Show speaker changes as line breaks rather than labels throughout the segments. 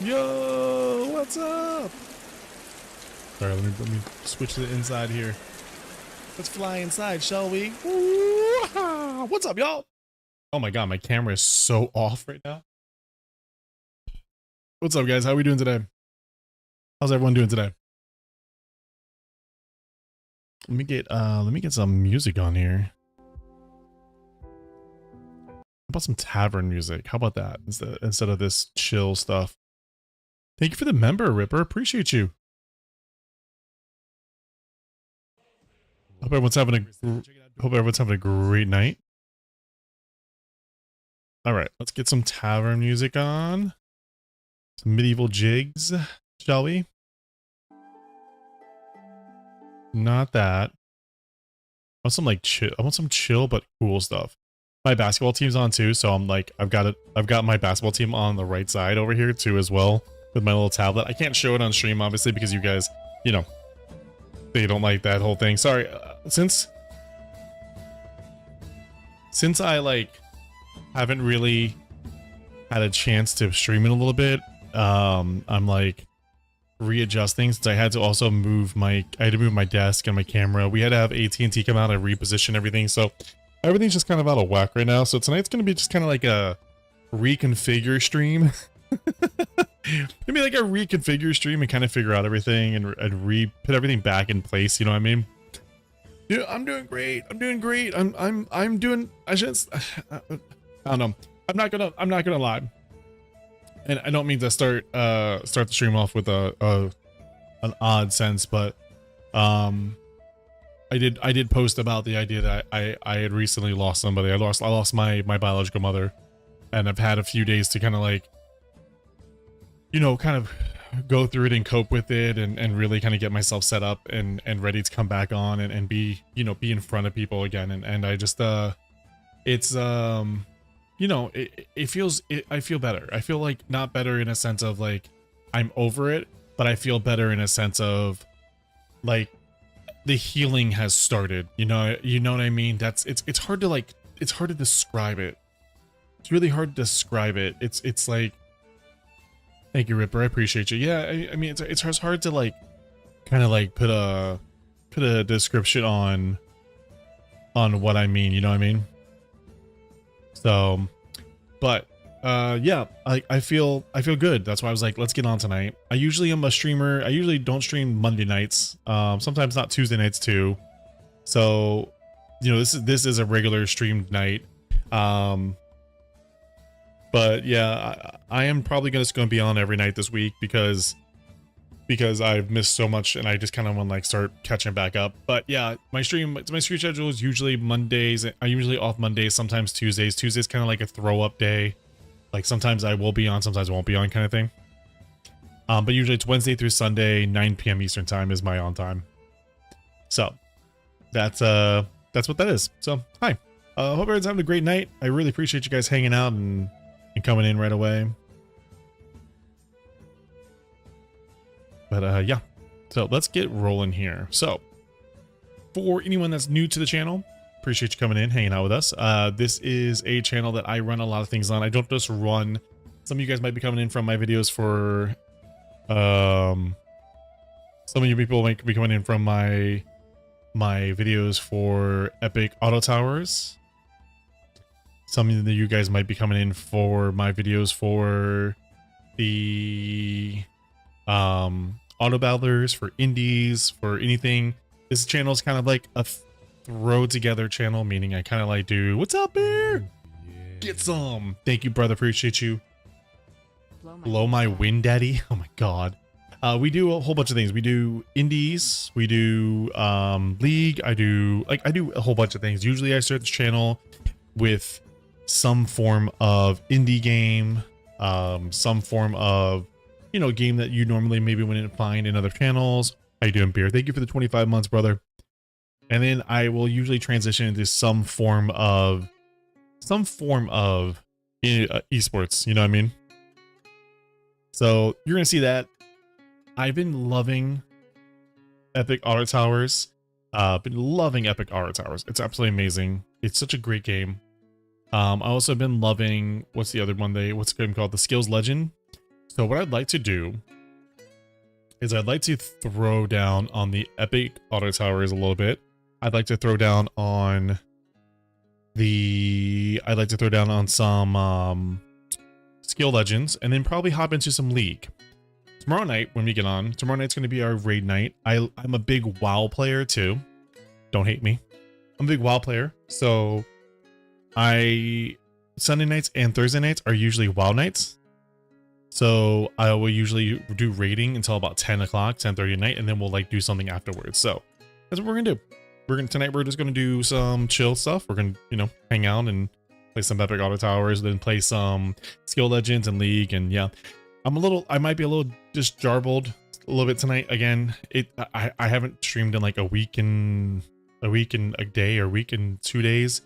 Yo, what's up? Sorry, let me switch to the inside here. Let's fly inside, shall we? Woo-ha! What's up, y'all? Oh my god, my camera is so off right now. What's up, guys? How are we doing today? How's everyone doing today? Let me get some music on here. How about some tavern music? How about that instead of this chill stuff? Thank you for the member, Ripper. Appreciate you. Hope everyone's having a great night. All right, let's get some tavern music on. Some medieval jigs, shall we? Not that. I want some like chill. I want some chill but cool stuff. My basketball team's on too, so I'm like, I've got my basketball team on the right side over here too as well with my little tablet. I can't show it on stream obviously because you guys, you know, they don't like that whole thing. Sorry, since I like haven't really had a chance to stream it a little bit, I'm like readjusting since I had to also move my desk and my camera. We had to have AT&T come out and reposition everything, so everything's just kind of out of whack right now. So tonight's gonna be just kind of like a reconfigure stream. Maybe like a reconfigure stream and kind of figure out everything and put everything back in place, you know what I mean? Yeah, I'm doing great. I'm doing great. I'm doing, I don't know. I'm not gonna lie. And I don't mean to start the stream off with an odd sense, but I did post about the idea that I had recently lost somebody. I lost my biological mother, and I've had a few days to kind of like, you know, kind of go through it and cope with it and really kind of get myself set up and ready to come back on and be, you know, be in front of people again. And I just, it's, you know, it feels, I feel better. I feel like not better in a sense of like, I'm over it, but I feel better in a sense of like the healing has started, you know what I mean? It's hard to like, it's hard to describe it. It's really hard to describe it. It's like, thank you, Ripper. I appreciate you. Yeah, I mean, it's hard to like, kind of like put a description on what I mean. You know what I mean? So, but yeah, I feel good. That's why I was like, let's get on tonight. I usually am a streamer. I usually don't stream Monday nights. Sometimes not Tuesday nights too. So, you know, this is a regular streamed night. But yeah, I am probably just going to be on every night this week because I've missed so much and I just kind of want to like start catching back up. But yeah, my stream schedule is usually Mondays. I'm usually off Mondays, sometimes Tuesdays. Tuesdays kind of like a throw up day. Like sometimes I will be on, sometimes I won't be on kind of thing. But usually it's Wednesday through Sunday, 9 p.m. Eastern time is my on time. So that's what that is. So hi, hope everyone's having a great night. I really appreciate you guys hanging out and coming in right away. But yeah, so let's get rolling here. So for anyone that's new to the channel, appreciate you coming in, hanging out with us. This is a channel that I run a lot of things on. I don't just run, some of you guys might be coming in from my videos for, some of you people might be coming in from my videos for Epic Auto Towers. Some of you guys might be coming in for my videos for the auto battlers, for indies, for anything. This channel is kind of like a throw together channel, meaning I kind of like do, what's up here? Yeah. Get some. Thank you, brother. Appreciate you. Blow my wind, daddy. Oh my god. We do a whole bunch of things. We do indies, we do league, I do a whole bunch of things. Usually I start this channel with some form of indie game, some form of, you know, game that you normally maybe wouldn't find in other channels. How you doing, Beer? Thank you for the 25 months, brother. And then I will usually transition into some form of esports, you know what I mean? So you're gonna see that. I've been loving Epic Auto Towers. Been loving Epic Auto Towers. It's absolutely amazing. It's such a great game. I also been loving, what's the other one? What's the game called? The Skills Legend. So what I'd like to do is I'd like to throw down on the epic auto towers a little bit. I'd like to throw down on some skill legends, and then probably hop into some league. Tomorrow night when we get on, tomorrow night's going to be our raid night. I'm a big WoW player too. Don't hate me. I'm a big WoW player. So Sunday nights and Thursday nights are usually WoW nights. So I will usually do raiding until about 10 o'clock, 10:30 at night, and then we'll like do something afterwards. So that's what we're gonna do. Tonight we're just gonna do some chill stuff. We're gonna, you know, hang out and play some epic auto towers, then play some skill legends and league. And yeah, I might be a little just jarbled a little bit tonight. Again, I haven't streamed in like a week and a day or week and 2 days.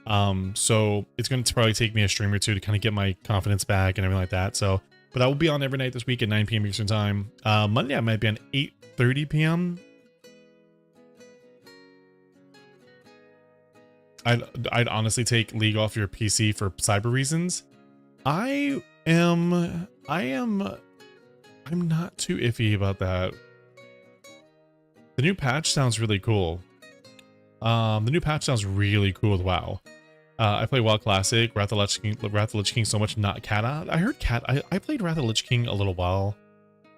So it's going to probably take me a stream or two to kind of get my confidence back and everything like that. So, but I will be on every night this week at 9 p.m. Eastern time. Monday I might be on 8:30 p.m. I'd honestly take League off your PC for cyber reasons. I'm not too iffy about that. The new patch sounds really cool. The new patch sounds really cool with WoW. I play WoW Classic, Wrath of the Lich King so much, not Cat. I heard Cat. I played Wrath of the Lich King a little while.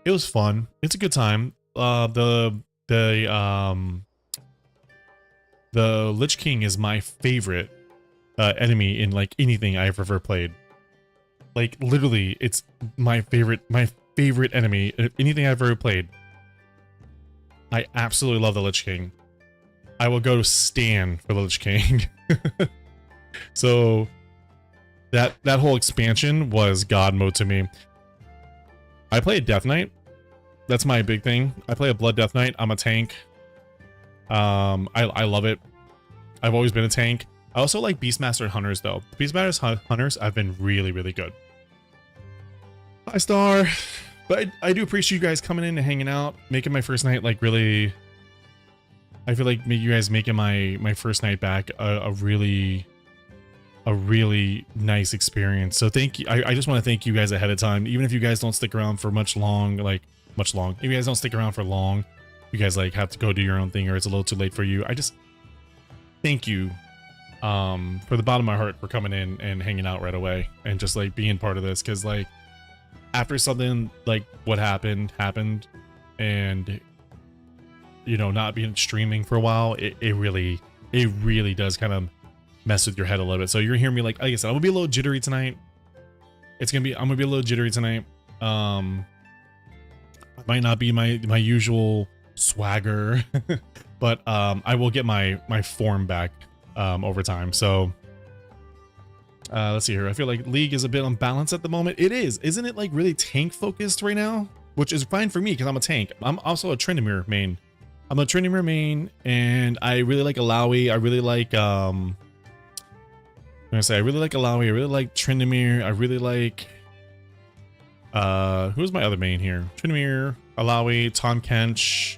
It was fun. It's a good time. The Lich King is my favorite enemy in like anything I've ever played. Like literally, it's my favorite enemy in anything I've ever played. I absolutely love the Lich King. I will go stan for the Lich King. So that whole expansion was God mode to me. I play a Death Knight. That's my big thing. I play a Blood Death Knight. I'm a tank. I love it. I've always been a tank. I also like Beastmaster Hunters though. Beastmaster Hunters have been really, really good. Hi Star. But I do appreciate you guys coming in and hanging out, making my first night like really. I feel like you guys making my first night back a really nice experience. So thank you. I just want to thank you guys ahead of time. Even if you guys don't stick around for much long. If you guys don't stick around for long, you guys like have to go do your own thing or it's a little too late for you. I just thank you for the bottom of my heart for coming in and hanging out right away and just like being part of this. Cause like after something like what happened and you know, not being streaming for a while, it really does kind of mess with your head a little bit. So you're hearing me like I said, I'm gonna be a little jittery tonight. I'm gonna be a little jittery tonight. It might not be my usual swagger, but I will get my form back over time. So let's see here. I feel like League is a bit unbalanced at the moment. It is, isn't it? Like really tank focused right now, which is fine for me because I'm a tank. I'm also a Tryndamere main. I'm a Tryndamere main, and I really like Alawi. I really like I really like Alawi. I really like Tryndamere. I really like who's my other main here? Tryndamere, Alawi, Tahm Kench.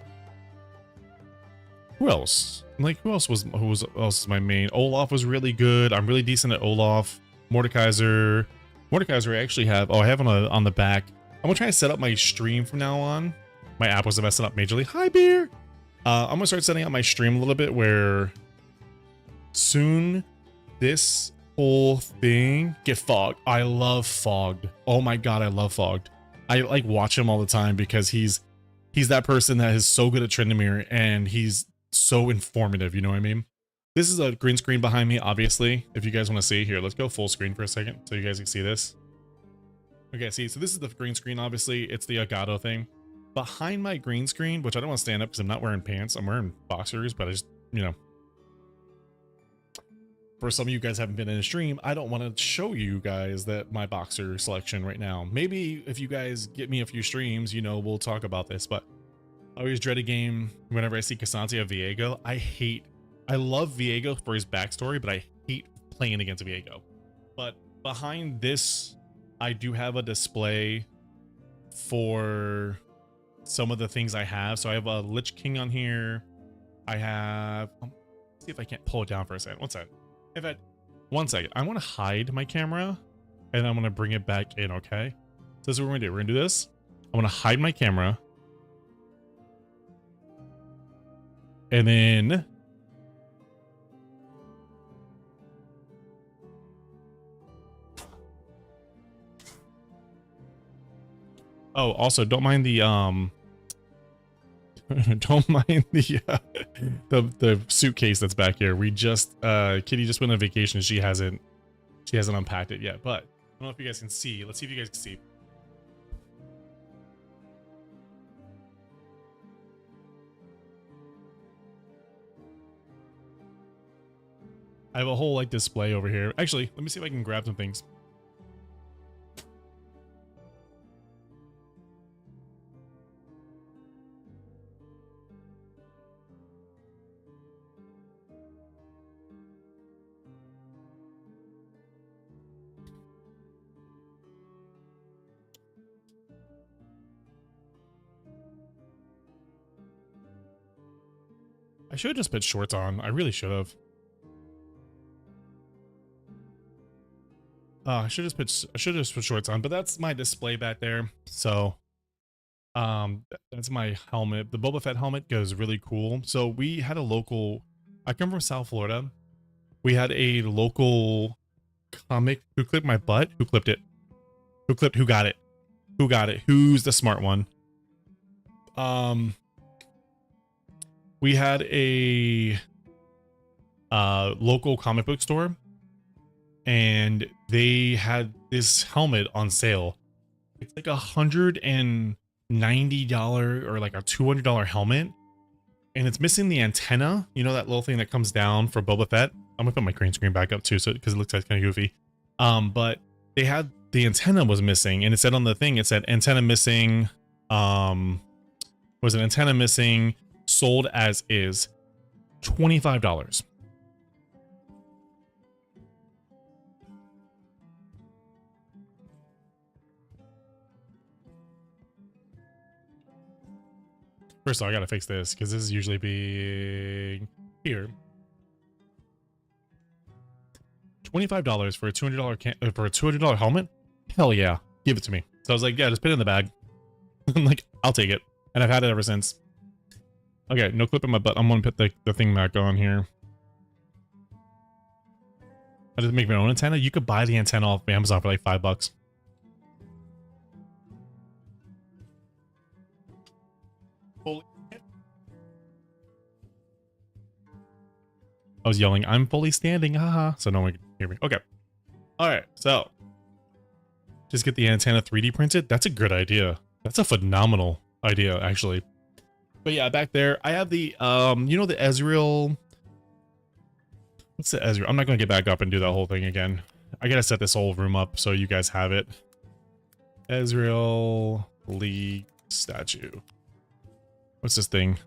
Who else? Like who else is my main? Olaf was really good. I'm really decent at Olaf. Mordekaiser I actually have. Oh, I have on the back. I'm gonna try to set up my stream from now on. My app was messing up majorly. Hi beer. I'm gonna start setting up my stream a little bit where soon this whole thing get fogged. I love fogged. Oh my god, I love fogged. I like watch him all the time because he's that person that is so good at Tryndamere and he's so informative, you know what I mean? This is a green screen behind me, obviously. If you guys want to see here, let's go full screen for a second so you guys can see this. Okay, see, so this is the green screen, obviously. It's the Elgato thing. Behind my green screen, which I don't want to stand up because I'm not wearing pants. I'm wearing boxers, but I just, you know. For some of you guys haven't been in a stream, I don't want to show you guys that my boxer selection right now. Maybe if you guys get me a few streams, you know, we'll talk about this, but I always dread a game whenever I see Cassante of Viego. I love Viego for his backstory, but I hate playing against Viego. But behind this, I do have a display for some of the things I have. So I have a Lich King on here. I have, let's see if I can't pull it down for a second. One second. I want to hide my camera and I'm going to bring it back in. Okay. So this is what we're gonna do. We're gonna do this. I'm gonna hide my camera. And then oh, also don't mind the don't mind the suitcase that's back here. We just Kitty just went on vacation. She hasn't unpacked it yet, but I don't know if you guys can see. Let's see if you guys can see. I have a whole like display over here. Actually, let me see if I can grab some things. I should have just put shorts on. I really should have. I should have just put shorts on, but that's my display back there. So, that's my helmet. The Boba Fett helmet goes really cool. So we had a local. I come from South Florida. We had a local comic. Who clipped my butt? Who clipped it? Who clipped? Who got it? Who got it? Who's the smart one? We had a local comic book store, and they had this helmet on sale. It's like $190 or like a $200 helmet, and it's missing the antenna. You know that little thing that comes down for Boba Fett? I'm gonna put my green screen back up too, so because it looks like kind of goofy. But they had the antenna was missing, and it said on the thing, it said antenna missing. Was an antenna missing? Sold as is. $25. First of all, I gotta fix this because this is usually being here. $25 for a $200 helmet? Hell yeah, give it to me. So I was like, yeah, just put it in the bag. I'm like, I'll take it, and I've had it ever since. Okay, no clip in my butt. I'm gonna put the thing back on here. I just make my own antenna. You could buy the antenna off Amazon for like $5. Holy shit. I was yelling, I'm fully standing, haha. So no one can hear me. Okay. Alright, so just get the antenna 3D printed. That's a good idea. That's a phenomenal idea, actually. But yeah, back there, I have the, you know, the Ezreal. What's the Ezreal? I'm not going to get back up and do that whole thing again. I got to set this whole room up so you guys have it. Ezreal League statue. What's this thing?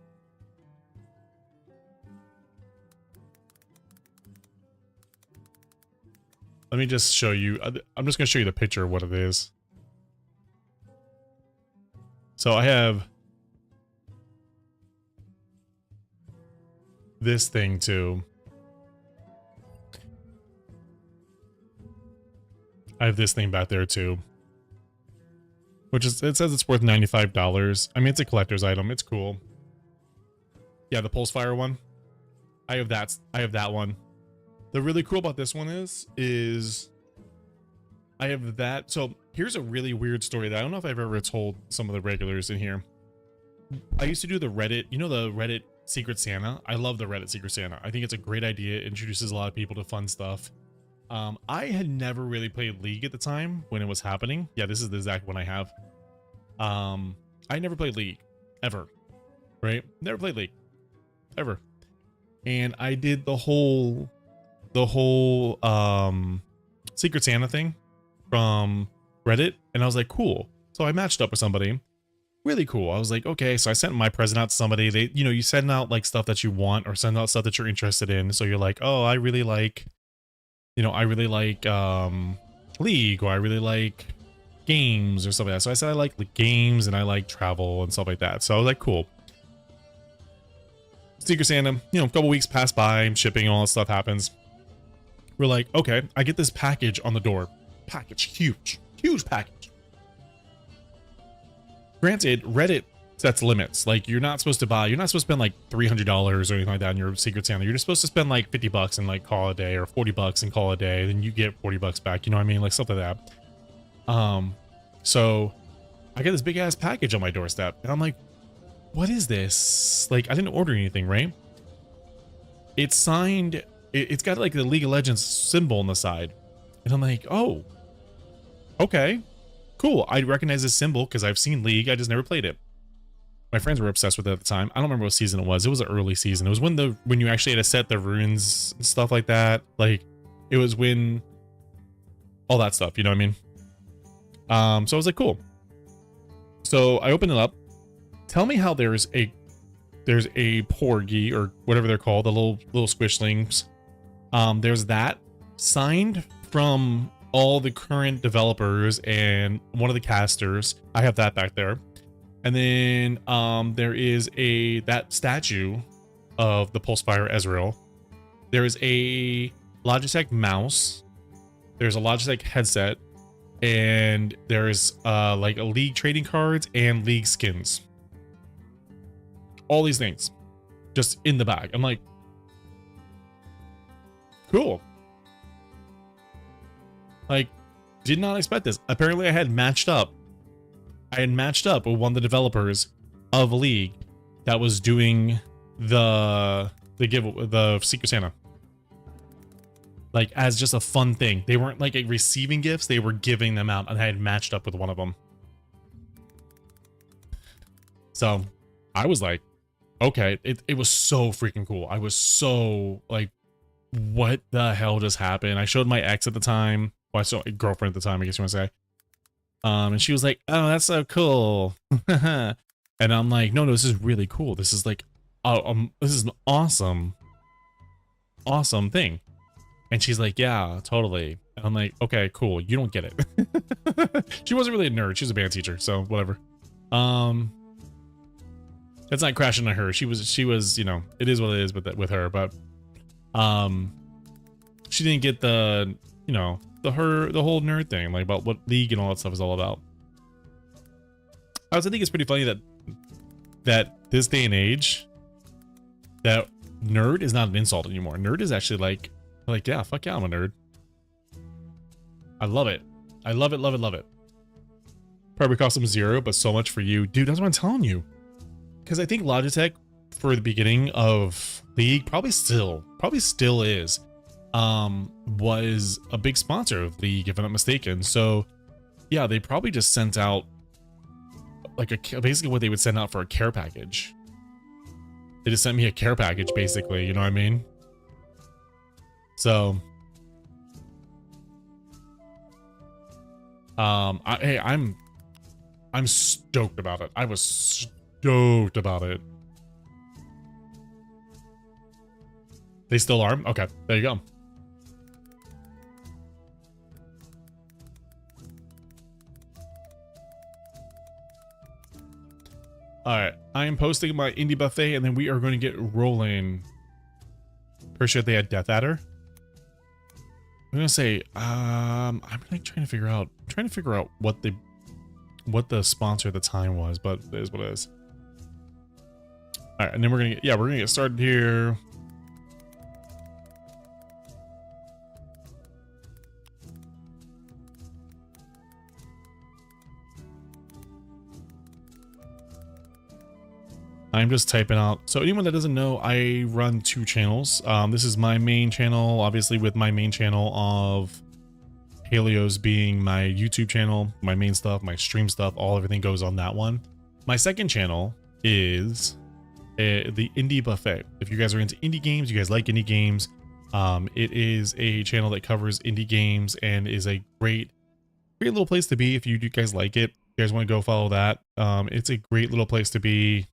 Let me just show you. I'm just going to show you the picture of what it is. So I have this thing too. I have this thing back there too. Which is, it says it's worth $95. I mean, it's a collector's item. It's cool. Yeah, the pulse fire one. I have that one. The really cool about this one is I have that. So here's a really weird story that I don't know if I've ever told some of the regulars in here. I used to do the Reddit, you know, the Reddit Secret Santa. I love the Reddit Secret Santa. I think it's a great idea. It introduces a lot of people to fun stuff. I had never really played League at the time when it was happening. Yeah, this is the exact one I have. I never played League ever, right? Never played League ever. And I did the whole Secret Santa thing from Reddit, and I was like, cool. So I matched up with somebody. Really cool. I was like, okay, so I sent my present out to somebody. They, you know, you send out like stuff that you want or send out stuff that you're interested in. So you're like, oh, I really like, you know, I really like League, or I really like games or stuff like that. So I said I like games and I like travel and stuff like that. So I was like, cool. Secret Santa, you know, a couple weeks pass by, shipping and all that stuff happens. We're like, okay, I get this package on the door. Package, huge package. Granted, Reddit sets limits. Like you're not supposed to spend like $300 or anything like that in your Secret Santa. You're just supposed to spend like $50 and like call it a day, or $40 and call it a day. Then you get $40 back. You know what I mean? Like stuff like that. So I get this big ass package on my doorstep, and I'm like, what is this? Like I didn't order anything, right? It's signed. It's got like the League of Legends symbol on the side, and I'm like, oh, okay, cool. I recognize this symbol because I've seen League. I just never played it. My friends were obsessed with it at the time. I don't remember what season it was. It was an early season. It was when you actually had to set the runes and stuff like that. Like it was when all that stuff, you know what I mean? So I was like, cool. So I opened it up. Tell me how there's a porgy or whatever they're called, the little squishlings. There's that signed from all the current developers and one of the casters. I have that back there. And then there is that statue of the Pulsefire Ezreal. There is a Logitech mouse. There's a Logitech headset, and there's like a League trading cards and League skins. All these things just in the bag. I'm like, cool. Like, did not expect this. Apparently I had matched up with one of the developers of League that was doing the Secret Santa. Like as just a fun thing. They weren't like receiving gifts, they were giving them out, and I had matched up with one of them. So I was like, okay, it was so freaking cool. I was so like, what the hell just happened? I showed my ex at the time. Well, I saw a girlfriend at the time, I guess you want to say. And she was like, oh, that's so cool. And I'm like, no, this is really cool. This is like, this is an awesome thing. And she's like, yeah, totally. And I'm like, okay, cool. You don't get it. She wasn't really a nerd. She was a band teacher, so whatever. It's not crashing on her. She was, you know, it is what it is with her, but she didn't get the, you know, the whole nerd thing, like about what League and all that stuff is all about. I think it's pretty funny that this day and age, that nerd is not an insult anymore. Nerd is actually like, yeah, fuck yeah, I'm a nerd. I love it. I love it, love it, love it. Probably cost them $0, but so much for you. Dude, that's what I'm telling you. Because I think Logitech, for the beginning of League, probably still is, was a big sponsor of League, if I'm not mistaken. So yeah, they probably just sent out like basically what they would send out for a care package. They just sent me a care package, basically, you know what I mean? So hey, I'm stoked about it. I was stoked about it. They still are? Okay, there you go. Alright, I am posting my indie buffet, and then we are going to get rolling. Pretty sure they had Death Adder. I'm gonna say, I'm like trying to figure out what the sponsor at the time was, but it is what it is. Alright, and then we're gonna get started here. I'm just typing out. So anyone that doesn't know, I run 2 channels. This is my main channel, obviously, with my main channel of Helios being my YouTube channel, my main stuff, my stream stuff, everything goes on that one. My second channel is the Indie Buffet. If you guys are into indie games, you guys like indie games, it is a channel that covers indie games and is a great little place to be if you guys like it. If you guys want to go follow that, it's a great little place to be.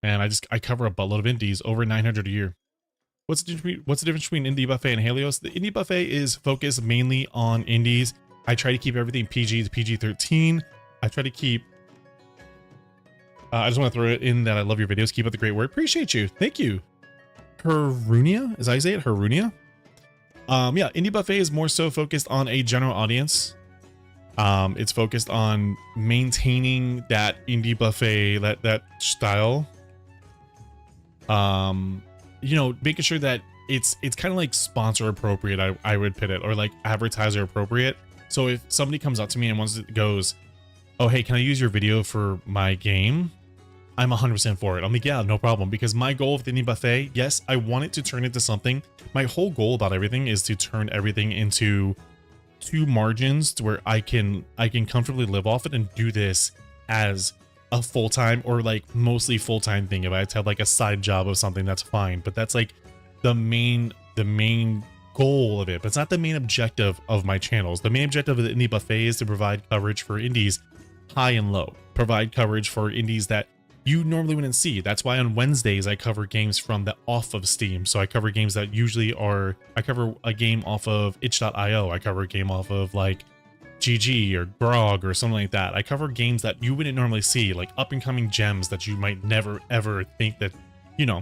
And I cover a buttload of indies, over 900 a year. What's the difference between Indie Buffet and Helios? The Indie Buffet is focused mainly on indies. I try to keep everything PG to PG-13. I try to keep... I just want to throw it in that I love your videos. Keep up the great work. Appreciate you. Thank you. Harunia? Is that how you say it? Harunia? Yeah, Indie Buffet is more so focused on a general audience. It's focused on maintaining that indie buffet, that style. You know, making sure that it's kind of like sponsor appropriate, I would put it, or like advertiser appropriate. So if somebody comes up to me and goes, oh hey, can I use your video for my game? I'm 100% for it. I'm like, yeah, no problem. Because my goal of the indie buffet, yes, I want it to turn into something. My whole goal about everything is to turn everything into two margins to where I can comfortably live off it and do this as a full-time or like mostly full-time thing. If I have to have like a side job of something, that's fine. But that's like the main goal of it. But it's not the main objective of my channels. The main objective of the indie buffet is to provide coverage for indies high and low. Provide coverage for indies that you normally wouldn't see. That's why on Wednesdays I cover games from the off of Steam. So I cover games that usually are, I cover a game off of itch.io. I cover a game off of like GG or Grog or something like that. I cover games that you wouldn't normally see, like up and coming gems that you might never ever think that, you know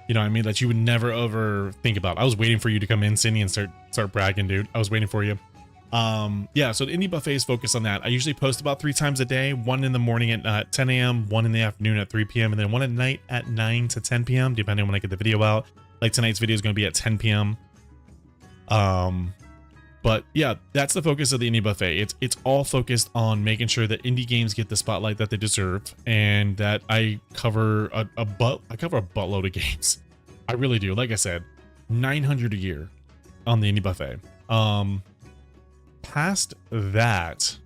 what I mean, that you would never ever think about. I was waiting for you to come in, Cindy, and start bragging, dude. I was waiting for you. Yeah, so the indie buffet is focused on that. I usually post about 3 times a day, one in the morning at 10 a.m, one in the afternoon at 3 p.m, and then one at night at 9 to 10 p.m, depending on when I get the video out. Like tonight's video is going to be at 10 p.m. But yeah, that's the focus of the indie buffet. It's all focused on making sure that indie games get the spotlight that they deserve, and that I cover a buttload of games. I really do. Like I said, 900 a year on the indie buffet. Past that,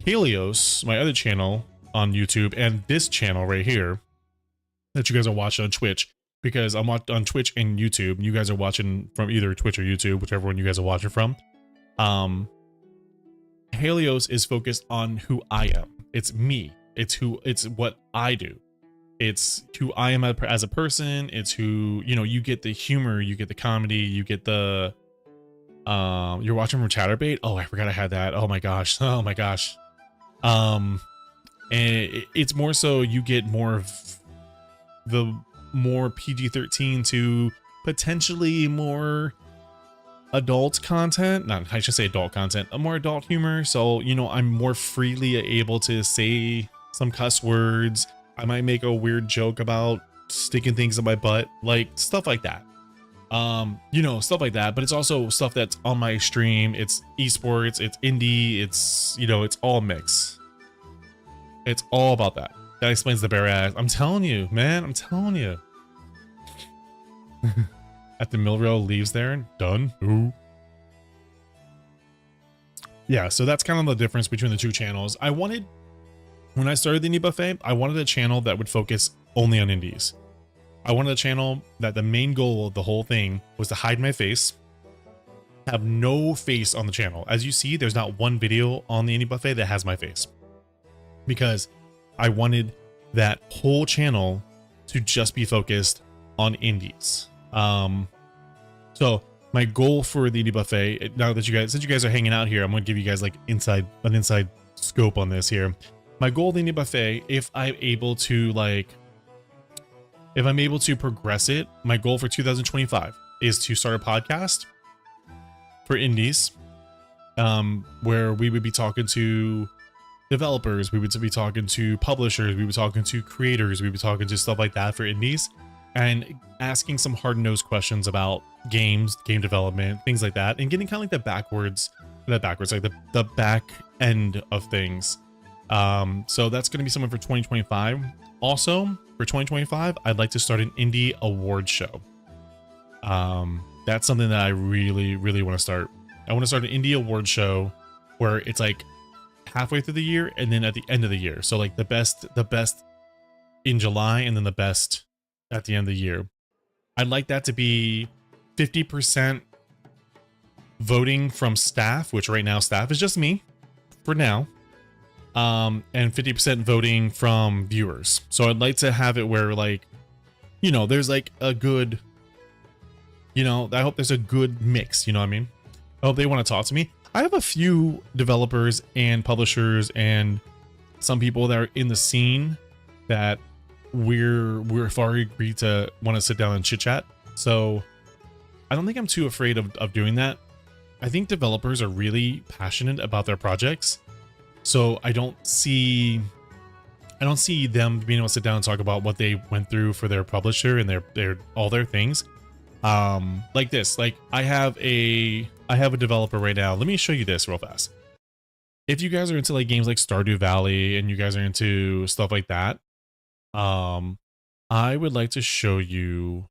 Helios, my other channel on YouTube, and this channel right here that you guys are watching on Twitch, because I'm on Twitch and YouTube. You guys are watching from either Twitch or YouTube, whichever one you guys are watching from. Helios is focused on who I am. It's me. It's what I do. It's who I am as a person. It's who, you know, you get the humor, you get the comedy, you get the you're watching from Chatterbait. Oh, I forgot I had that. Oh my gosh. Oh my gosh. And it's more so you get more of the more PG-13 to potentially more adult content. Not, I should say adult content, a more adult humor. So, you know, I'm more freely able to say some cuss words. I might make a weird joke about sticking things in my butt, like stuff like that. You know, stuff like that, but it's also stuff that's on my stream. It's esports, it's indie, it's, you know, it's all mix. It's all about that. That explains the bare ass. I'm telling you, man, I'm telling you. At the Milrow leaves there, done. Ooh. Yeah, so that's kind of the difference between the two channels. I wanted, when I started the Indie Buffet, I wanted a channel that would focus only on indies. I wanted a channel that the main goal of the whole thing was to hide my face, have no face on the channel. As you see, there's not one video on the Indie Buffet that has my face, because I wanted that whole channel to just be focused on indies. So my goal for the Indie Buffet, now that since you guys are hanging out here, I'm going to give you guys like an inside scope on this here. My goal of the Indie Buffet, if I'm able to progress it, my goal for 2025 is to start a podcast for indies, where we would be talking to developers, we would be talking to publishers, we would be talking to creators, we would be talking to stuff like that for indies, and asking some hard-nosed questions about games, game development, things like that, and getting kind of like the back end of things. So that's going to be something for 2025. Also, for 2025, I'd like to start an indie award show. That's something that I really, really want to start. I want to start an indie award show where it's like halfway through the year and then at the end of the year. So like the best in July and then the best at the end of the year. I'd like that to be 50% voting from staff, which right now staff is just me for now. And 50% voting from viewers. So I'd like to have it where, like, you know, there's like a good, you know, I hope there's a good mix, you know what I mean? I hope they want to talk to me. I have a few developers and publishers and some people that are in the scene that we've already agreed to want to sit down and chit chat. So I don't think I'm too afraid of doing that. I think developers are really passionate about their projects. So I don't see them being able to sit down and talk about what they went through for their publisher and their all their things. Like this, like I have a developer right now. Let me show you this real fast. If you guys are into like games like Stardew Valley and you guys are into stuff like that, I would like to show you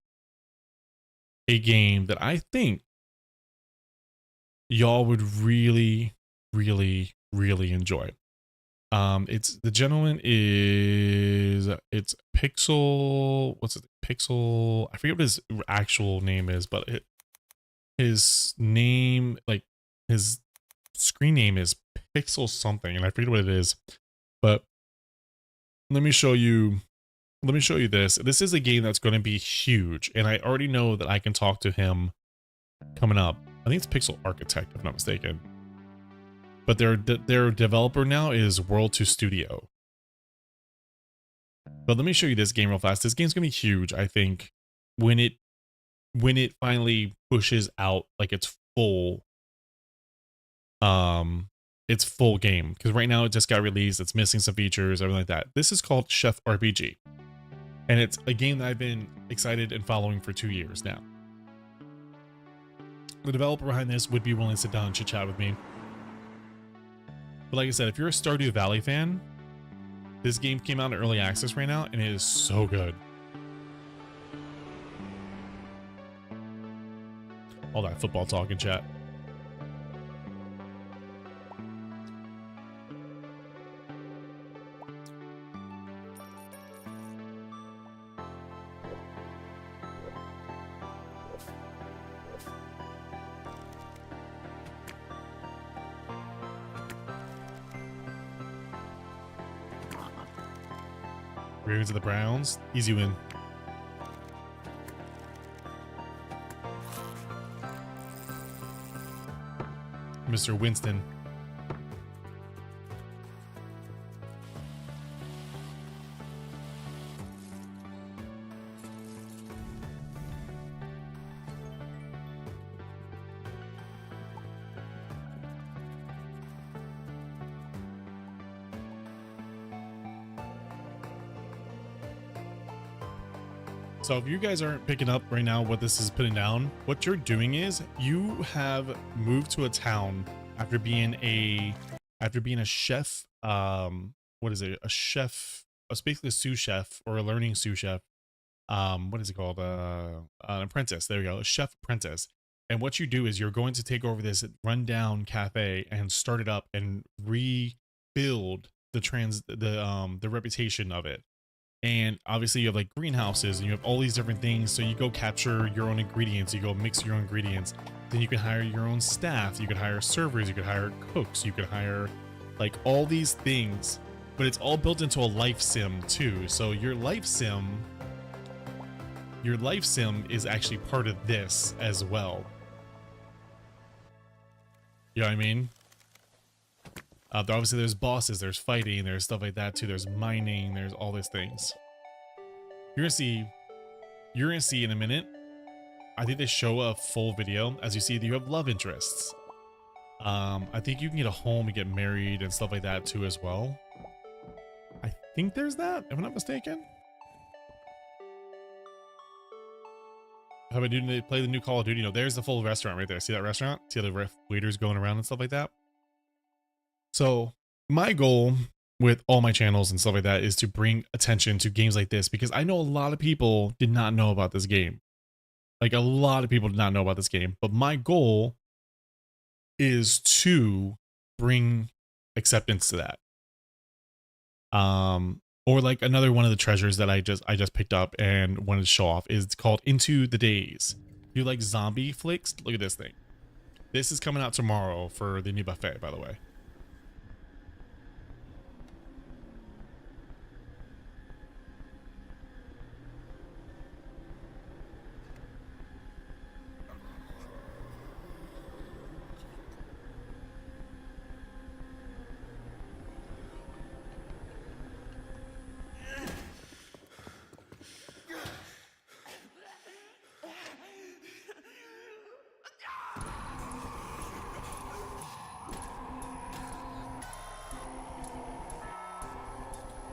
a game that I think y'all would really, really, really enjoy. It's the gentleman is it's Pixel. What's it? Pixel. I forget what his actual name is, but his name, like his screen name is Pixel something, and I forget what it is. But let me show you. Let me show you this. This is a game that's going to be huge, and I already know that I can talk to him coming up. I think it's Pixel Architect, if I'm not mistaken. But their developer now is World 2 Studio. But let me show you this game real fast. This game's gonna be huge, I think, when it finally pushes out like its full game. Because right now it just got released, it's missing some features, everything like that. This is called Chef RPG. And it's a game that I've been excited and following for 2 years now. The developer behind this would be willing to sit down and chit chat with me. But like I said, if you're a Stardew Valley fan, this game came out in early access right now, and it is so good. All that football talk in chat. Ravens of the Browns. Easy win. Mr. Winston. So if you guys aren't picking up right now what this is putting down, what you're doing is you have moved to a town after being a chef. What is it? A chef, basically a sous chef or a learning sous chef. What is it called? An apprentice. There we go. A chef apprentice. And what you do is you're going to take over this rundown cafe and start it up and rebuild the reputation of it. And obviously you have like greenhouses and you have all these different things. So you go capture your own ingredients, you go mix your own ingredients. Then you can hire your own staff, you could hire servers, you could hire cooks, you could hire like all these things, but it's all built into a life sim too. So your life sim is actually part of this as well. You know what I mean? Obviously there's bosses, there's fighting, there's stuff like that too. There's mining, there's all these things. You're gonna see in a minute. I think they show a full video. As you see, you have love interests. I think you can get a home and get married and stuff like that too as well. I think there's that, if I'm not mistaken. How about they play the new Call of Duty? No, there's the full restaurant right there. See that restaurant? See how the waiters going around and stuff like that? So my goal with all my channels and stuff like that is to bring attention to games like this, because I know a lot of people did not know about this game. Like a lot of people did not know about this game, but my goal is to bring acceptance to that. Or like another one of the treasures that I just picked up and wanted to show off is called Into the Days. If you like zombie flicks, look at this thing. This is coming out tomorrow for the new buffet, by the way.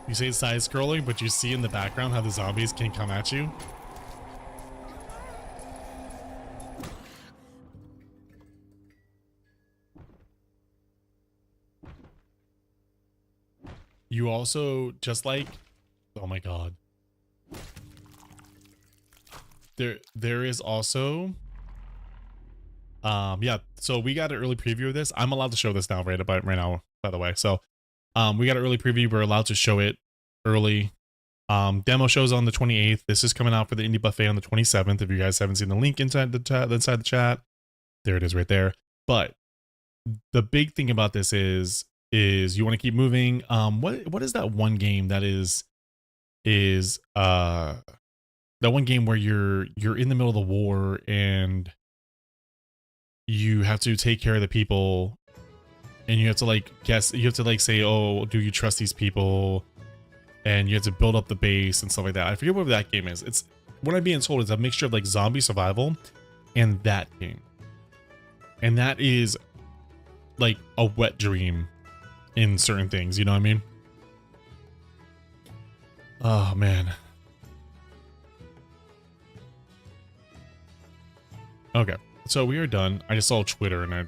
You say side scrolling, but you see in the background how the zombies can come at you. You also just like, oh my god. There is also yeah, so we got an early preview of this. I'm allowed to show this now right now, by the way. So we got an early preview. We're allowed to show it early. Demo shows on the 28th. This is coming out for the Indie Buffet on the 27th. If you guys haven't seen the link inside the chat, there it is right there. But the big thing about this is you want to keep moving. What is that one game that is that one game where you're in the middle of the war and you have to take care of the people and you have to like guess, you have to like say, oh, do you trust these people? And you have to build up the base and stuff like that. I forget what that game is. It's what I'm being told is a mixture of like zombie survival and that game. And that is like a wet dream in certain things, you know what I mean? Oh man. Okay, so we are done. I just saw Twitter and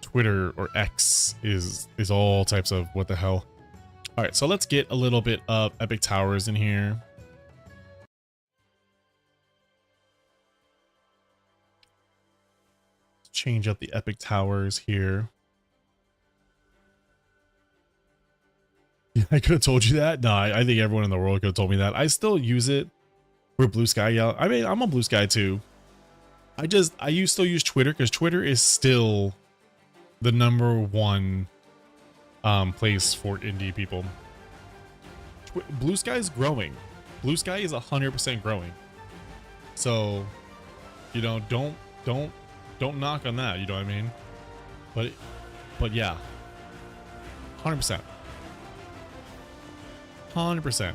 Twitter or X is all types of what the hell. All right, so let's get a little bit of Epic Towers in here. Change up the Epic Towers here. Yeah, I could have told you that. No, I think everyone in the world could have told me that. I still use it for Blue Sky. Yeah, I mean, I'm on Blue Sky too. I still use Twitter because Twitter is still the #1 place for indie people. Blue Sky is growing. Blue Sky is 100% growing. So, you know, don't knock on that. You know what I mean? But yeah, 100%. 100%.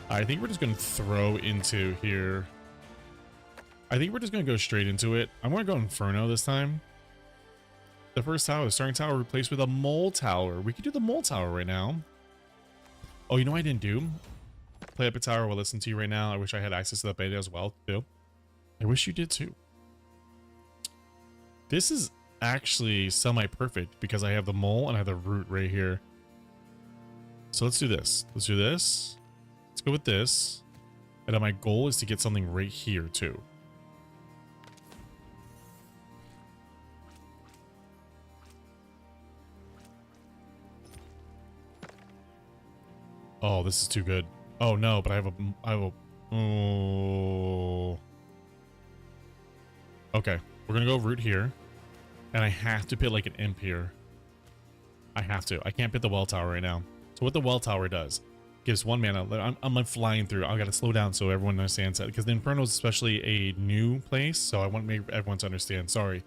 I think we're just gonna throw into here. I think we're just gonna go straight into it. I'm gonna go Inferno this time. The first tower, the starting tower, replaced with a mole tower. We could do the mole tower right now. Oh, you know what I didn't do? Play Epic Tower while listening to you right now. I wish I had access to that beta as well, too. I wish you did, too. This is actually semi-perfect because I have the mole and I have the root right here. So let's do this. Let's do this. Let's go with this. And then my goal is to get something right here, too. Oh, this is too good. Oh no, but I have a oh. Okay, we're gonna go root here. And I have to put like an imp here. I have to. I can't put the well tower right now. So what the well tower does, gives 1 mana. I'm like flying through. I gotta slow down so everyone understands that. Because the Inferno is especially a new place. So I want everyone to understand. Sorry.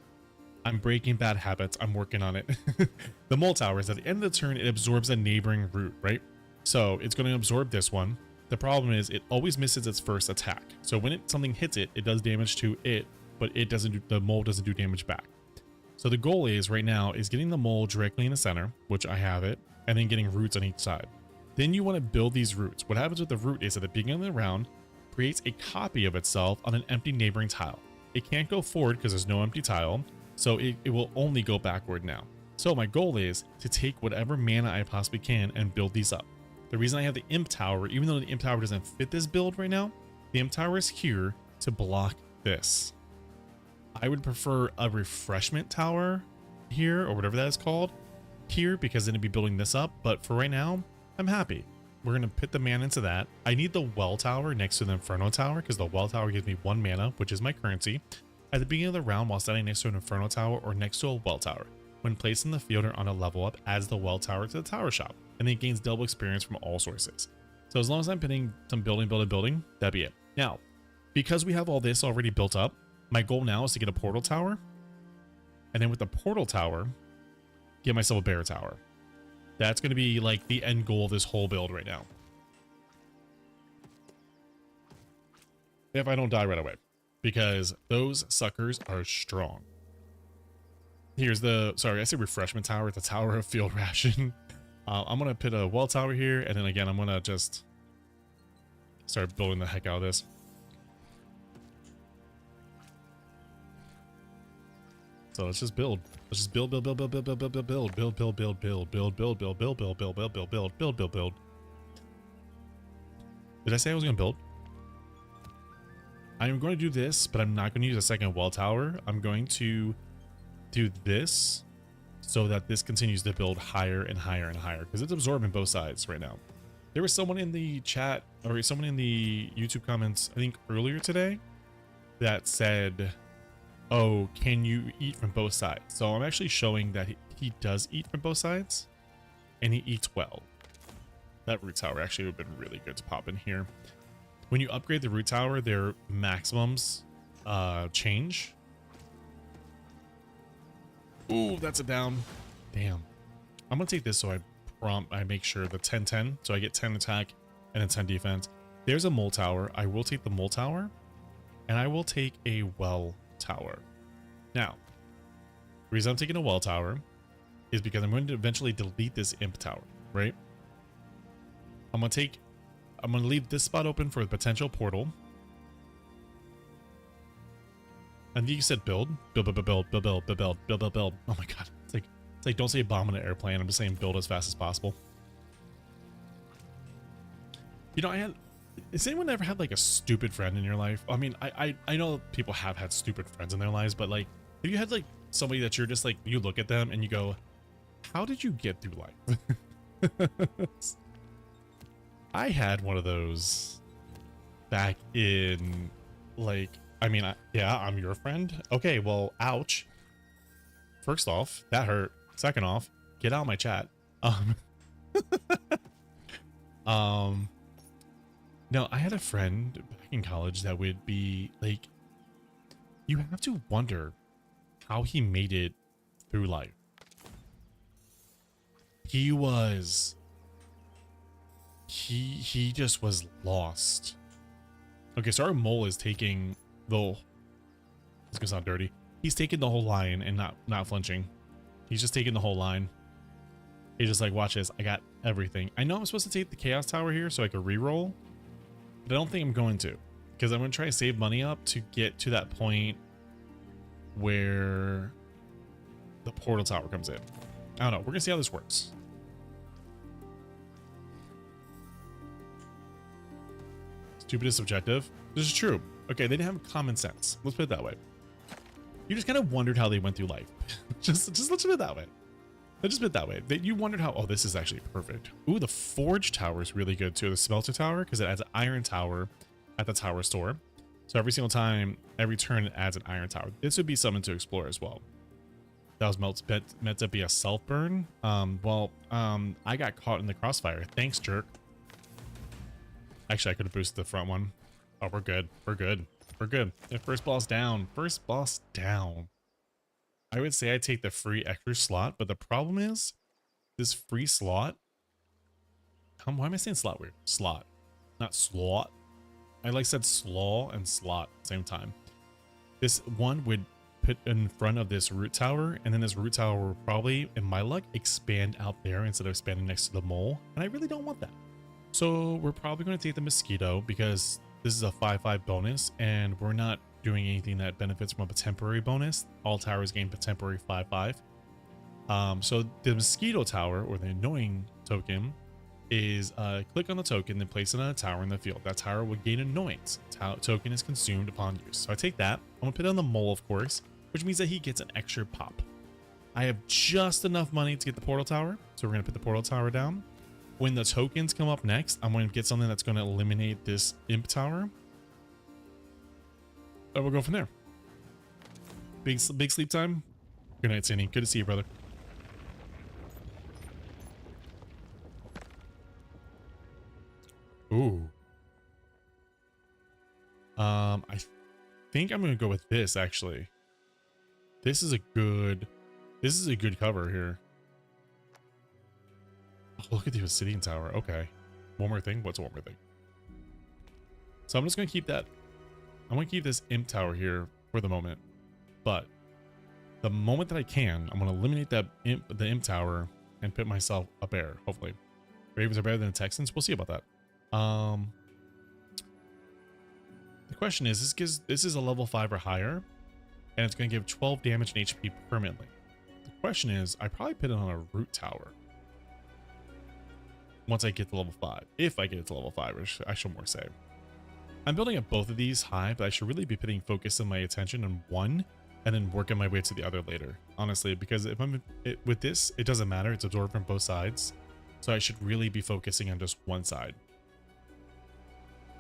I'm breaking bad habits. I'm working on it. The mole tower is at the end of the turn, it absorbs a neighboring root, right? So it's going to absorb this one. The problem is it always misses its first attack. So when something hits it, it does damage to it, but it doesn't do, the mole doesn't do damage back. So the goal is right now is getting the mole directly in the center, which I have it, and then getting roots on each side. Then you want to build these roots. What happens with the root is at the beginning of the round, creates a copy of itself on an empty neighboring tile. It can't go forward because there's no empty tile, so it will only go backward now. So my goal is to take whatever mana I possibly can and build these up. The reason I have the Imp Tower, even though the Imp Tower doesn't fit this build right now, the Imp Tower is here to block this. I would prefer a Refreshment Tower here, or whatever that is called, here, because then it'd be building this up. But for right now, I'm happy. We're going to put the mana into that. I need the Well Tower next to the Inferno Tower, because the Well Tower gives me 1 mana, which is my currency, at the beginning of the round while standing next to an Inferno Tower or next to a Well Tower. When placed in the field or on a level up, adds the Well Tower to the Tower Shop, and then it gains double experience from all sources. So as long as I'm putting some building, that'd be it. Now, because we have all this already built up, my goal now is to get a Portal Tower, and then with the Portal Tower, get myself a Bear Tower. That's going to be like the end goal of this whole build right now. If I don't die right away, because those suckers are strong. Here's the, sorry, I said refreshment tower. It's a tower of field ration. I'm going to put a well tower here. And then again, I'm going to just start building the heck out of this. So let's just build. Let's just build. Did I say I was going to build? I'm going to do this, but I'm not going to use a second well tower. I'm going to do this so that this continues to build higher and higher and higher because it's absorbing both sides right now. There was someone in the chat or someone in the YouTube comments, I think earlier today, that said, oh, can you eat from both sides? So I'm actually showing that he does eat from both sides and he eats well. That root tower actually would have been really good to pop in here. When you upgrade the root tower, their maximums change. Ooh, that's a down. Damn. I'm gonna take this so I make sure the 10-10, so I get 10 attack and then 10 defense. There's a mole tower. I will take the mole tower, and I will take a well tower. Now, the reason I'm taking a well tower is because I'm going to eventually delete this imp tower, right? I'm gonna leave this spot open for a potential portal. And you said build. Build. Oh my god. It's like don't say bomb on an airplane. I'm just saying build as fast as possible. You know, has anyone ever had like a stupid friend in your life? I mean, I know people have had stupid friends in their lives, but like, have you had like somebody that you're just like, you look at them and you go, how did you get through life? I had one of those back in like, I mean, yeah, I'm your friend. Okay, well, ouch. First off, that hurt. Second off, get out of my chat. No, I had a friend back in college that would be like, you have to wonder how he made it through life. He just was lost. Okay, so our mole is taking the, it's gonna sound dirty. He's taking the whole line and not flinching. He's just taking the whole line. He's just like, watch this. I got everything. I know I'm supposed to take the chaos tower here so I can reroll, but I don't think I'm going to, because I'm going to try to save money up to get to that point where the portal tower comes in. I don't know. We're going to see how this works. Stupidest objective. This is true. Okay, they didn't have common sense. Let's put it that way. You just kind of wondered how they went through life. just let's put it that way. Let's just put it that way. That you wondered how, oh, this is actually perfect. Ooh, the forge tower is really good too. The smelter tower, because it adds an iron tower at the tower store. So every single time, every turn, it adds an iron tower. This would be something to explore as well. That was meant to be a self burn. I got caught in the crossfire. Thanks, jerk. Actually, I could have boosted the front one. Oh, we're good. We're good. We're good. The first boss down. First boss down. I would say I take the free extra slot, but the problem is this free slot. Why am I saying slot weird? Slot, not slot. I like said slaw and slot at the same time. This one would put in front of this root tower, and then this root tower will probably, in my luck, expand out there instead of expanding next to the mole. And I really don't want that. So we're probably going to take the mosquito because this is a 5/5 bonus, and we're not doing anything that benefits from a temporary bonus. All towers gain a temporary 5/5. So the mosquito tower, or the annoying token, is click on the token, then place it on a tower in the field. That tower will gain annoyance. Token is consumed upon use. So I take that. I'm gonna put it on the mole, of course, which means that he gets an extra pop. I have just enough money to get the portal tower, so we're gonna put the portal tower down. When the tokens come up next, I'm going to get something that's going to eliminate this imp tower. And we'll go from there. Big sleep time. Good night, Sandy. Good to see you, brother. Ooh. I think I'm going to go with this, actually. This is a good cover here. Oh, look at the obsidian tower. Okay. One more thing. What's one more thing? So I'm just going to keep that. I'm going to keep this imp tower here for the moment. But the moment that I can, I'm going to eliminate the imp tower and put myself a bear, hopefully. Ravens are better than the Texans. We'll see about that. The question is, this is a level 5 or higher, and it's going to give 12 damage and HP permanently. The question is, I probably put it on a root tower once I get to level 5. If I get it to level 5, I should more say. I'm building up both of these high, but I should really be putting focus and my attention on one and then working my way to the other later, honestly, because if I'm with this, it doesn't matter. It's absorbed from both sides. So I should really be focusing on just one side.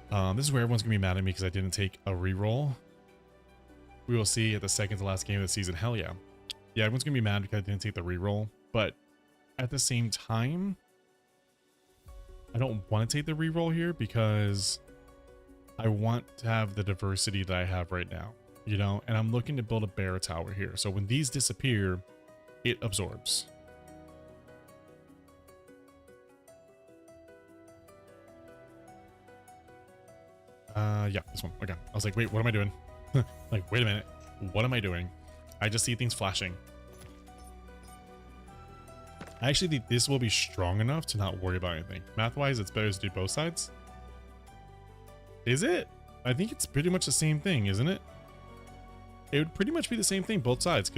This is where everyone's going to be mad at me because I didn't take a reroll. We will see at the second to last game of the season. Hell yeah. Yeah, everyone's going to be mad because I didn't take the reroll. But at the same time, I don't want to take the reroll here because I want to have the diversity that I have right now, you know? And I'm looking to build a bear tower here. So when these disappear, it absorbs. Yeah, this one. Okay. I was like, wait, what am I doing? Like, wait a minute. What am I doing? I just see things flashing. I actually think this will be strong enough to not worry about anything. Math-wise, it's better to do both sides. Is it? I think it's pretty much the same thing, isn't it? It would pretty much be the same thing, both sides,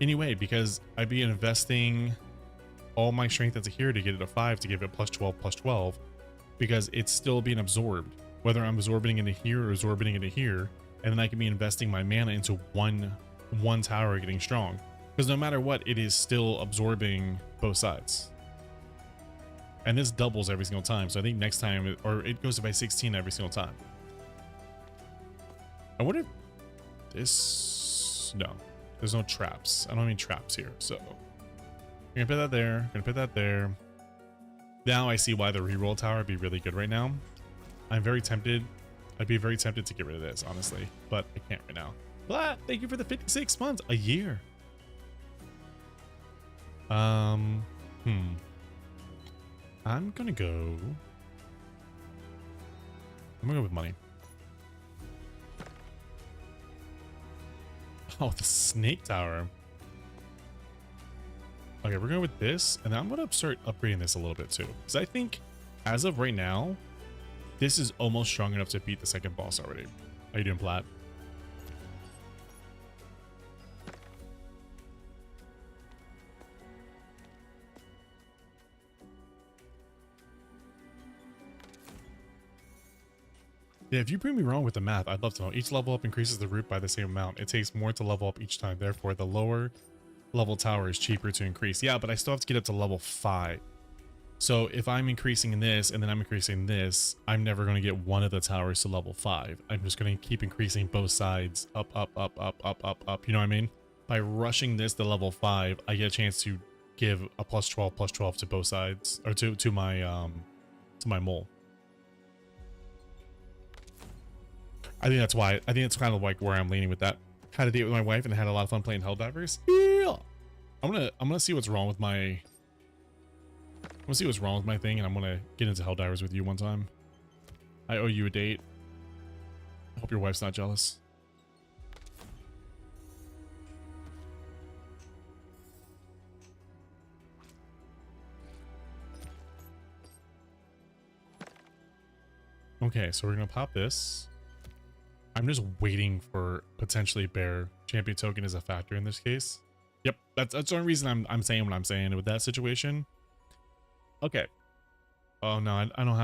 anyway, because I'd be investing all my strength that's here to get it a 5 to give it +12/+12, because it's still being absorbed, whether I'm absorbing into here or absorbing into here, and then I can be investing my mana into one tower getting strong, because no matter what, it is still absorbing both sides. And this doubles every single time, so I think next time, it goes by 16 every single time. I wonder if this... No, there's no traps. I don't have any traps here, so... I'm gonna put that there, gonna put that there. Now I see why the reroll tower would be really good right now. I'm very tempted. I'd be very tempted to get rid of this, honestly, but I can't right now. But thank you for the 56 months, a year. I'm gonna go with money. Oh, the snake tower. Okay, we're going with this, and I'm going to start upgrading this a little bit too. Because I think, as of right now, this is almost strong enough to beat the second boss already. How you doing, Plat? Yeah, if you prove me wrong with the math, I'd love to know. Each level up increases the root by the same amount. It takes more to level up each time. Therefore, the lower level tower is cheaper to increase. Yeah, but I still have to get up to level 5. So if I'm increasing this and then I'm increasing this, I'm never going to get one of the towers to level 5. I'm just going to keep increasing both sides up, up, up, up, up, up, up. You know what I mean? By rushing this to level 5, I get a chance to give a +12/+12 to both sides, or to my mole. I think that's why. I think it's kind of like where I'm leaning with that. Had a date with my wife and had a lot of fun playing Helldivers. Yeah. I'm gonna see what's wrong with my. I'm gonna see what's wrong with my thing, and I'm gonna get into Helldivers with you one time. I owe you a date. I hope your wife's not jealous. Okay, so we're gonna pop this. I'm just waiting for potentially bear. Champion token is a factor in this case. Yep, that's the only reason I'm saying what I'm saying with that situation. Okay. Oh no, I don't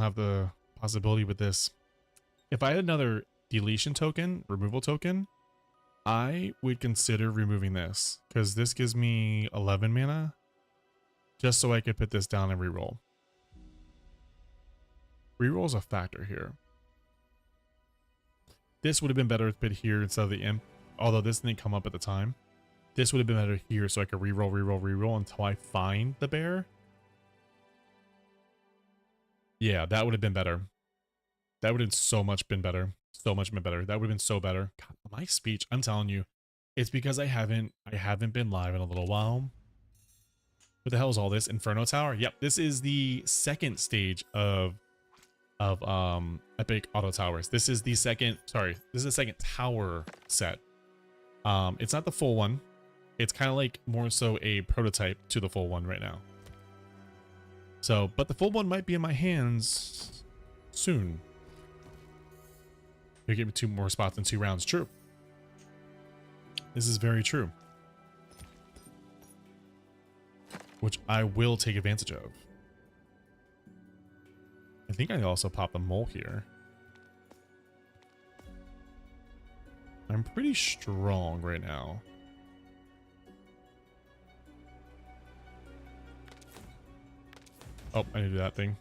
have the possibility with this. If I had another deletion token, removal token, I would consider removing this, because this gives me 11 mana, just so I could put this down and reroll. Reroll is a factor here. This would have been better to put here instead of the imp, although this didn't come up at the time. This would have been better here so I could reroll until I find the bear. Yeah, that would have been better. That would have so much been better. So much been better. That would have been so better. God, my speech, I'm telling you, it's because I haven't been live in a little while. What the hell is all this? Inferno Tower? Yep, this is the second stage of Epic Auto Towers. This is the second, sorry, this is the second tower set. It's not the full one. It's kind of like more so a prototype to the full one right now. So, but the full one might be in my hands soon. You give me 2 more spots in 2 rounds. True. This is very true. Which I will take advantage of. I think I also popped a mole here. I'm pretty strong right now. Oh, I need to do that thing.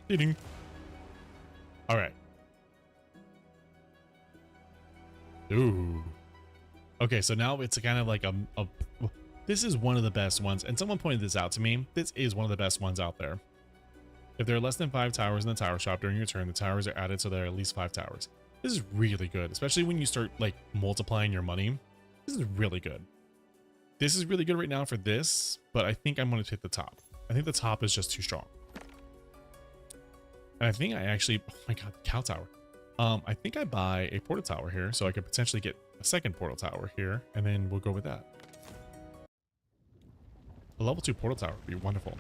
Eating. All right. Ooh. Okay, so now it's kind of like a this is one of the best ones, and someone pointed this out to me. This is one of the best ones out there. If there are less than 5 towers in the tower shop during your turn, the towers are added so there are at least 5 towers. This is really good, especially when you start like multiplying your money. This is really good. This is really good right now for this, but I think I'm going to hit the top. I think the top is just too strong. And I think I actually, oh my god, the cow tower. I think I buy a portal tower here, so I could potentially get a second portal tower here, and then we'll go with that. A level 2 portal tower would be wonderful.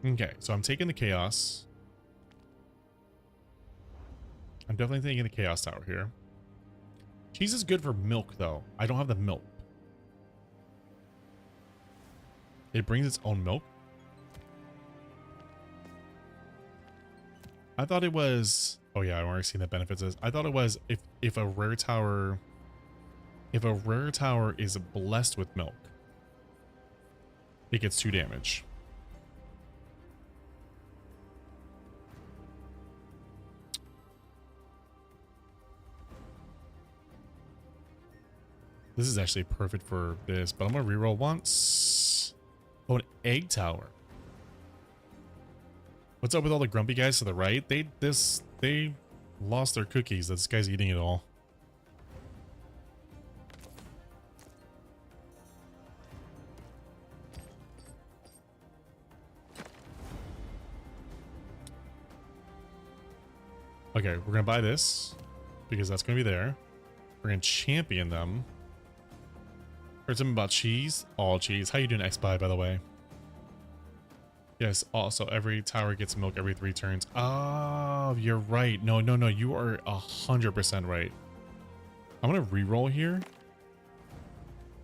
Okay, so I'm taking the chaos. I'm definitely taking the chaos tower here. Cheese is good for milk, though. I don't have the milk. It brings its own milk. I thought it was... Oh yeah, I've already seen the benefits of this. I thought it was if a rare tower... If a rare tower is blessed with milk, it gets 2 damage. This is actually perfect for this, but I'm gonna reroll once. Oh, an egg tower. What's up with all the grumpy guys to the right? They lost their cookies. This guy's eating it all. Okay, we're gonna buy this because that's gonna be there. We're gonna champion them. Heard something about cheese? All cheese. How you doing, X-Buy, by the way? Yes, also every tower gets milk every 3 turns. Oh, you're right. No, you are 100% right. I'm gonna re-roll here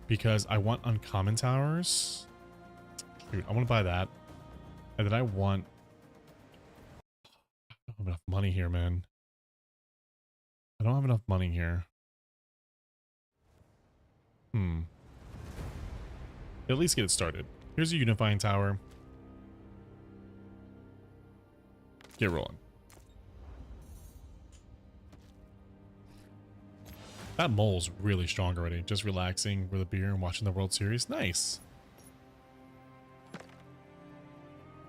because I want uncommon towers. Dude, I want to buy that. And then I want... I don't have enough money here, man. I don't have enough money here. At least get it started. Here's a unifying tower. Get rolling. That mole's really strong already. Just relaxing with a beer and watching the World Series. Nice.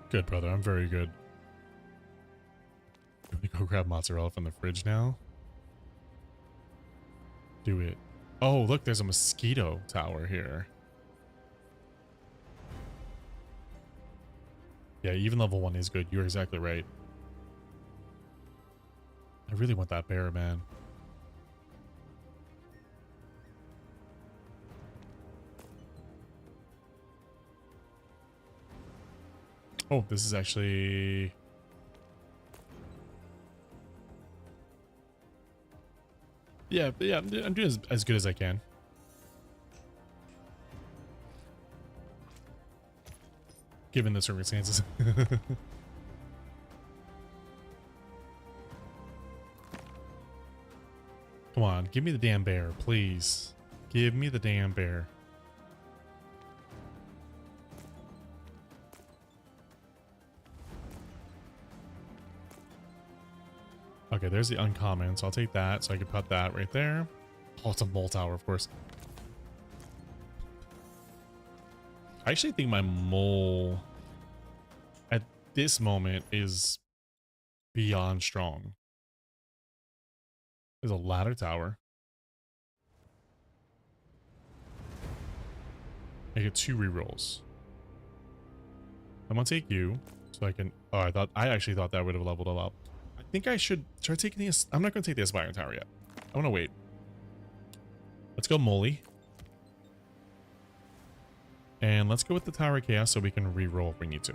Good, brother. I'm very good. Let me go grab mozzarella from the fridge now. Do it. Oh, look, there's a mosquito tower here. Yeah, even level 1 is good. You're exactly right. I really want that bear, man. Oh, this is actually... Yeah, I'm doing as good as I can. Given the circumstances. Come on, give me the damn bear, please. Give me the damn bear. Okay, there's the uncommon, so I'll take that, so I can put that right there. Oh, it's a mole tower, of course. I actually think my mole at this moment is beyond strong. There's a ladder tower. I get 2 rerolls. I'm gonna take you so I can Oh, I actually thought that would have leveled it up. I think I should try taking the, I'm not going to take the Aspiring Tower yet. I want to wait. Let's go Molly. And let's go with the Tower of Chaos so we can re-roll if we need to.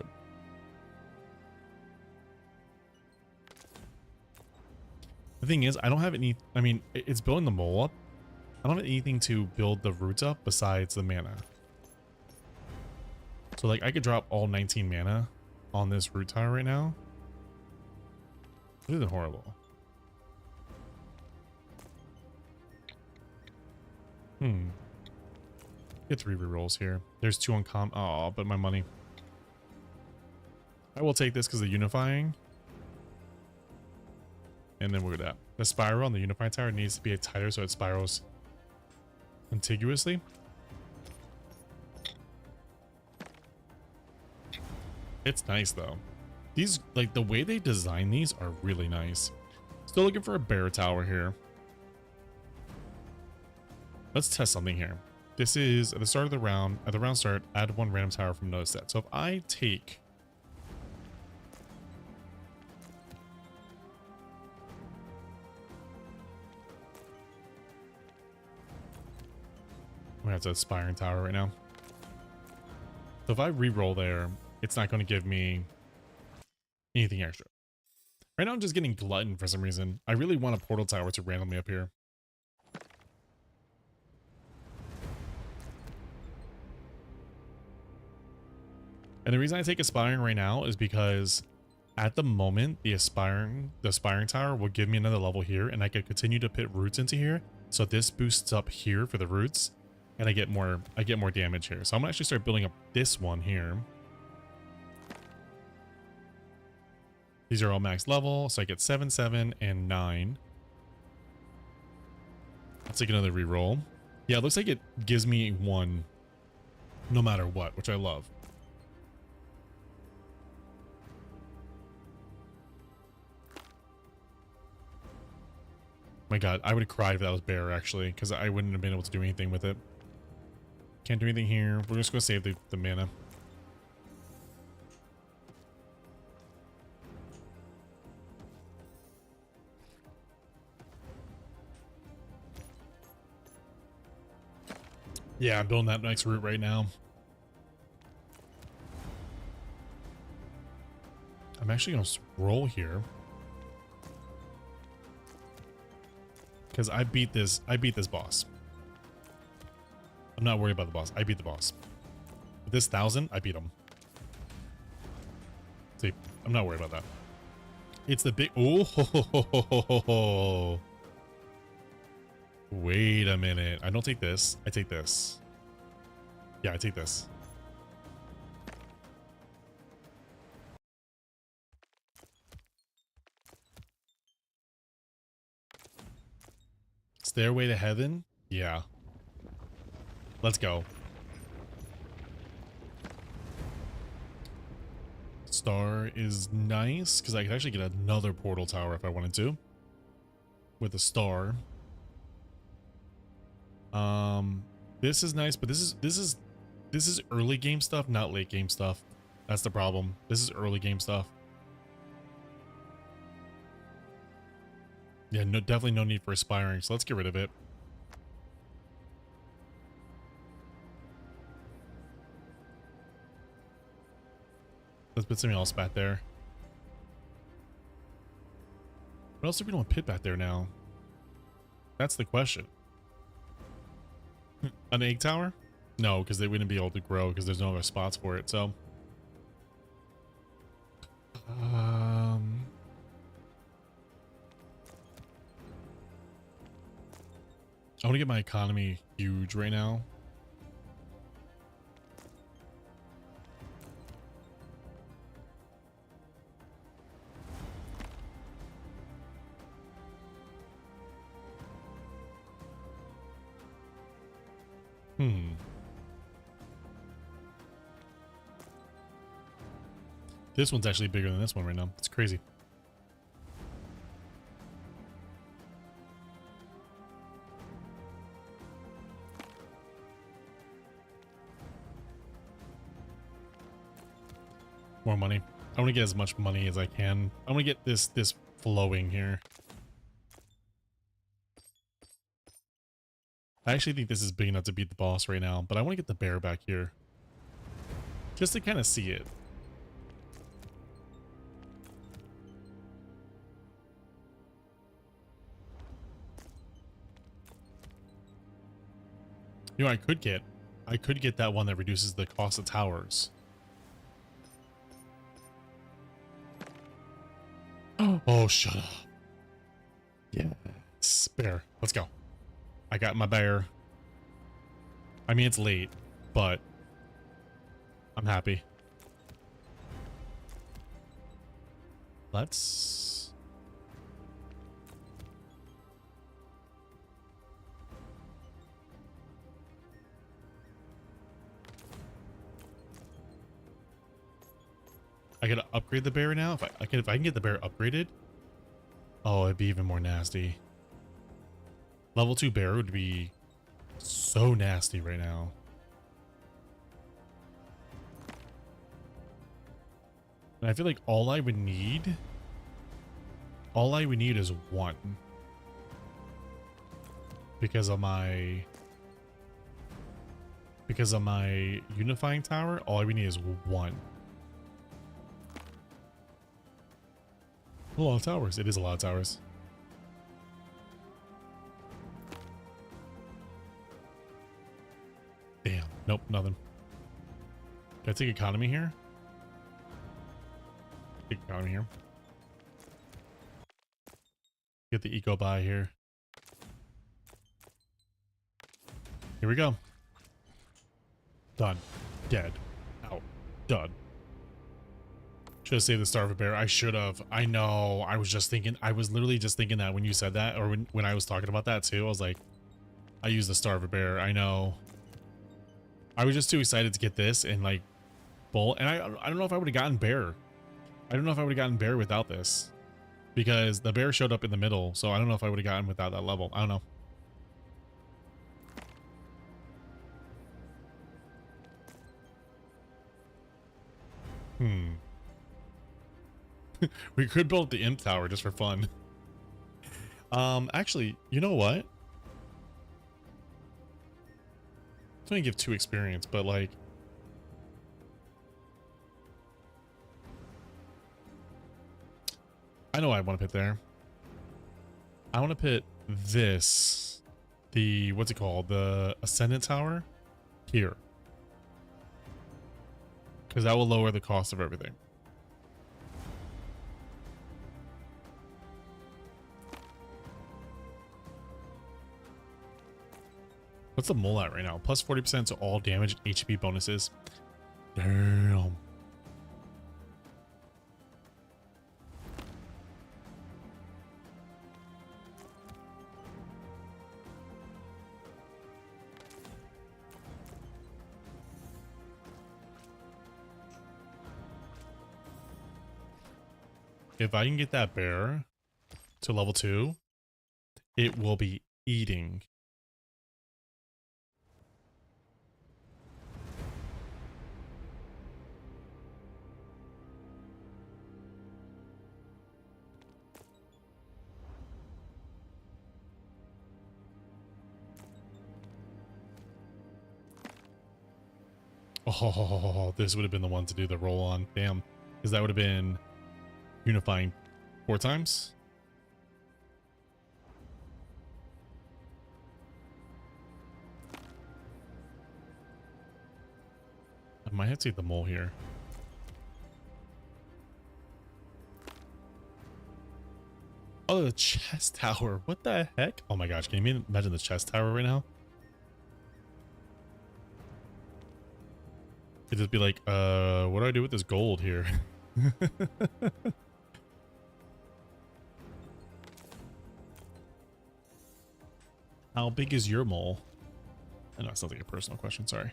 The thing is, I don't have any, I mean, it's building the mole up. I don't have anything to build the roots up besides the mana. So like I could drop all 19 mana on this root tower right now. This isn't horrible. Get 3 rerolls here. There's 2 on com. Oh, but my money. I will take this because of the unifying. And then we'll go that. The spiral on the unifying tower needs to be tighter so it spirals contiguously. It's nice though. These, like the way they design these are really nice. Still looking for a bear tower here. Let's test something here. This is at the start of the round. At the round start, add 1 random tower from another set. So if I take... I'm gonna have to Aspiring Tower right now. So if I re-roll there, it's not going to give me anything extra. Right now I'm just getting Glutton for some reason. I really want a Portal Tower to randomly appear. And the reason I take Aspiring right now is because at the moment, the Aspiring Tower will give me another level here, and I can continue to put roots into here. So this boosts up here for the roots, and I get more damage here. So I'm gonna actually start building up this one here. These are all max level, so I get 7, 7, and 9. Let's take another reroll. Yeah, it looks like it gives me 1 no matter what, which I love. My god, I would have cried if that was bear, actually, because I wouldn't have been able to do anything with it. Can't do anything here. We're just going to save the mana. Yeah, I'm building that next route right now. I'm actually going to roll here. Because I beat this boss. I'm not worried about the boss. I beat the boss. With this 1,000, I beat him. See, I'm not worried about that. It's the big... Oh, ho, ho, ho, ho, ho, ho. Wait a minute. I don't take this. I take this. Yeah, I take this. Stairway to Heaven? Yeah. Let's go. Star is nice because I could actually get another portal tower if I wanted to. With a star. This is nice, but this is early game stuff, not late game stuff. That's the problem. This is early game stuff. Yeah, no, definitely no need for Aspiring, so let's get rid of it. Let's put something else back there. What else do we want to put back there now? That's the question. An egg tower? No, because they wouldn't be able to grow because there's no other spots for it, so... I want to get my economy huge right now. This one's actually bigger than this one right now. It's crazy. More money. I want to get as much money as I can. I want to get this flowing here. I actually think this is big enough to beat the boss right now, but I want to get the bear back here. Just to kind of see it. You know, I could get that one that reduces the cost of towers. Oh, shut up. Yes. Bear. Let's go. I got my bear. I mean, it's late, but I'm happy. Let's... I gotta upgrade the bear now. If I can get the bear upgraded, oh, it'd be even more nasty. Level 2 bear would be so nasty right now. And I feel like all I would need is one. Because of my unifying tower, all I would need is one. A lot of towers. It is a lot of towers. Damn. Nope, nothing. Can I take economy here? Take economy here. Get the eco buy here. Here we go. Done. Dead. Out. Done. Should have saved the Starve Bear. I should have. I know. I was just thinking. I was literally just thinking that when you said that, or when I was talking about that too. I was like, I used the Starve Bear. I know. I was just too excited to get this and like bull. And I don't know if I would have gotten bear. I don't know if I would have gotten bear without this, because the bear showed up in the middle. So I don't know if I would have gotten without that level. I don't know. We could build the imp tower just for fun. Actually, you know what? It's gonna give 2 experience, but like, I know I want to put there. I want to put this, the, what's it called? The Ascendant Tower here. Because that will lower the cost of everything. What's the mole at right now? Plus 40% to all damage and HP bonuses. Damn. If I can get that bear to level 2, it will be eating. Oh, this would have been the one to do the roll on. Damn. Because that would have been unifying 4 times. I might have to take the mole here. Oh, the chest tower. What the heck? Oh my gosh. Can you imagine the chest tower right now? It'd just be like, what do I do with this gold here? How big is your mole? I know it's not like a personal question, sorry.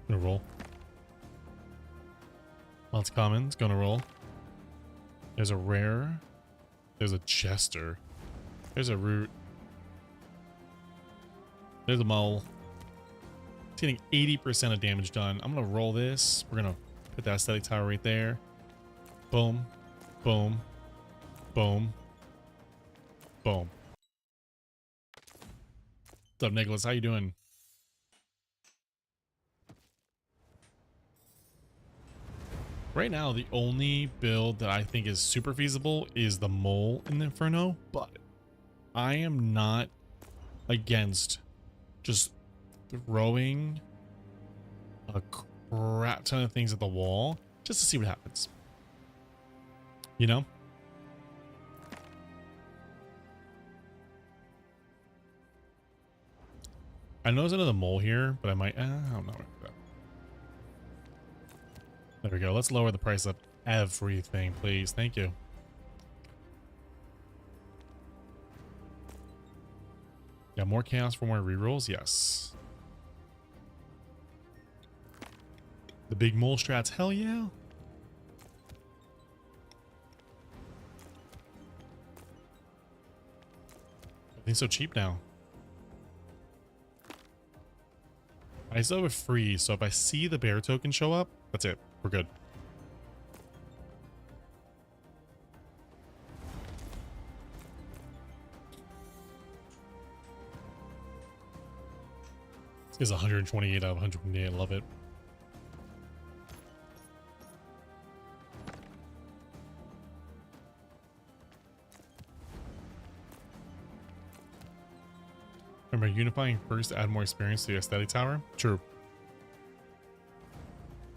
Gonna roll. Lots of commons, gonna roll. There's a rare. There's a jester. There's a root. There's a mole. It's getting 80% of damage done. I'm gonna roll this. We're gonna put that aesthetic tower right there. Boom. Boom. Boom. Boom. What's up, Nicholas? How you doing? Right now, the only build that I think is super feasible is the mole in the Inferno, but I am not against just throwing a crap ton of things at the wall just to see what happens. You know? I know there's another mole here, but I might, I don't know. There we go. Let's lower the price of everything, please. Thank you. Yeah, more chaos for more rerolls? Yes. The big mole strats? Hell yeah. Everything's so cheap now. I still have a freeze, so if I see the bear token show up, that's it. We're good. This is 128 out of 128. I love it. Remember, unifying first to add more experience to the aesthetic tower? True.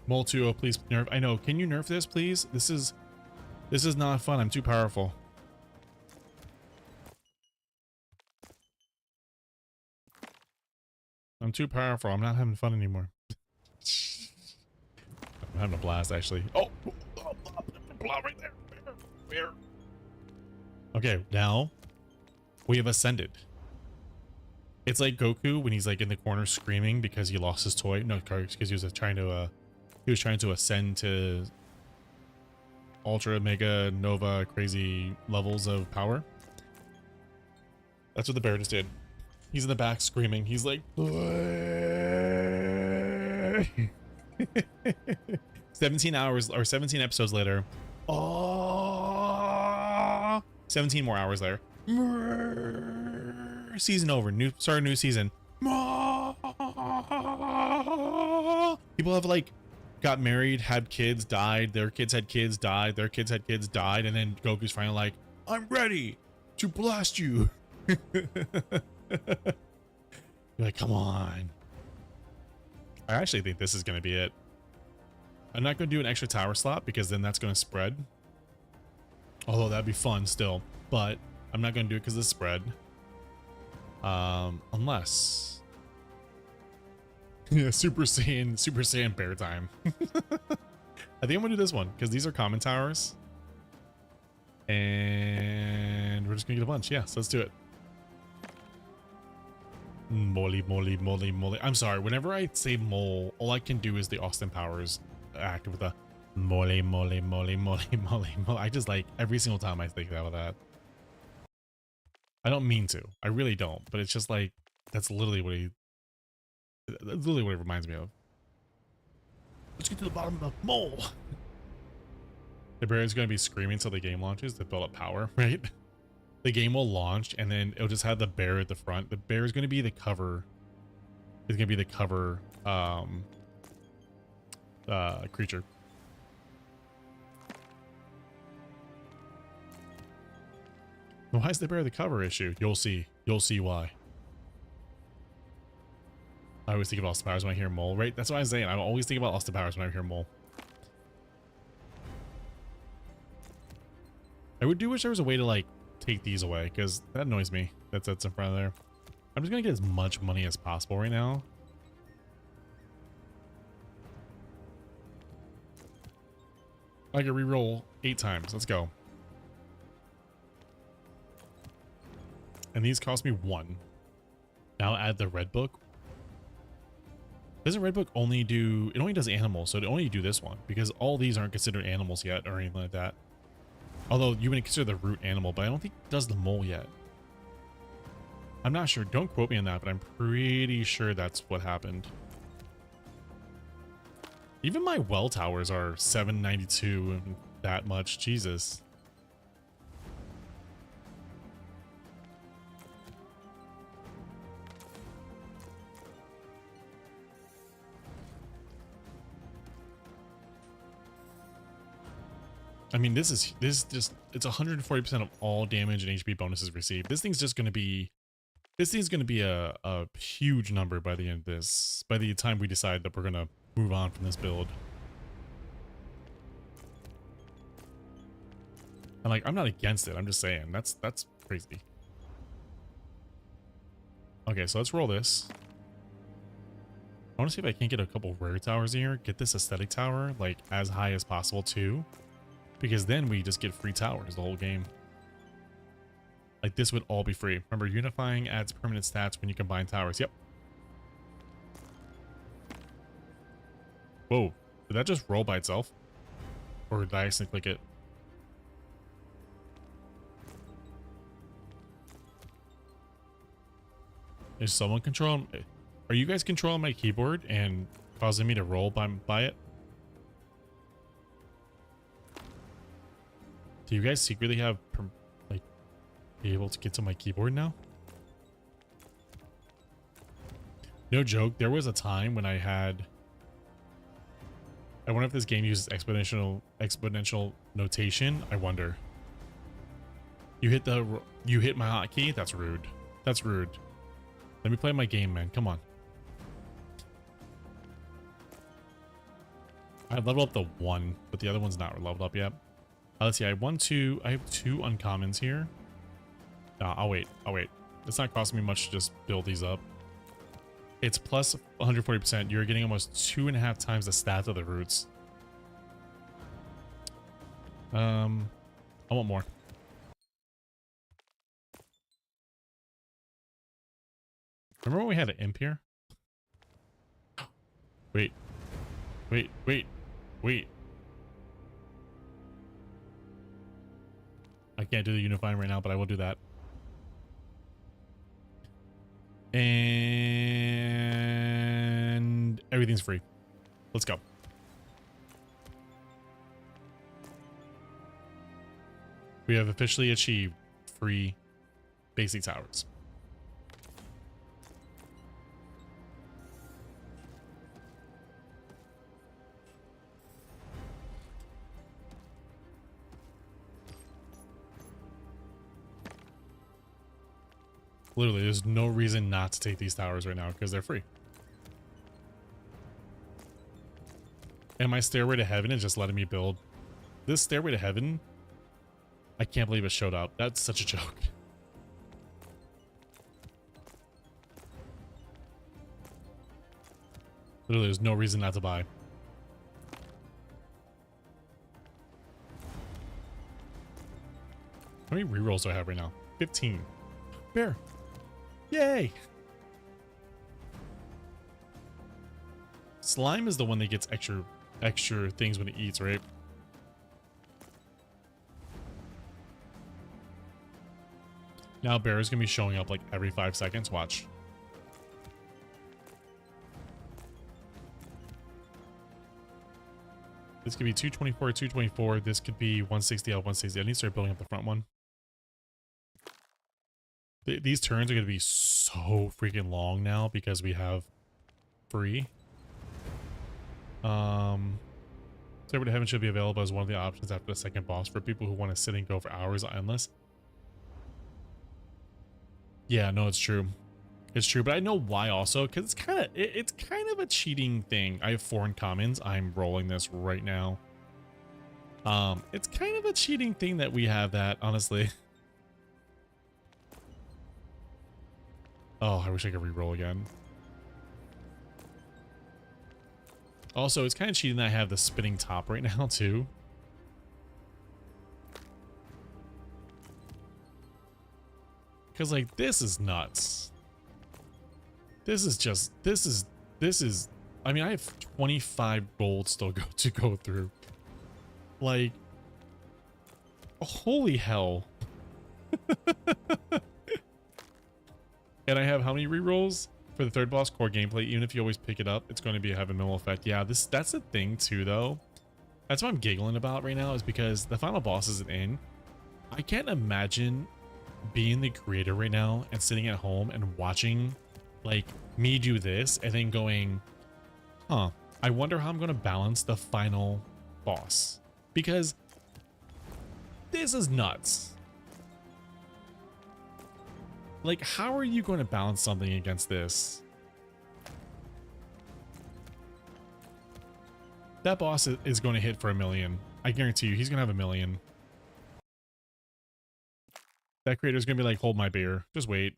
Mole 2, oh, please nerf. I know. Can you nerf this, please? This is not fun. I'm too powerful. I'm too powerful. I'm not having fun anymore. I'm having a blast, actually. Oh, right there. Where? Okay, now we have ascended. It's like Goku when he's like in the corner screaming because he lost his toy. No, because he was trying to ascend to ultra, mega, nova, crazy levels of power. That's what the bear just did. He's in the back screaming. He's like, 17 hours or 17 episodes later. Oh, 17 more hours later. Season over. Start a new season. People have like got married, had kids, died. Their kids had kids, died. Their kids had kids, died. And then Goku's finally like, I'm ready to blast you. You're like, come on. I actually think this is going to be it. I'm not going to do an extra tower slot because then that's going to spread. Although that'd be fun still. But I'm not going to do it because of the spread. Unless... yeah, Super Saiyan bear time. I think I'm going to do this one because these are common towers. And we're just going to get a bunch. Yeah, so let's do it. Moly. I'm sorry. Whenever I say mole, all I can do is the Austin Powers act with the moly. I just like every single time I think about that. I don't mean to. I really don't. But it's just like that's literally what it reminds me of. Let's get to the bottom of the mole. The bear is going to be screaming until the game launches to build up power, right? The game will launch and then it'll just have the bear at the front. The bear is going to be the cover. It's going to be the cover creature. Why is the bear the cover issue? You'll see. You'll see why. I always think of Austin Powers when I hear mole, right? That's what I was saying. I always think about Austin Powers when I hear mole. I do wish there was a way to like take these away because that annoys me. That's in front of there. I'm just gonna get as much money as possible right now. I can reroll 8 times. Let's go. And these cost me 1. Now add the red book. Doesn't red book only do... It only does animals, so it only do this one. Because all these aren't considered animals yet or anything like that. Although you wouldn't consider the root animal, but I don't think it does the mole yet. I'm not sure. Don't quote me on that, but I'm pretty sure that's what happened. Even my well towers are 792 and that much. Jesus. I mean, this is just, it's 140% of all damage and HP bonuses received. This thing's just going to be, a huge number by the end of this, by the time we decide that we're going to move on from this build. And like, I'm not against it. I'm just saying that's crazy. Okay, so let's roll this. I want to see if I can't get a couple rare towers here. Get this aesthetic tower like as high as possible too. Because then we just get free towers the whole game. Like this would all be free. Remember, unifying adds permanent stats when you combine towers. Yep. Whoa. Did that just roll by itself? Or did I accidentally click it? Is someone controlling? Are you guys controlling my keyboard and causing me to roll by it? Do you guys secretly have, like, be able to get to my keyboard now? No joke, there was a time when I had... I wonder if this game uses exponential notation. I wonder. You hit my hotkey? That's rude. That's rude. Let me play my game, man. Come on. I leveled up the one, but the other one's not leveled up yet. Let's see, I have two uncommons here. No, I'll wait. It's not costing me much to just build these up. It's plus 140%. You're getting almost 2.5 times the stats of the roots. I want more. Remember when we had an imp here? Wait. I can't do the unifying right now, but I will do that. And everything's free. Let's go. We have officially achieved free basic towers. Literally, there's no reason not to take these towers right now because they're free. And my stairway to heaven is just letting me build. This stairway to heaven, I can't believe it showed up. That's such a joke. Literally, there's no reason not to buy. How many rerolls do I have right now? 15. Bear. Yay! Slime is the one that gets extra things when it eats, right? Now bear is gonna be showing up like every 5 seconds. Watch. This could be 224, 224. This could be 160 out of 160. I need to start building up the front one. These turns are going to be so freaking long now because we have free. Stairway to Heaven should be available as one of the options after the second boss for people who want to sit and go for hours endless. Yeah, no, it's true. It's true, but I know why also, because it's kind of a cheating thing. I have 4 uncommons. I'm rolling this right now. It's kind of a cheating thing that we have that, honestly. Oh, I wish I could re-roll again. Also, it's kind of cheating that I have the spinning top right now, too. Because, like, this is nuts. This is, I mean, I have 25 gold still to go through. Like, Holy hell. And I have how many rerolls for the third boss? Core gameplay. Even if you always pick it up, it's going to have a minimal effect. Yeah, that's the thing too, though. That's what I'm giggling about right now, is because the final boss isn't in. I can't imagine being the creator right now and sitting at home and watching like me do this and then going, huh, I wonder how I'm going to balance the final boss, because this is nuts. Like, how are you going to balance something against this? That boss is going to hit for 1 million. I guarantee you, he's going to have 1 million. That creator's going to be like, hold my beer. Just wait.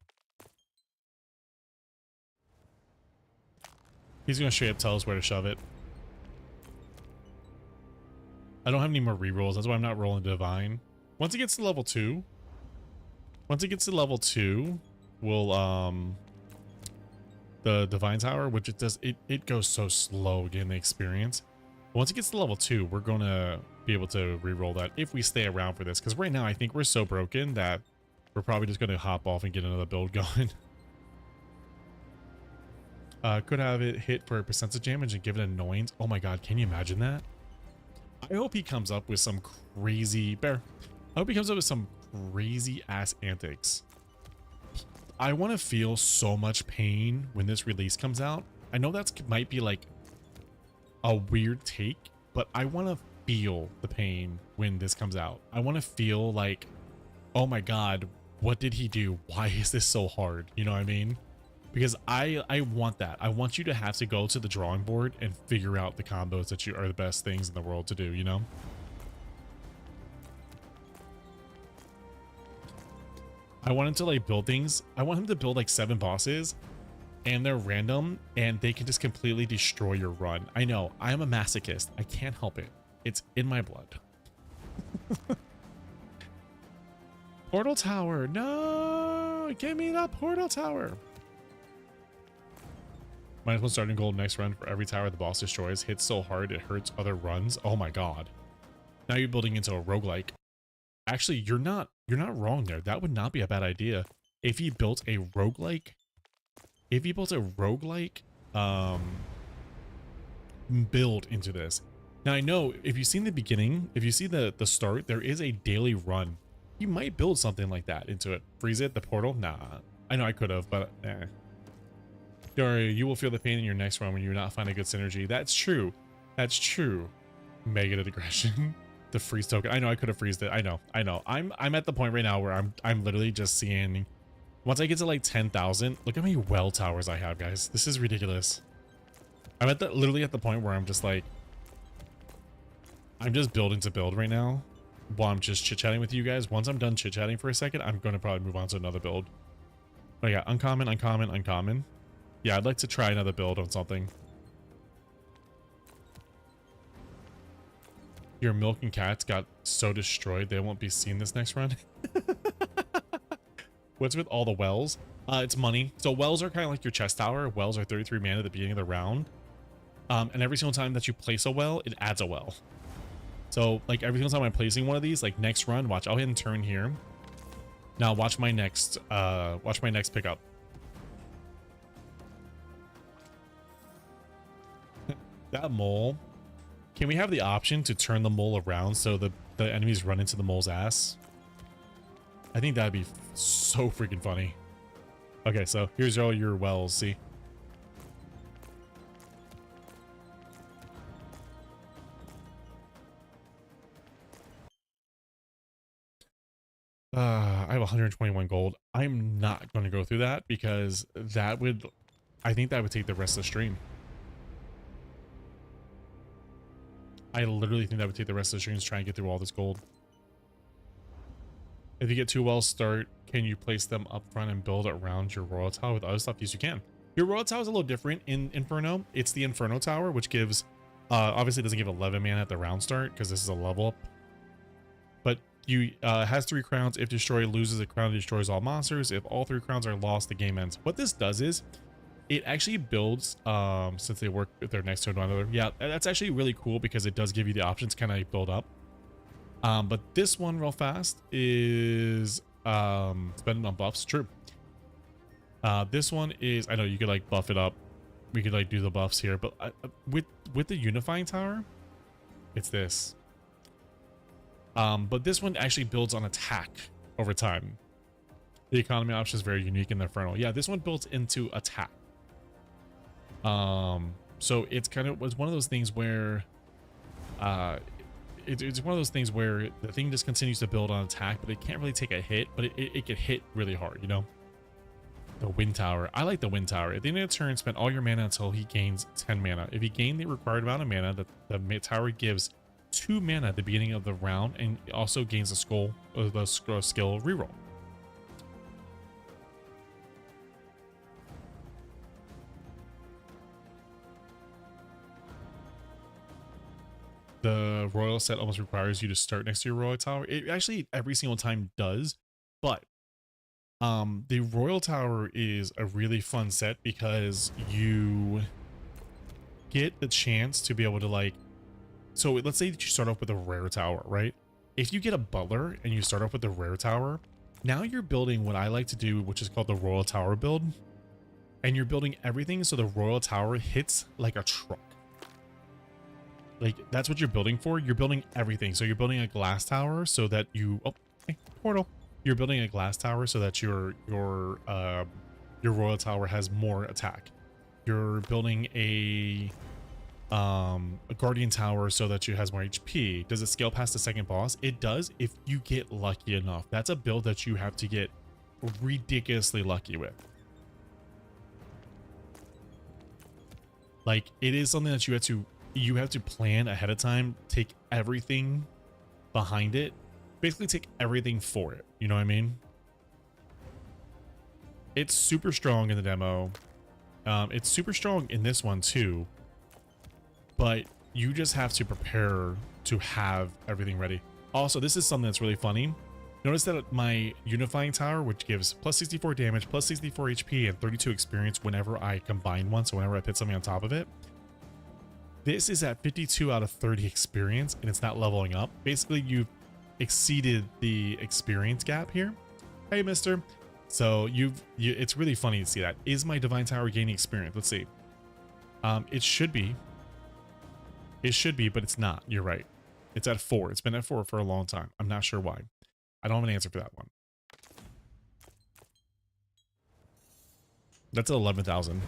He's going to straight up tell us where to shove it. I don't have any more rerolls. That's why I'm not rolling Divine. Once it gets to level 2, we'll, the Divine Tower, which it goes so slow getting the experience. But once it gets to level 2, we're going to be able to reroll that if we stay around for this. Because right now, I think we're so broken that we're probably just going to hop off and get another build going. Could have it hit for percentage damage and give it annoyance. Oh my god, can you imagine that? I hope he comes up with some crazy... Bear. I hope he comes up with some crazy ass antics. I want to feel so much pain when this release comes out. I know that might be like a weird take, but I want to feel the pain when this comes out. I want to feel like, oh my god, what did he do? Why is this so hard? You know what I mean? Because I want that. I want you to have to go to the drawing board and figure out the combos that are the best things in the world to do, you know? I want him to like build things. I want him to build like 7 bosses and they're random and they can just completely destroy your run. I know, I am a masochist. I can't help it. It's in my blood. Portal Tower. No, give me that Portal Tower. Minus 1 starting gold next run for every tower the boss destroys. Hits so hard it hurts other runs. Oh my god. Now you're building into a roguelike. Actually, you're not wrong there. That would not be a bad idea. If he built a roguelike, build into this. Now I know if you've seen the beginning, if you see the start, there is a daily run. You might build something like that into it. Freeze it, the portal? Nah. I know I could have, but eh. Don't worry, you will feel the pain in your next run when you not find a good synergy. That's true. That's true. Mega aggression. The freeze token. I know I could have freezed it. I know. I'm at the point right now where I'm literally just seeing, once I get to like 10,000, look how many well towers I have, guys. This is ridiculous. I'm literally at the point where I'm just like, I'm just building to build right now while I'm just chit-chatting with you guys. Once I'm done chit-chatting for a second, I'm going to probably move on to another build. Oh yeah, uncommon, uncommon, uncommon. Yeah, I'd like to try another build on something. Your milk and cats got so destroyed they won't be seen this next run. What's with all the wells? It's money. So wells are kind of like your chest tower. Wells are 33 mana at the beginning of the round. And every single time that you place a well, it adds a well. So like every single time I'm placing one of these, like next run, watch, I'll hit and turn here. Now watch my next pickup. That mole. Can we have the option to turn the mole around so the enemies run into the mole's ass? I think that'd be so freaking funny. Okay, so here's all your wells, see? I have 121 gold. I'm not going to go through that because I think that would take the rest of the stream. I literally think that would take the rest of the stream to try and get through all this gold. If you get 2 wells start, can you place them up front and build around your royal tower with other stuff? Yes, you can. Your royal tower is a little different in Inferno. It's the Inferno tower, which gives, obviously doesn't give 11 mana at the round start because this is a level up. But you has 3 crowns. If destroyed, loses a crown, destroys all monsters. If all 3 crowns are lost, the game ends. What this does is, it actually builds, since they work with their next to one another. Yeah, that's actually really cool because it does give you the option to kind of build up. But this one real fast is spending on buffs. True. This one is, I know you could like buff it up. We could like do the buffs here, but with the unifying tower, it's this. But this one actually builds on attack over time. The economy option is very unique in the Inferno. Yeah, this one builds into attack. So it's kind of was one of those things where it's one of those things where the thing just continues to build on attack, but it can't really take a hit, but it can hit really hard, you know. The wind tower, I like the wind tower. At the end of the turn, spend all your mana until he gains 10 mana. If he gained the required amount of mana, the tower gives 2 mana at the beginning of the round, and also gains the skill reroll. The royal set almost requires you to start next to your royal tower. It actually every single time does, but the royal tower is a really fun set because you get the chance to be able to like, so let's say that you start off with a rare tower, right? If you get a butler and you start off with a rare tower, now you're building what I like to do, which is called the royal tower build, and you're building everything so the royal tower hits like a truck. Like, that's what you're building for. You're building everything. So you're building a glass tower so that you... Oh, hey, portal. You're building a glass tower so that your royal tower has more attack. You're building a guardian tower so that it has more HP. Does it scale past the second boss? It does if you get lucky enough. That's a build that you have to get ridiculously lucky with. Like, it is something that you have to plan ahead of time, take everything behind it, basically take everything for it. You know what I mean? It's super strong in the demo. It's super strong in this one too, but you just have to prepare to have everything ready. Also, this is something that's really funny. Notice that my unifying tower, which gives plus 64 damage, plus 64 HP, and 32 experience whenever I combine one, so whenever I put something on top of it, this is at 52 out of 30 experience, and it's not leveling up. Basically, you've exceeded the experience gap here. Hey, mister. So it's really funny to see that. Is my divine tower gaining experience? Let's see. It should be. It should be, but it's not. You're right. It's at 4. It's been at 4 for a long time. I'm not sure why. I don't have an answer for that one. That's 11,000. You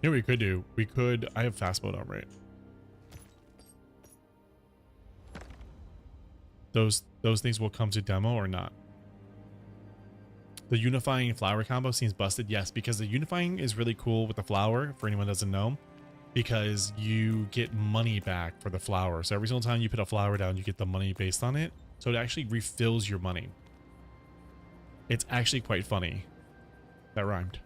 know what we could do? We could... I have fast mode on, right? Those things will come to demo or not? The unifying flower combo seems busted. Yes, because the unifying is really cool with the flower, for anyone who doesn't know, because you get money back for the flower. So every single time you put a flower down, you get the money based on it. So it actually refills your money. It's actually quite funny. That rhymed.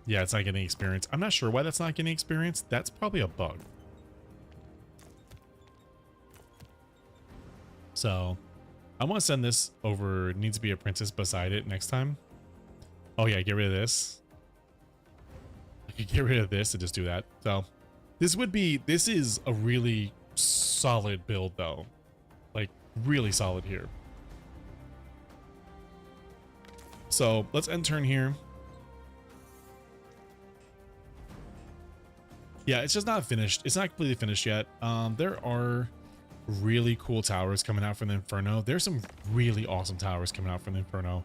Yeah, it's not getting experience. I'm not sure why that's not getting experience. That's probably a bug. So I want to send this over. It needs to be a princess beside it next time. Oh yeah, get rid of this. I could get rid of this and just do that. So this is a really solid build though. Like really solid here. So let's end turn here. Yeah, it's just not finished. It's not completely finished yet. There are really cool towers coming out from the Inferno. There's some really awesome towers coming out from the Inferno.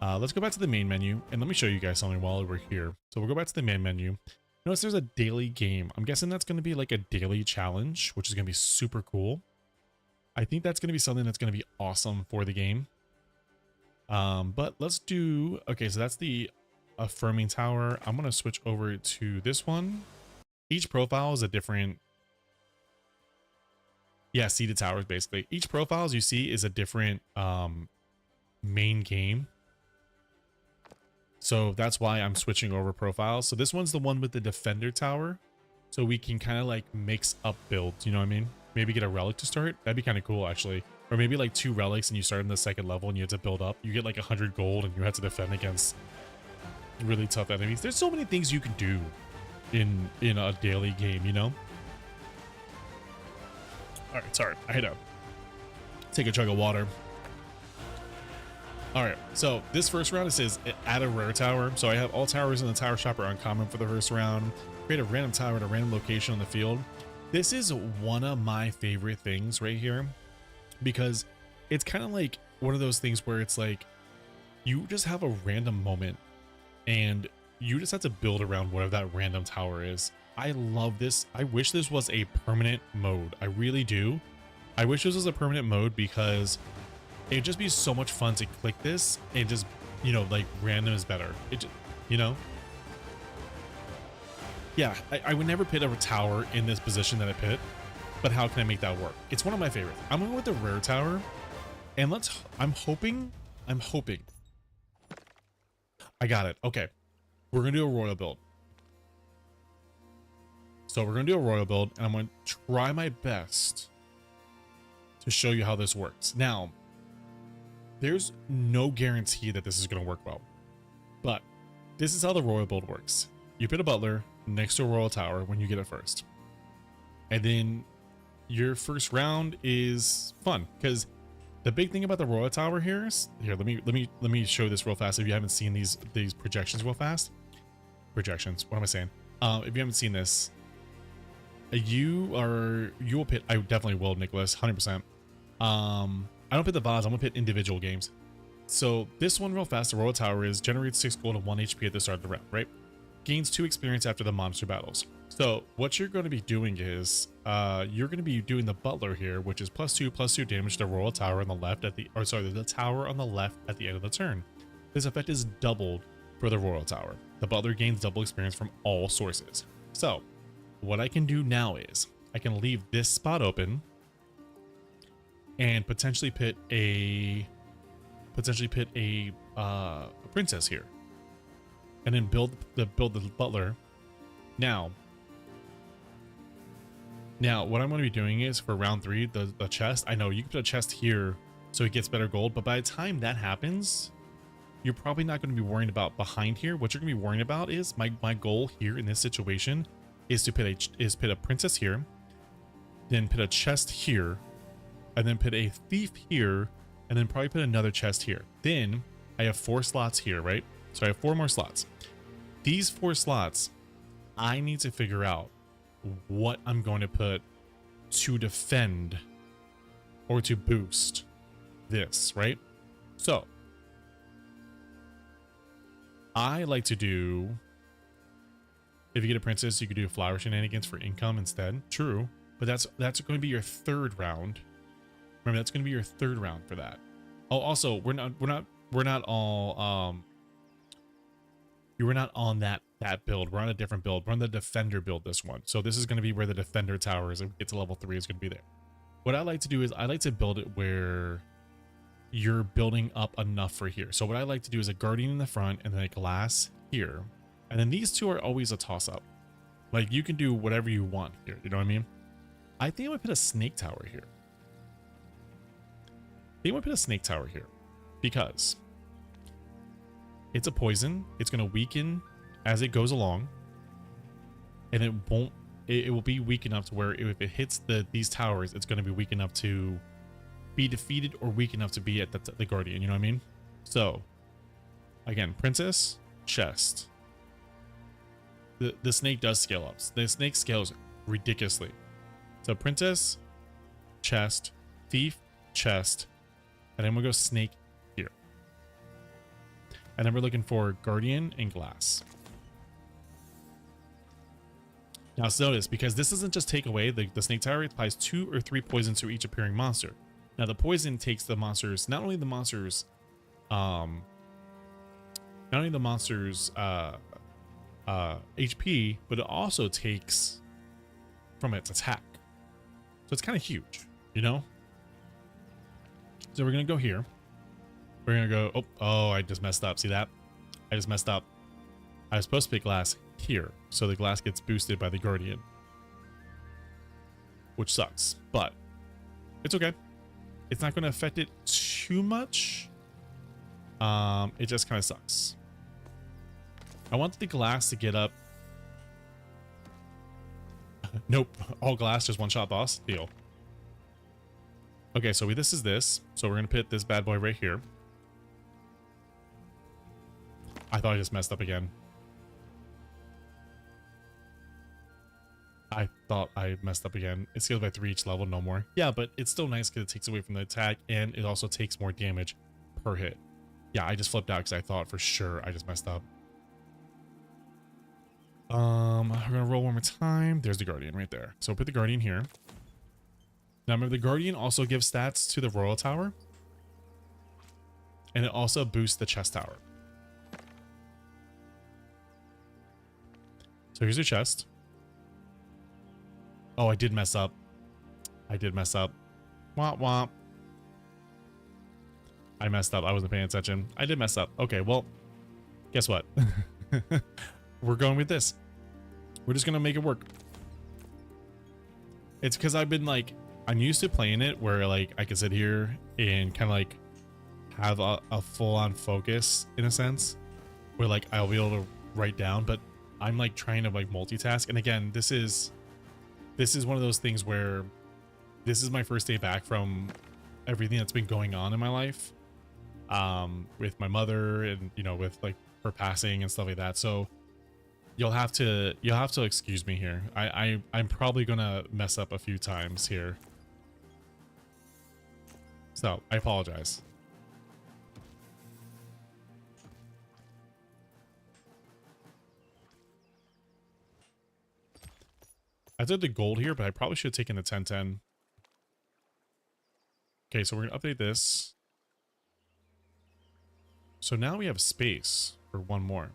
Let's go back to the main menu and let me show you guys something while we're here. So we'll go back to the main menu. Notice there's a daily game. I'm guessing that's going to be like a daily challenge, which is going to be super cool. I think that's going to be something that's going to be awesome for the game. But let's do... Okay, so that's the affirming tower. I'm going to switch over to this one. Each profile is a different... Yeah, seated towers, basically. Each profile, as you see, is a different main game. So that's why I'm switching over profiles. So this one's the one with the defender tower. So we can kind of like mix up builds, you know what I mean? Maybe get a relic to start. That'd be kind of cool, actually. Or maybe like 2 relics and you start in the second level and you have to build up. You get like 100 gold and you have to defend against really tough enemies. There's so many things you can do in a daily game, you know? Alright, sorry. I had to take a chug of water. Alright, so this first round, it says add a rare tower. So I have all towers in the tower shop are uncommon for the first round. Create a random tower at a random location on the field. This is one of my favorite things right here, because it's kind of like one of those things where it's like you just have a random moment and you just have to build around whatever that random tower is. I love this. I wish this was a permanent mode. I really do. I wish this was a permanent mode because it'd just be so much fun to click this and just, you know, like random is better. It just, you know? Yeah, I would never pit a tower in this position that I pit, but how can I make that work? It's one of my favorites. I'm going with the rare tower, and I'm hoping. I got it. Okay. We're going to do a royal build. So we're going to do a royal build, and I'm going to try my best to show you how this works. Now, there's no guarantee that this is going to work well, but this is how the royal build works. You put a butler next to a royal tower when you get it first, and then your first round is fun because the big thing about the royal tower here is here. Let me show this real fast. If you haven't seen these projections real fast, projections. What am I saying? If you haven't seen this, you will pit. I definitely will, Nicholas, 100%. I don't pit the VODs. I'm gonna pit individual games. So this one real fast. The royal tower is generates 6 gold and 1 HP at the start of the round, right? Gains 2 experience after the monster battles. So what you're going to be doing is you're going to be doing the butler here, which is +2/+2 damage to the royal tower on the left at the the tower on the left at the end of the turn. This effect is doubled for the royal tower. The butler gains double experience from all sources. So what I can do now is I can leave this spot open and potentially pit a princess here, and then build the butler. Now what I'm going to be doing is for round 3, the chest. I know you can put a chest here so it gets better gold, but by the time that happens, you're probably not going to be worrying about behind here. What you're going to be worrying about is my goal here in this situation is to pit a princess here, then put a chest here, and then put a thief here, and then probably put another chest here. Then I have 4 slots here, right? So I have 4 more slots. These 4 slots, I need to figure out what I'm going to put to defend or to boost this, right? So I like to do, if you get a princess, you could do flower shenanigans for income instead. True, but that's going to be your 3rd round. Remember, that's going to be your 3rd round for that. Oh, also, we're not all you were not on that build. We're on a different build. We're on the defender build this one. So this is going to be where the defender tower is. If we get to level 3, is going to be there. What I like to do is I like to build it where you're building up enough for here. So what I like to do is a guardian in the front and then a glass here. And then these 2 are always a toss up. Like you can do whatever you want here. You know what I mean? I think I would put a snake tower here. Because it's a poison. It's going to weaken as it goes along, and it will be weak enough to where if it hits these towers, it's going to be weak enough to be defeated or weak enough to be at the guardian. You know what I mean? So again, princess, chest. The snake does scale up. The snake scales ridiculously. So princess, chest, thief, chest, and then we'll go snake here. And then we're looking for guardian and glass. Now notice, because this doesn't just take away the snake tower, it applies 2 or 3 poisons to each appearing monster. Now the poison takes the monsters, not only the monsters HP, but it also takes from its attack. So it's kind of huge, you know? So we're going to go here. We're going to go, oh, I just messed up. See that? I just messed up. I was supposed to pick glass here. So the glass gets boosted by the guardian, which sucks, but it's okay. It's not going to affect it too much. It just kind of sucks. I want the glass to get up. Nope. All glass, just one shot boss. Deal. Okay, so this is this. So we're going to put this bad boy right here. I thought I just messed up again. I thought I messed up again. It scales by 3 each level, no more. Yeah, but it's still nice because it takes away from the attack and it also takes more damage per hit. Yeah, I just flipped out because I thought for sure I just messed up. We're gonna roll one more time. There's the Guardian right there. So put the Guardian here. Now remember, the Guardian also gives stats to the Royal Tower. And it also boosts the Chest Tower. So here's your chest. Oh, I did mess up. I did mess up. Womp womp. I messed up. I wasn't paying attention. I did mess up. Okay, well, guess what? We're going with this. We're just going to make it work. It's because I've been like, I'm used to playing it where like I can sit here and kind of like have a full-on focus in a sense where like I'll be able to write down, but I'm like trying to like multitask. And again, this is one of those things where this is my first day back from everything that's been going on in my life, with my mother and, you know, with like her passing and stuff like that. So you'll have to excuse me here. I'm probably gonna mess up a few times here. So I apologize. I took the gold here, but I probably should have taken the 1010. Okay, so we're going to update this. So now we have space for one more.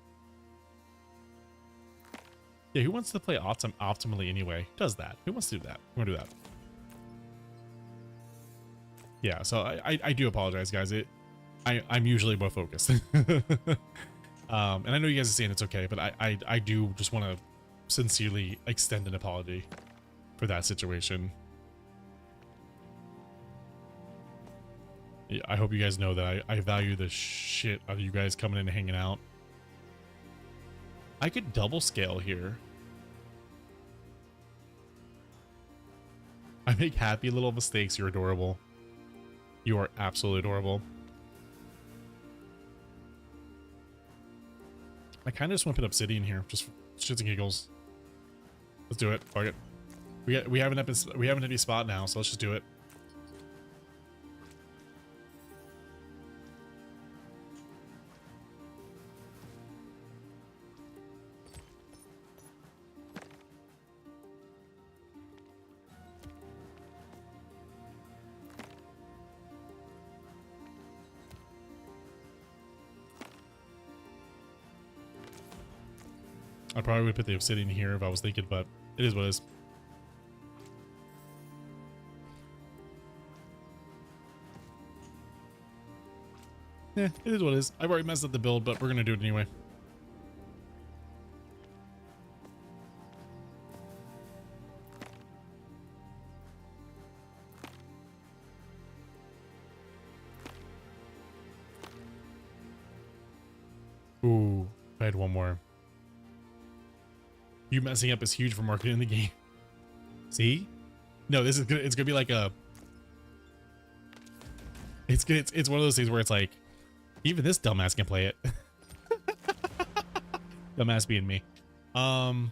Yeah, who wants to play optimally anyway? Does that? Who wants to do that? We're going to do that. Yeah, so I do apologize, guys. I'm usually more focused. And I know you guys are saying it's okay, but I do just want to sincerely extend an apology for that situation. Yeah, I hope you guys know that I value the shit out of you guys coming in and hanging out. I could double scale here. I make happy little mistakes. You're adorable. You are absolutely adorable. I kind of just want to put obsidian here, just for shits and giggles. Let's do it. Fuck it. We have an empty spot now, so let's just do it. I probably would put the obsidian here if I was thinking, but it is what it is. Yeah, it is what it is. I've already messed up the build, but we're gonna do it anyway. Ooh, I had one more. You messing up is huge for marketing in the game. See? No, this is good. It's gonna be like a. It's good. It's one of those things where it's like, even this dumbass can play it. Dumbass being me. I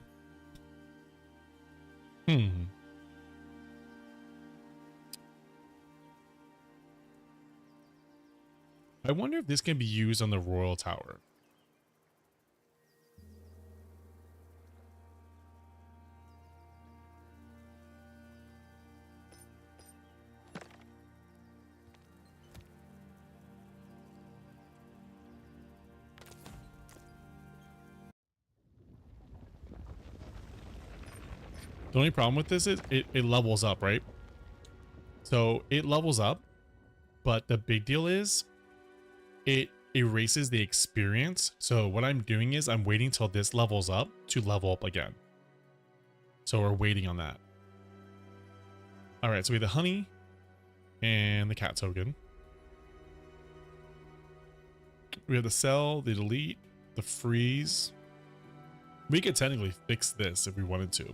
wonder if this can be used on the Royal Tower. The only problem with this is it levels up, right? So it levels up, but the big deal is it erases the experience. So what I'm doing is I'm waiting till this levels up to level up again. So we're waiting on that. All right, so we have the honey. and the cat token. We have the sell, the delete, the freeze. We could technically fix this if we wanted to.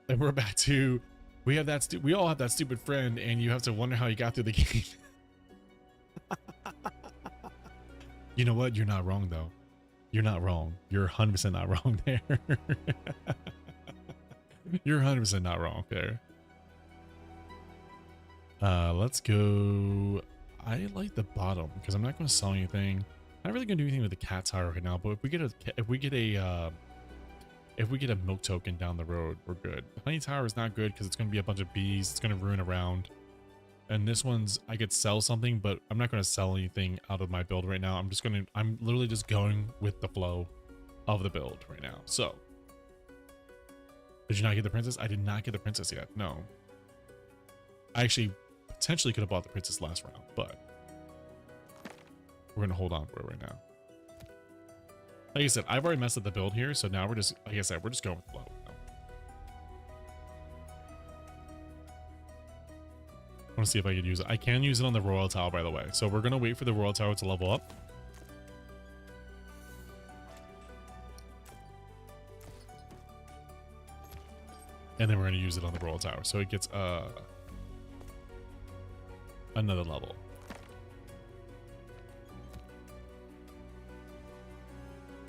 And we're back to, we have that, we all have that stupid friend, and you have to wonder how you got through the game. You know what? You're not wrong, though. You're not wrong. You're 100% not wrong there. You're 100% not wrong there. Let's go. I like the bottom because I'm not going to sell anything. Not really going to do anything with the cat tower right now. But if we get a milk token down the road, we're good. The honey tower is not good because it's going to be a bunch of bees. It's going to ruin a round. And this one's, I could sell something, but I'm not going to sell anything out of my build right now. I'm literally just going with the flow of the build right now. So, did you not get the princess? I did not get the princess yet. No. I actually potentially could have bought the princess last round, but we're going to hold on for it right now. Like I said, I've already messed up the build here, so now we're just, like I said, we're just going with flow. I want to see if I could use it. I can use it on the Royal Tower, by the way. So we're going to wait for the Royal Tower to level up. And then we're going to use it on the Royal Tower. So it gets another level.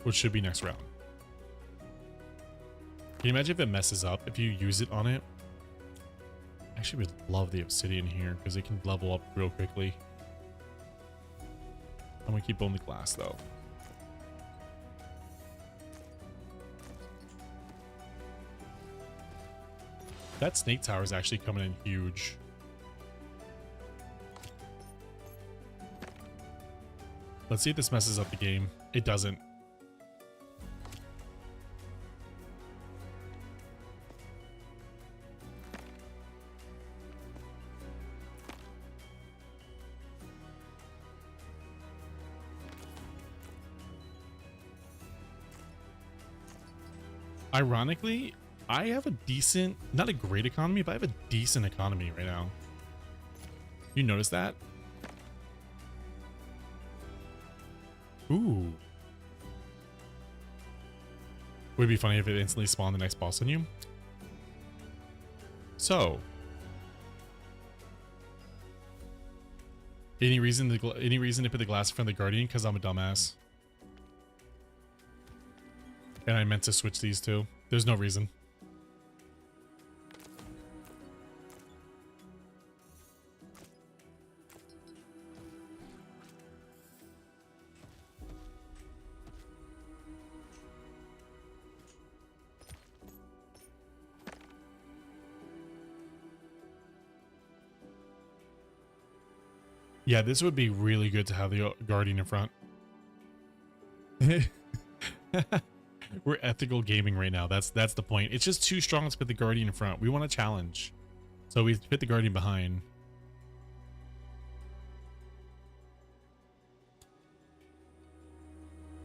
Which should be next round. Can you imagine if it messes up if you use it on it? I actually would love the obsidian here because it can level up real quickly. I'm going to keep on the glass though. That snake tower is actually coming in huge. Let's see if this messes up the game. It doesn't. Ironically, I have a decent, not a great economy, but I have a decent economy right now. You notice that? Ooh. Would it be funny if it instantly spawned the next boss on you? So. Any reason to put the glass in front of the Guardian? Because I'm a dumbass. And I meant to switch these two. There's no reason. Yeah, this would be really good to have the Guardian in front. We're ethical gaming right now. That's the point. It's just too strong to put the Guardian in front. We want a challenge. So we put the Guardian behind.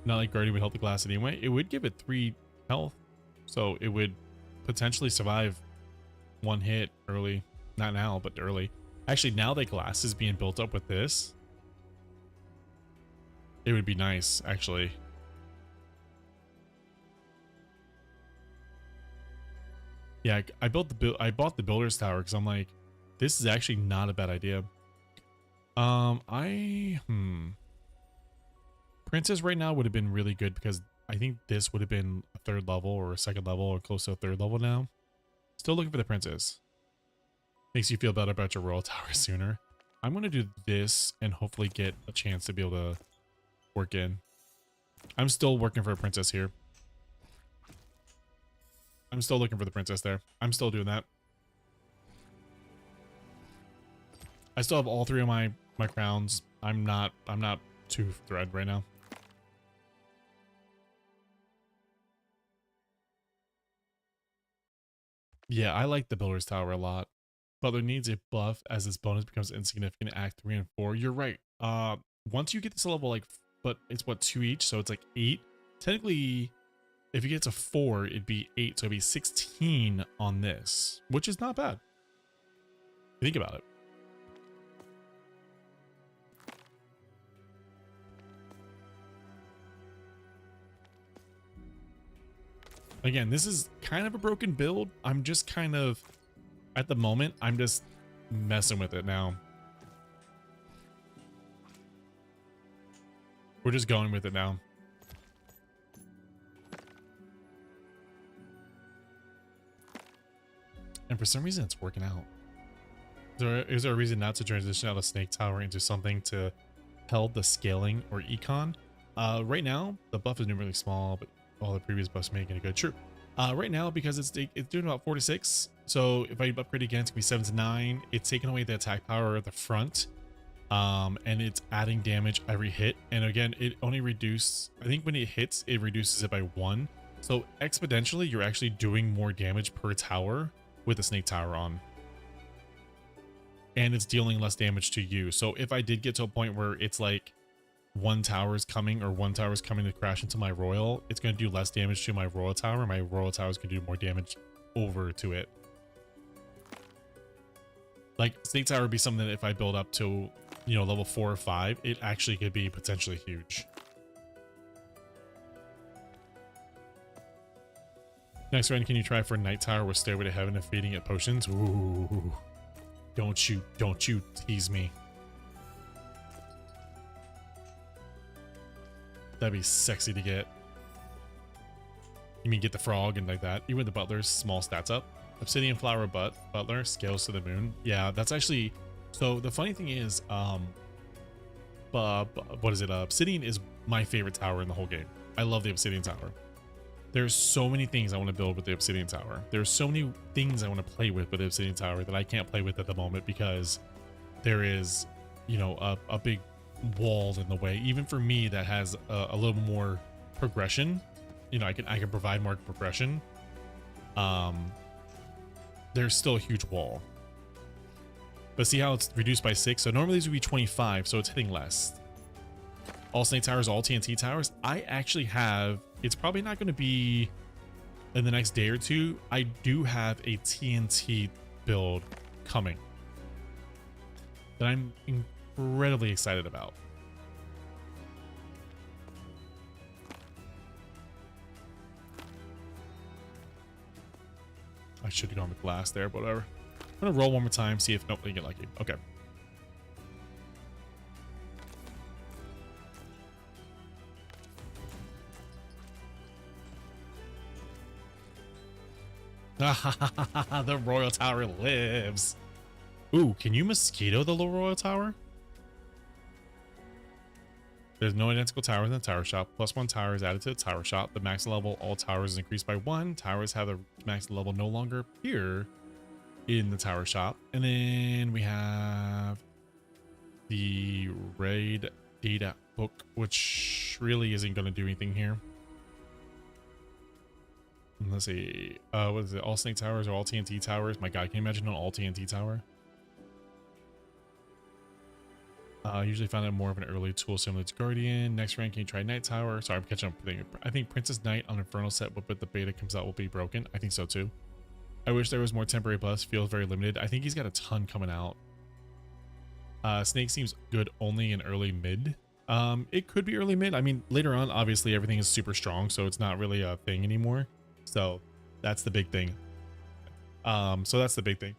Not like Guardian would help the glass anyway. It would give it 3 health. So it would potentially survive one hit early. Not now, but early. Actually, now that glass is being built up with this, it would be nice, actually. Yeah, I bought the builder's tower because I'm like, this is actually not a bad idea. Princess right now would have been really good because I think this would have been a 3rd level or a 2nd level or close to a 3rd level now. Still looking for the princess. Makes you feel better about your Royal Tower sooner. I'm going to do this and hopefully get a chance to be able to work in. I'm still working for a princess here. I'm still looking for the princess there. I'm still doing that. I still have all 3 of my crowns. I'm not 2 thread right now. Yeah, I like the Builder's Tower a lot. Butler needs a buff as this bonus becomes insignificant at Act 3 and 4. You're right. Once you get this level, like, but it's what, 2 each, so it's like 8. Technically, if you get to 4, it'd be 8, so it'd be 16 on this, which is not bad. Think about it. Again, this is kind of a broken build. I'm just kind of, at the moment, I'm just messing with it now. We're just going with it now. And for some reason, it's working out. Is there a reason not to transition out of Snake Tower into something to help the scaling or econ? Right now, the buff is numerically small, but all the previous buffs making it good. True. Right now, because it's doing about 4 to 6, so if I upgrade again, it's gonna be 7 to 9. It's taking away the attack power at the front, and it's adding damage every hit. And again, it only reduces. I think when it hits, it reduces it by 1. So exponentially, you're actually doing more damage per tower with the Snake Tower on. And it's dealing less damage to you. So if I did get to a point where it's like 1 tower is coming or 1 tower is coming to crash into my royal, it's going to do less damage to my royal tower. My royal tower is going to do more damage over to it. Like Snake Tower would be something that if I build up to, you know, level 4 or 5, it actually could be potentially huge. Next round, can you try for Night Tower with Stairway to Heaven and feeding it potions? Ooh. Don't you tease me. That'd be sexy to get. You mean get the frog and like that? Even the butler's small stats up. Obsidian Flower Butler scales to the moon. Yeah, that's actually. So the funny thing is, what is it? Obsidian is my favorite tower in the whole game. I love the Obsidian Tower. There's so many things I want to build with the Obsidian Tower. There's so many things I want to play with the Obsidian Tower that I can't play with at the moment because there is, you know, a big wall in the way. Even for me, that has a little more progression. You know, I can provide more progression. There's still a huge wall. But see how it's reduced by 6? So normally these would be 25, so it's hitting less. All Snake Towers, all TNT Towers. I actually have, it's probably not going to be in the next day or two. I do have a TNT build coming that I'm incredibly excited about. I should have gone with glass there, but whatever. I'm going to roll one more time, see if nobody get lucky. Okay. The Royal Tower lives. Ooh, can you mosquito the little Royal Tower? There's no identical towers in the tower shop. +1 tower is added to the tower shop. The max level all towers is increased by 1. Towers have the max level no longer appear in the tower shop. And then we have the raid data book, which really isn't going to do anything here. Let's see. What is it? All Snake Towers or all TNT Towers? My God, can you imagine an all TNT Tower? Usually found it more of an early tool similar to Guardian. Next rank, can you try Night Tower? Sorry, I'm catching up. I think Princess Knight on Infernal set, but the beta comes out will be broken. I think so too. I wish there was more temporary buffs. Feels very limited. I think he's got a ton coming out. Snake seems good only in early mid. It could be early mid. I mean, later on, obviously everything is super strong, so it's not really a thing anymore. So that's the big thing. So that's the big thing.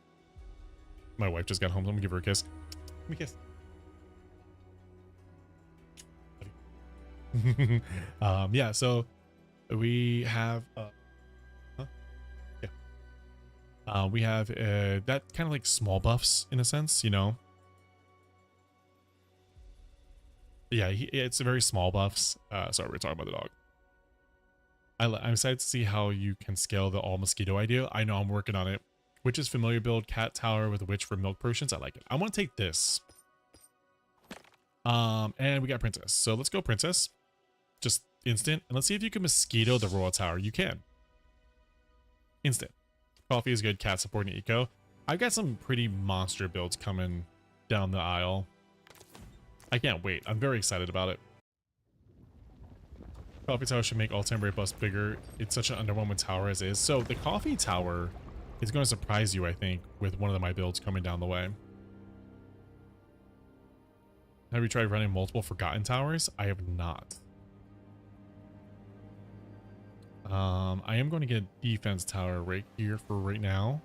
My wife just got home. Let me give her a kiss. Let me kiss. Yeah, so we have we have that kind of like small buffs in a sense, you know. Yeah, it's a very small buffs. Sorry, we're talking about the dog. I'm excited to see how you can scale the all mosquito idea. I know I'm working on it. Witch's familiar build, cat tower with a witch for milk potions. I like it. I want to take this. And we got princess. So let's go princess. Just instant. And let's see if you can mosquito the royal tower. You can. Instant. Coffee is good. Cat supporting eco. I've got some pretty monster builds coming down the aisle. I can't wait. I'm very excited about it. Coffee tower should make all temporary busts bigger. It's such an underwhelming tower as is. So the coffee tower is going to surprise you, I think, with one of my builds coming down the way. Have you tried running multiple forgotten towers? I have not. I am going to get a defense tower right here for right now.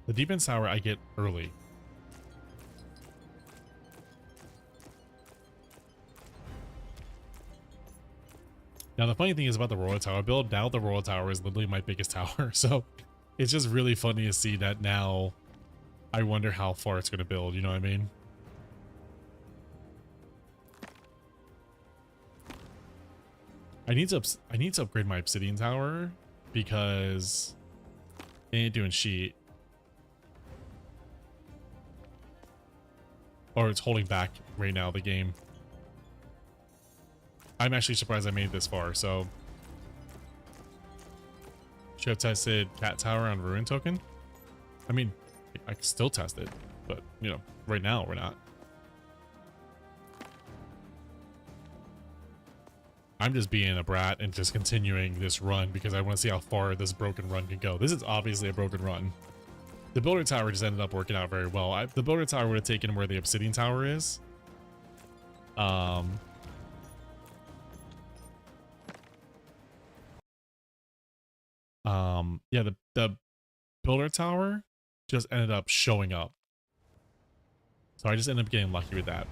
The defense tower I get early. Now the funny thing is about the Royal Tower build, now the Royal Tower is literally my biggest tower, so it's just really funny to see that now. I wonder how far it's going to build, you know what I mean? I need to upgrade my obsidian tower because it ain't doing shit. Or it's holding back right now the game. I'm actually surprised I made it this far, so. Should have tested cat tower on ruin token. I mean, I can still test it, but you know, right now we're not. I'm just being a brat and just continuing this run because I want to see how far this broken run can go. This is obviously a broken run. The builder tower just ended up working out very well. The builder tower would have taken where the obsidian tower is. Yeah, the builder tower just ended up showing up. So I just ended up getting lucky with that.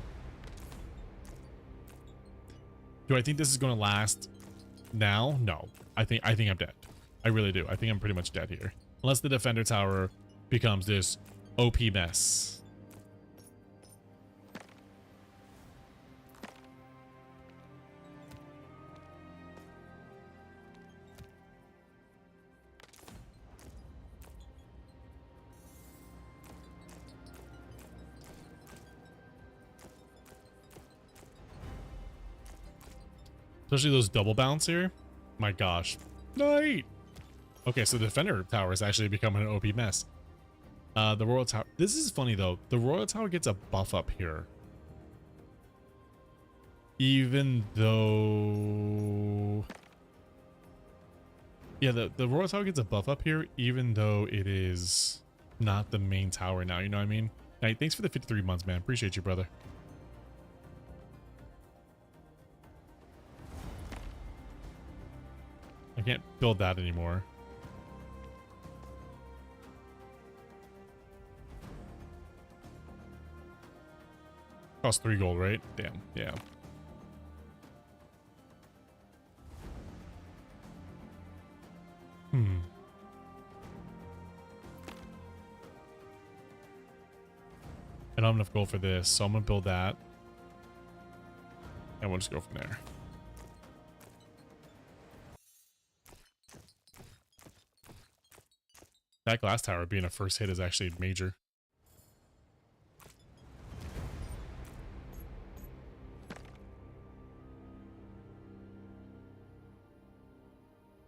Do I think this is going to last now? No. I think I'm dead. I really do. I think I'm pretty much dead here. Unless the defender tower becomes this OP mess. Especially those double bounce here. My gosh. Night. Okay, so the defender tower is actually becoming an OP mess. The Royal Tower. This is funny though. The Royal Tower gets a buff up here. Even though... Yeah, the Royal Tower gets a buff up here, even though it is not the main tower now. You know what I mean? Night, thanks for the 53 months, man. Appreciate you, brother. I can't build that anymore. Cost 3 gold, right? Damn, yeah. I don't have enough gold for this, so I'm gonna build that. And we'll just go from there. That glass tower being a first hit is actually major.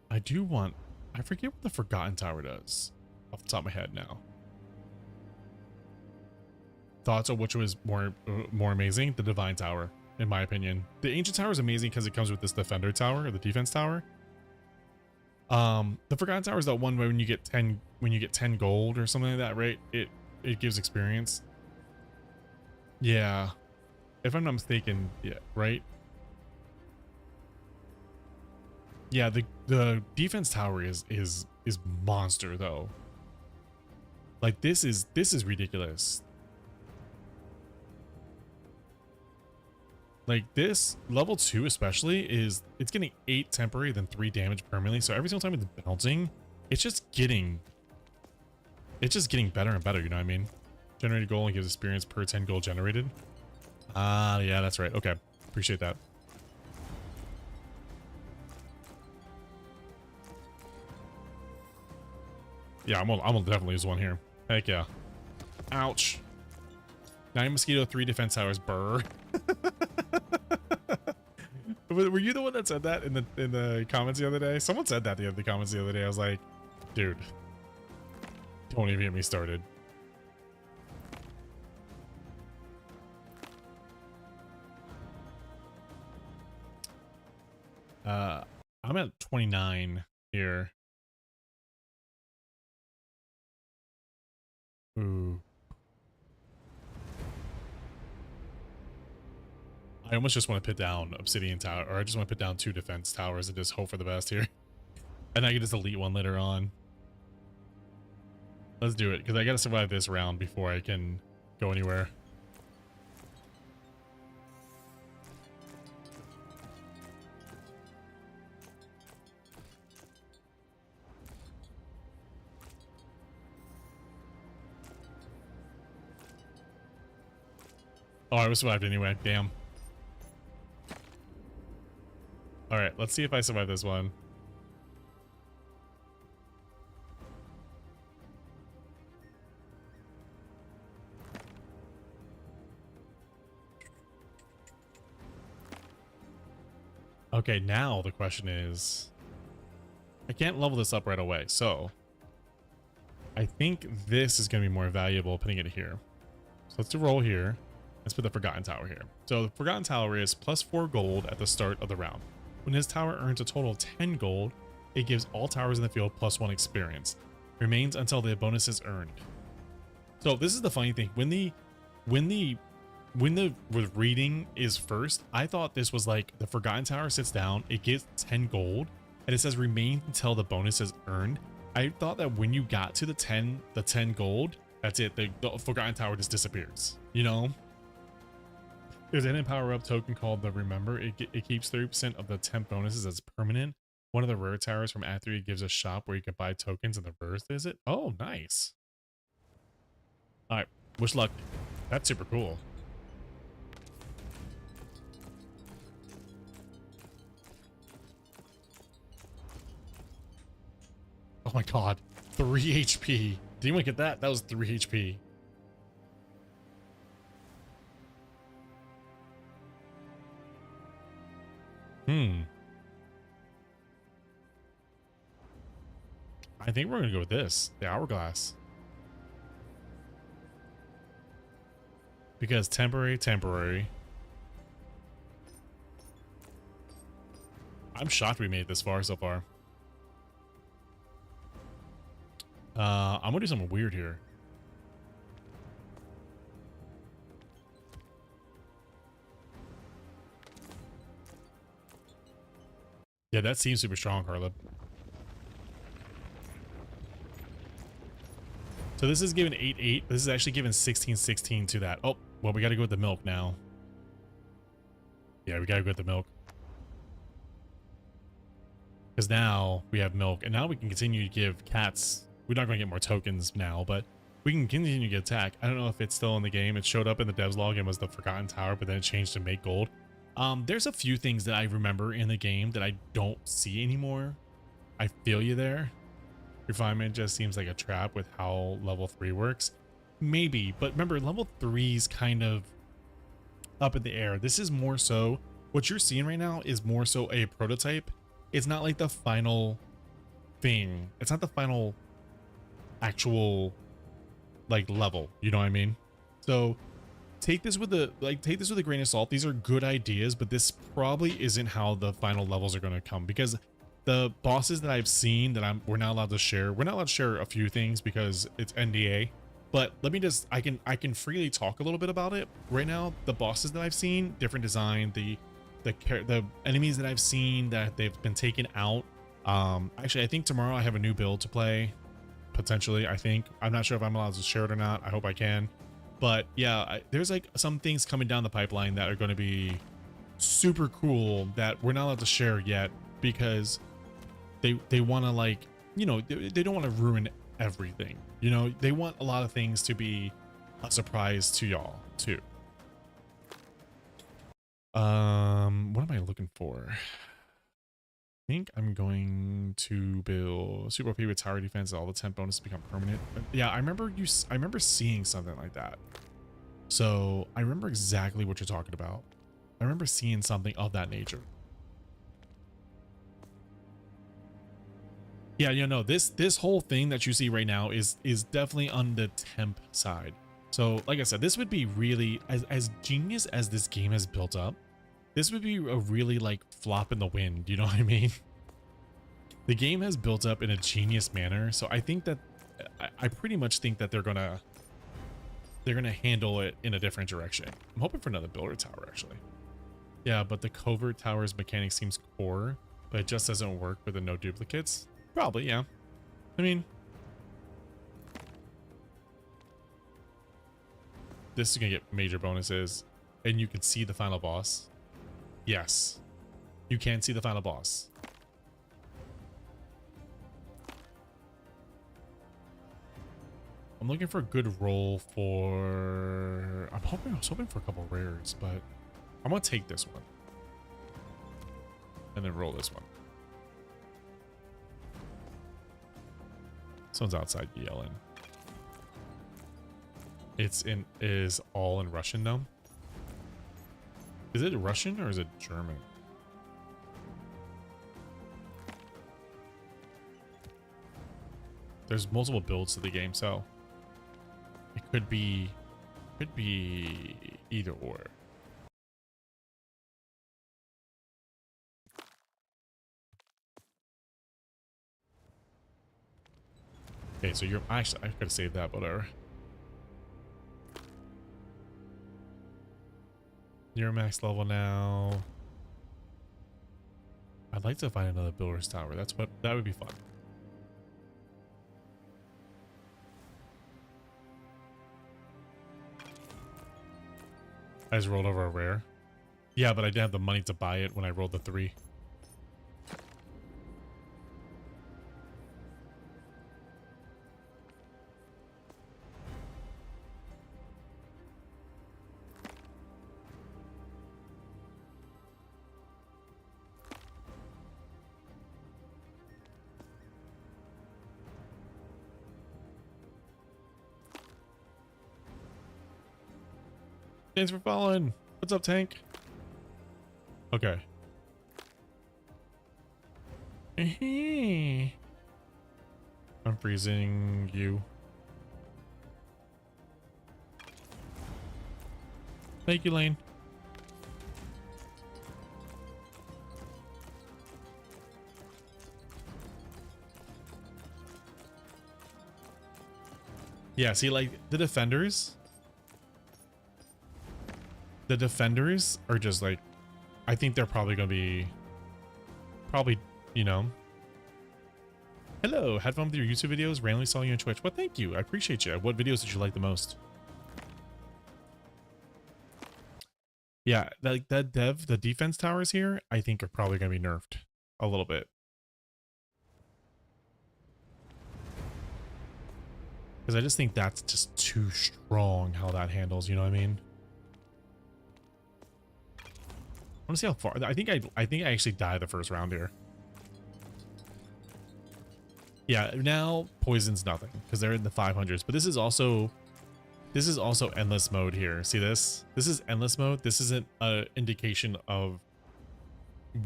I do want... I forget what the Forgotten Tower does off the top of my head now. Thoughts on which was more amazing? The Divine Tower, in my opinion. The Ancient Tower is amazing because it comes with this Defender Tower, or the Defense Tower. The Forgotten Tower is that one where when you get 10 gold or something like that, right? It gives experience. Yeah. If I'm not mistaken, yeah, right? Yeah, the defense tower is monster though. Like this is ridiculous. Like this level 2 especially it's getting 8 temporary then 3 damage permanently. So every single time it's bouncing, it's just getting better and better, you know what I mean? Generated gold and gives experience per 10 gold generated. Yeah, that's right. Okay. Appreciate that. Yeah, I'm gonna definitely use one here. Heck yeah. Ouch. 9 mosquito, 3 defense towers. Burr. Were you the one that said that in the comments the other day? Someone said that in the comments the other day. I was like, dude, don't even get me started. Uh, I'm at 29 here. Ooh. I almost just want to put down Obsidian Tower, or I just want to put down 2 defense towers and just hope for the best here. And I can just elite one later on. Let's do it, because I got to survive this round before I can go anywhere. Oh, I survived anyway. Damn. Alright, let's see if I survive this one. Okay, now the question is... I can't level this up right away, so... I think this is going to be more valuable putting it here. So let's do roll here. Let's put the Forgotten Tower here. So the Forgotten Tower is plus 4 gold at the start of the round. When this tower earns a total of 10 gold, it gives all towers in the field plus 1 experience. Remains until the bonus is earned. So this is the funny thing. When the reading is first, I thought this was like the Forgotten Tower sits down, it gives 10 gold, and it says remain until the bonus is earned. I thought that when you got to the 10 gold, that's it. The Forgotten Tower just disappears. You know? There's an power-up token called the Remember. It keeps 30% of the temp bonuses as permanent. One of the rare towers from Act 3 gives a shop where you can buy tokens in the reverse visit. Oh, nice. All right, wish luck. That's super cool. Oh my god, 3 HP. Did anyone get that? That was 3 HP. I think we're gonna go with this, the Hourglass. Because temporary. I'm shocked we made it this far so far. I'm gonna do something weird here. Yeah, that seems super strong, Harlip. So this is given 8-8. This is actually given 16-16 to that. Oh, well, we gotta go with the milk now. Yeah, we gotta go with the milk. Because now we have milk, and now we can continue to give cats. We're not going to get more tokens now, but we can continue to get attack. I don't know if it's still in the game. It showed up in the devs log and was the Forgotten Tower, but then it changed to make gold. There's a few things that I remember in the game that I don't see anymore. I feel you there. Refinement just seems like a trap with how level 3 works. Maybe, but remember, level 3 is kind of up in the air. This is more so, what you're seeing right now is more so a prototype. It's not like the final thing. It's not the final actual like level, you know what I mean? So take this with a grain of salt. These are good ideas, but this probably isn't how the final levels are going to come, because the bosses that I've seen that we're not allowed to share. We're not allowed to share a few things because it's NDA. But let me just, I can freely talk a little bit about it right now. The bosses that I've seen, different design, the enemies that I've seen that they've been taken out. Actually, I think tomorrow I have a new build to play, potentially. I think I'm not sure if I'm allowed to share it or not. I hope I can, but yeah, there's like some things coming down the pipeline that are going to be super cool that we're not allowed to share yet, because they want to, like, you know, they don't want to ruin everything, you know. They want a lot of things to be a surprise to y'all too. What am I looking for? I think I'm going to build super OP with tower defense. All the temp bonuses become permanent. But yeah, I remember seeing something like that. So I remember exactly what you're talking about. I remember seeing something of that nature. Yeah, you know, this whole thing that you see right now is definitely on the temp side. So like I said, this would be really, as genius as this game has built up, This would be a really like flop in the wind, you know what I mean? The game has built up in a genius manner, so I think that I pretty much think that they're gonna handle it in a different direction. I'm hoping for another builder tower actually. Yeah, but the covert tower's mechanic seems core, but it just doesn't work with the no duplicates. Probably, yeah. I mean, this is gonna get major bonuses, and you can see the final boss. Yes, you can see the final boss. I'm looking for a good roll for... I was hoping for a couple rares, but I'm gonna take this one and then roll this one. Someone's outside yelling. Is all in Russian though. Is it Russian or is it German? There's multiple builds to the game, so it could be either or. Okay, so you're actually, I could have saved that, but whatever. You're max level now. I'd like to find another builder's tower. That would be fun. I just rolled over a rare. Yeah, but I didn't have the money to buy it when I rolled the 3. Thanks for following. What's up, Tank? Okay. I'm freezing you. Thank you, Lane. Yeah, see, like, the defenders are just like, I think they're probably gonna be, you know. Hello, had fun with your YouTube videos, randomly saw you on Twitch. Well, thank you, I appreciate you. What videos did you like the most? Yeah, like the defense towers here, I think are probably gonna be nerfed a little bit. Because I just think that's just too strong how that handles, you know what I mean? I want to see how far. I think I actually died the first round here. Yeah, now poison's nothing because they're in the 500s. But this is also endless mode here. See this? This is endless mode. This isn't an indication of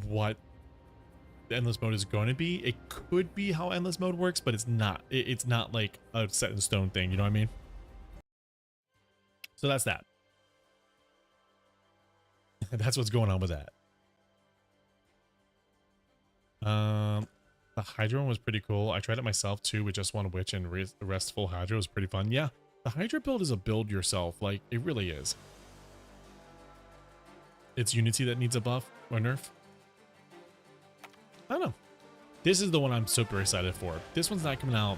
what the endless mode is going to be. It could be how endless mode works, but it's not. It's not like a set in stone thing. You know what I mean? So that's that. That's what's going on with that. The Hydra one was pretty cool. I tried it myself too with just one witch and the rest full Hydra. Was pretty fun. Yeah, the Hydra build is a build yourself. Like, it really is. It's Unity that needs a buff or nerf. I don't know. This is the one I'm super excited for. This one's not coming out.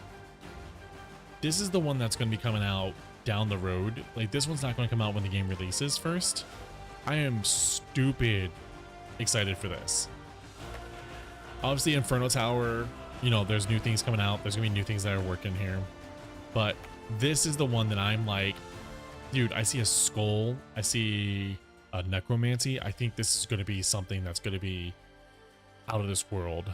This is the one that's going to be coming out down the road. Like, this one's not going to come out when the game releases first. I am stupid excited for this. Obviously, Inferno Tower, you know, there's new things coming out. There's gonna be new things that are working here. But this is the one that I'm like, dude, I see a skull. I see a necromancy. I think this is gonna be something that's gonna be out of this world.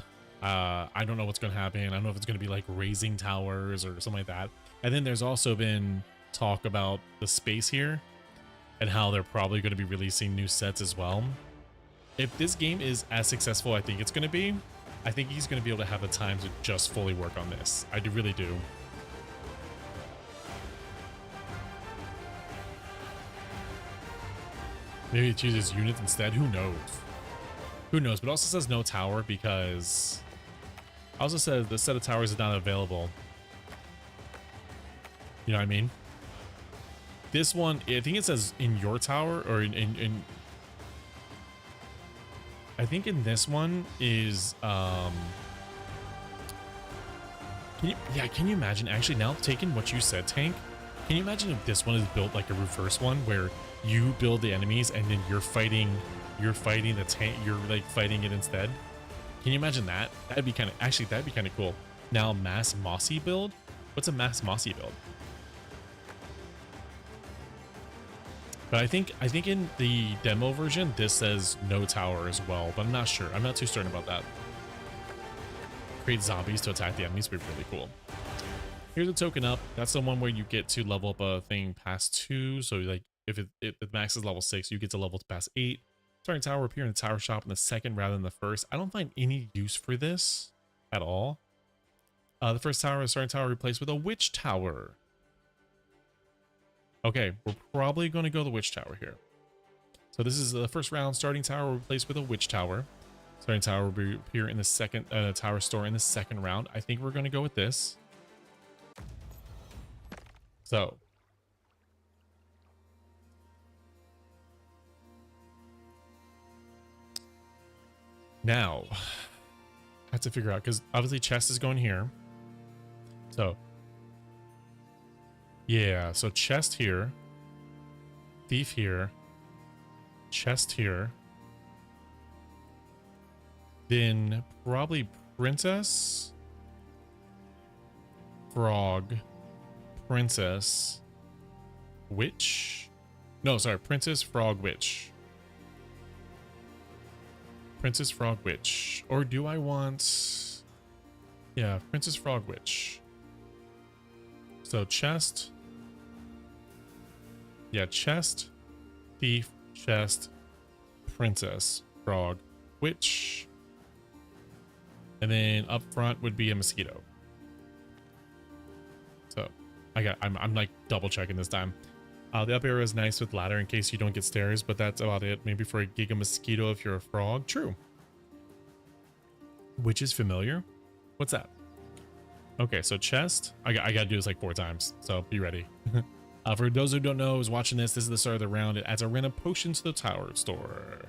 I don't know what's gonna happen. I don't know if it's gonna be like raising towers or something like that. And then there's also been talk about the space here and how they're probably going to be releasing new sets as well. If this game is as successful I think it's going to be, I think he's going to be able to have the time to just fully work on this. I really do. Maybe it chooses units instead. Who knows? Who knows? But it also says no tower because it also says the set of towers is not available. You know what I mean? This one, I think it says in your tower or in I think in this one is can you imagine actually now taking what you said, Tank? Can you imagine if this one is built like a reverse one where you build the enemies and then you're fighting the tank, you're like fighting it instead? Can you imagine that? That'd be kind of cool. Now mass mossy build? What's a mass mossy build? But I think in the demo version this says no tower as well, but I'm not sure. I'm not too certain about that. Create zombies to attack the enemies would be really cool. Here's a token up. That's the one where you get to level up a thing past 2. So like if the max is level 6, you get to level past 8. Starting tower will appear in the tower shop in the second rather than the first. I don't find any use for this at all. The first tower is starting tower replaced with a witch tower. Okay, we're probably going to go the witch tower here. So this is the first round. Starting tower will replace with a witch tower. Starting tower will appear in the second tower store in the second round. I think we're going to go with this. So now I have to figure out because obviously chest is going here. So yeah, so chest here, thief here, chest here, then probably princess, frog, princess, witch. No, sorry, princess, frog, witch. Princess, frog, witch. Or do I want... Yeah, princess, frog, witch. So chest. Yeah, chest, thief, chest, princess, frog, witch. And then up front would be a mosquito. So I'm like double checking this time. The up arrow is nice with ladder in case you don't get stairs, but that's about it. Maybe for a giga mosquito if you're a frog. True. Which is familiar. What's that? Okay, so chest. I gotta do this like 4 times, so be ready. For those who don't know who's watching this, this is the start of the round. It adds a random potion to the tower store.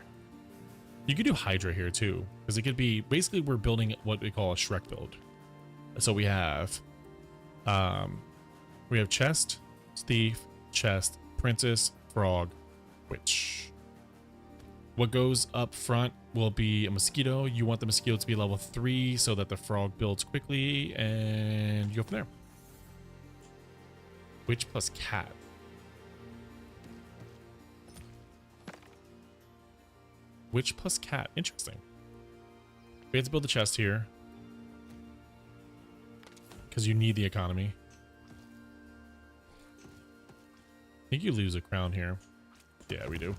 You could do Hydra here too, because it could be basically we're building what we call a Shrek build. So we have chest, thief, chest, princess, frog, witch. What goes up front will be a mosquito. You want the mosquito to be level 3 so that the frog builds quickly, and you go from there. Witch plus cat. Witch plus cat. Interesting. We have to build the chest here because you need the economy. I think you lose a crown here. Yeah, we do.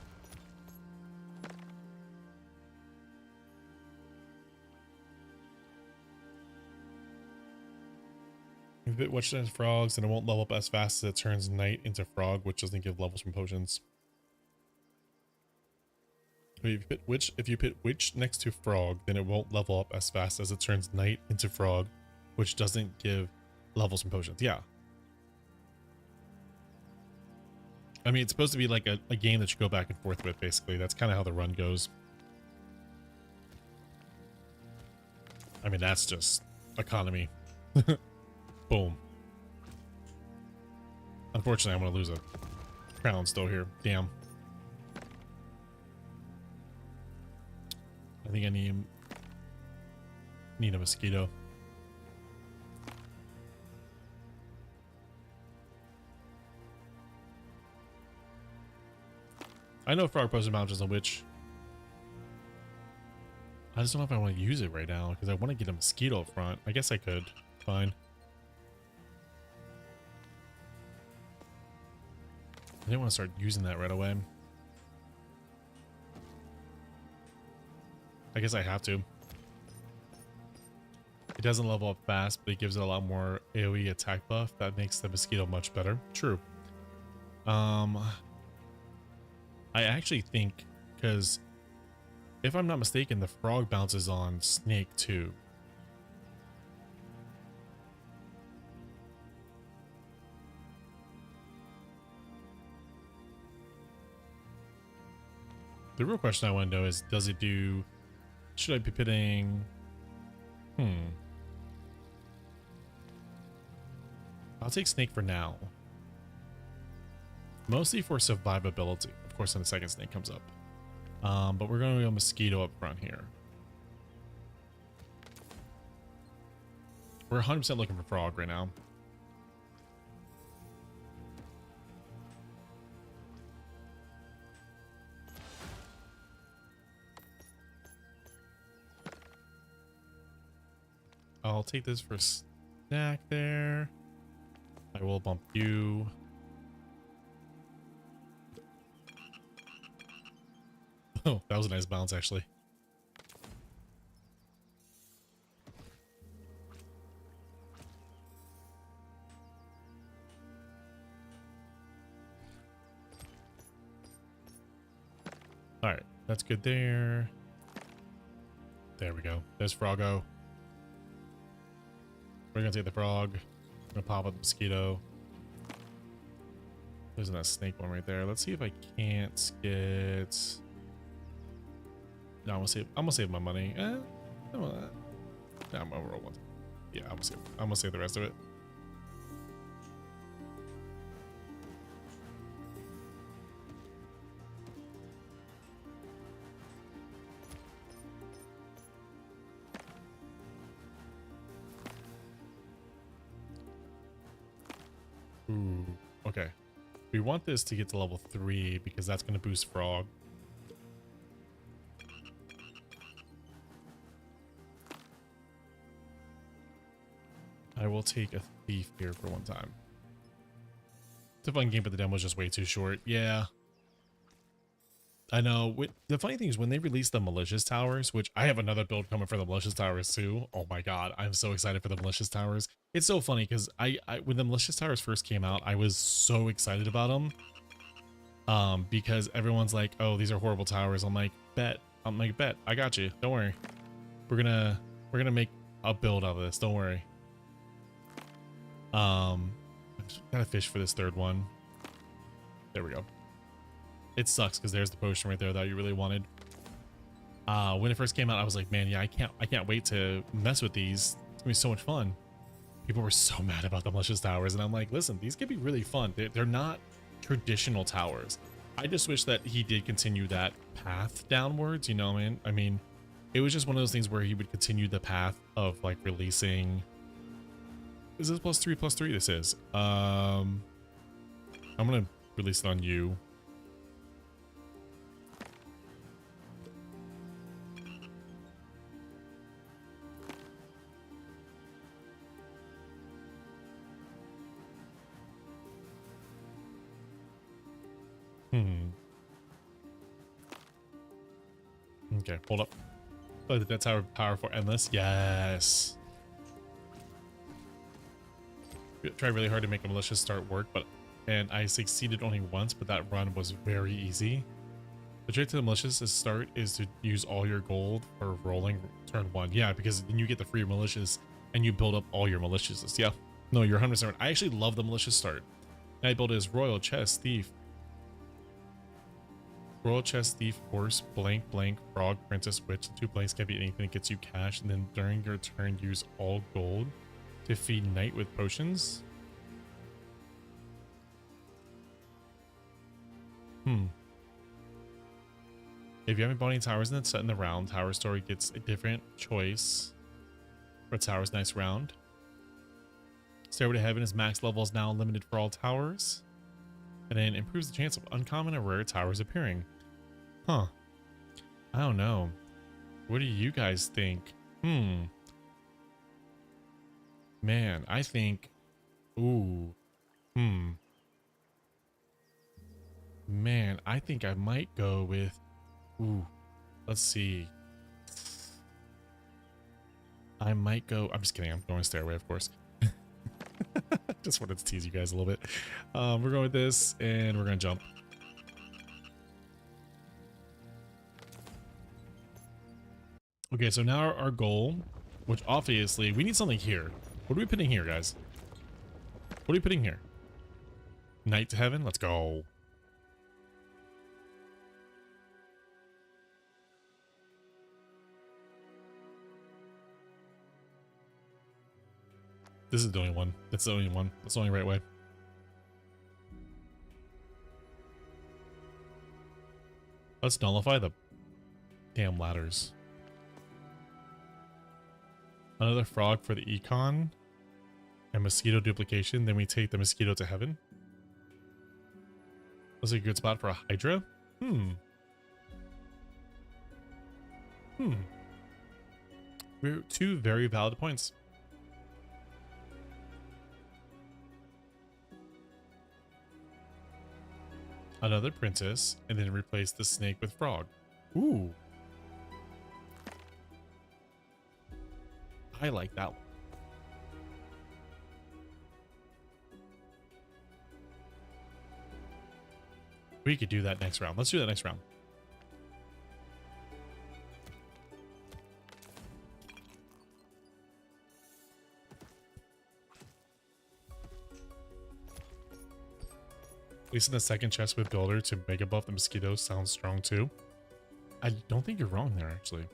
If it watches as frogs, then it won't level up as fast as it turns knight into frog, which doesn't give levels from potions. If you put witch next to frog, then it won't level up as fast as it turns knight into frog, which doesn't give levels from potions. Yeah. I mean, it's supposed to be like a game that you go back and forth with, basically. That's kind of how the run goes. I mean, that's just economy. Boom. Unfortunately, I'm going to lose a crown still here. Damn. I think I need a mosquito. I know frog potion mountains on witch. I just don't know if I want to use it right now because I want to get a mosquito up front. I guess I could. Fine. I didn't want to start using that right away. I guess I have to. It doesn't level up fast, but it gives it a lot more AoE attack buff. That makes the mosquito much better. True. I I actually think, because if I'm not mistaken, the frog bounces on snake too. The real question I want to know is, does it do... Should I be pitting... I'll take snake for now. Mostly for survivability. Of course, when the second snake comes up. But we're going to go mosquito up front here. We're 100% looking for frog right now. I'll take this for snack there. I will bump you. Oh, that was a nice bounce, actually. All right, that's good there. There we go. There's Froggo. We're gonna take the frog. I'm gonna pop up the mosquito. There's that snake one right there. Let's see if I can't get... No, I'm gonna save my money. I'm gonna roll one. Yeah, I'm gonna save the rest of it. Ooh, okay. We want this to get to level 3 because that's gonna boost frog. I will take a thief here for one time. It's a fun game, but the demo was just way too short. Yeah. I know. The funny thing is when they released the malicious towers, which I have another build coming for the malicious towers too. Oh my god, I'm so excited for the malicious towers. It's so funny because when the malicious towers first came out, I was so excited about them. Because everyone's like, oh, these are horrible towers. I'm like, bet. I got you. Don't worry. We're gonna make a build out of this. Don't worry. I gotta fish for this third one. There we go. It sucks because there's the potion right there that you really wanted. When it first came out, I was like, man, yeah, I can't wait to mess with these. It's gonna be so much fun. People were so mad about the malicious towers, and I'm like, listen, these could be really fun. They're not traditional towers. I just wish that he did continue that path downwards, you know what I mean? I mean, it was just one of those things where he would continue the path of like releasing... Is this +3/+3? This is. I'm gonna release it on you. Okay, hold up. Oh, that's our power for endless. Yes. Tried really hard to make a malicious start work, and I succeeded only once, but that run was very easy. The trick to the malicious start is to use all your gold for rolling turn 1. Yeah, because then you get the free malicious and you build up all your malicious. Yeah. No, you're 100% right. I actually love the malicious start. And I built it as Royal, Chest, Thief. Royal, Chest, Thief, Horse, Blank, Frog, Princess, Witch. 2 blanks can be anything that gets you cash, and then during your turn use all gold to feed Knight with potions. If you haven't bought any towers in that set in the round, Tower Story gets a different choice for Tower's nice round. Stairway to Heaven is max level is now limited for all towers. And then improves the chance of uncommon and rare towers appearing. Huh. I don't know. What do you guys think? Man, I think... Ooh. Man, I think I might go with... Ooh. Let's see. I might go... I'm just kidding. I'm going Stairway, of course. Just wanted to tease you guys a little bit. We're going with this, and we're going to jump. Okay, so now our goal, which obviously we need something here. What are we putting here, guys? What are we putting here? Knight to heaven? Let's go. This is the only one. That's the only one. That's the only right way. Let's nullify the damn ladders. Another frog for the econ. And mosquito duplication. Then we take the mosquito to heaven. Was a good spot for a hydra? We're two very valid points. Another princess, and then replace the snake with frog. Ooh. I like that one. We could do that next round. Let's do that next round. Placing the second chest with builder to mega buff the mosquitoes sounds strong too. I don't think you're wrong there, actually.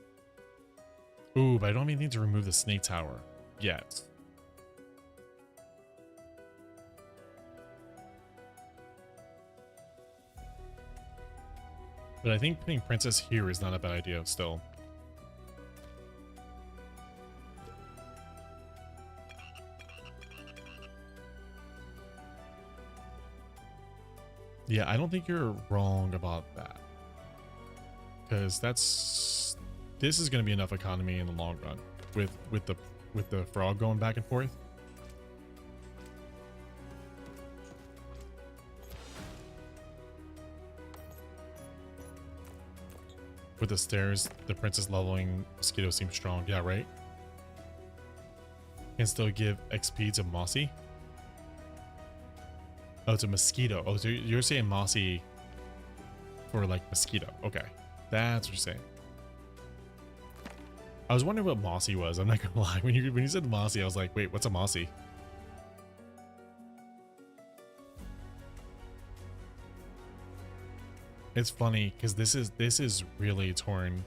Ooh, but I don't even need to remove the snake tower yet. But I think putting princess here is not a bad idea still. Yeah, I don't think you're wrong about that. Because this is going to be enough economy in the long run with the frog going back and forth. With the stairs, the princess leveling mosquito seems strong. Yeah, right? Can still give XP to Mossy. Oh, it's a mosquito. Oh, so you're saying Mossy for like mosquito. Okay. That's what you're saying. I was wondering what Mossy was. I'm not gonna lie. When you said Mossy, I was like, wait, what's a Mossy? It's funny because this is really torn.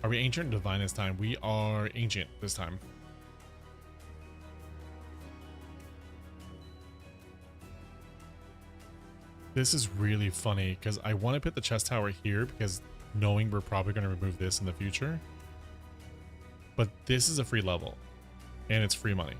Are we ancient or divine this time? We are ancient this time. This is really funny because I want to put the chest tower here because knowing we're probably going to remove this in the future. But this is a free level and it's free money.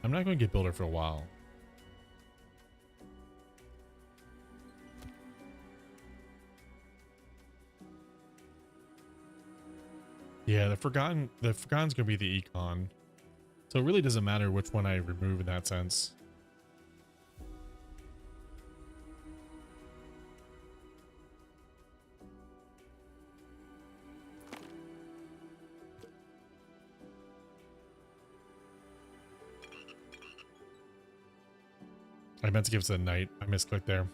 I'm not going to get builder for a while. Yeah, the Forgotten's going to be the econ. So it really doesn't matter which one I remove in that sense. I meant to give it to the knight. I misclicked there.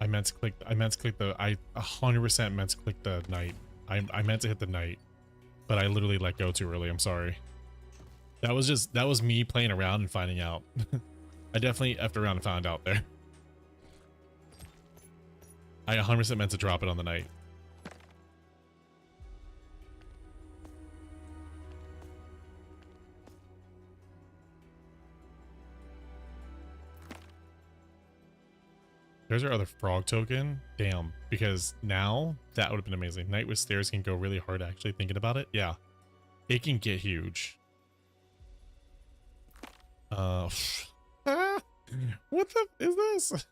I 100% meant to click the knight. I meant to hit the knight, but I literally let go too early. I'm sorry. That was me playing around and finding out. I definitely effed around and found out there. I 100% meant to drop it on the knight. There's our other frog token. Damn, because now that would have been amazing. Knight with stairs can go really hard actually thinking about it. Yeah, it can get huge. What the is this?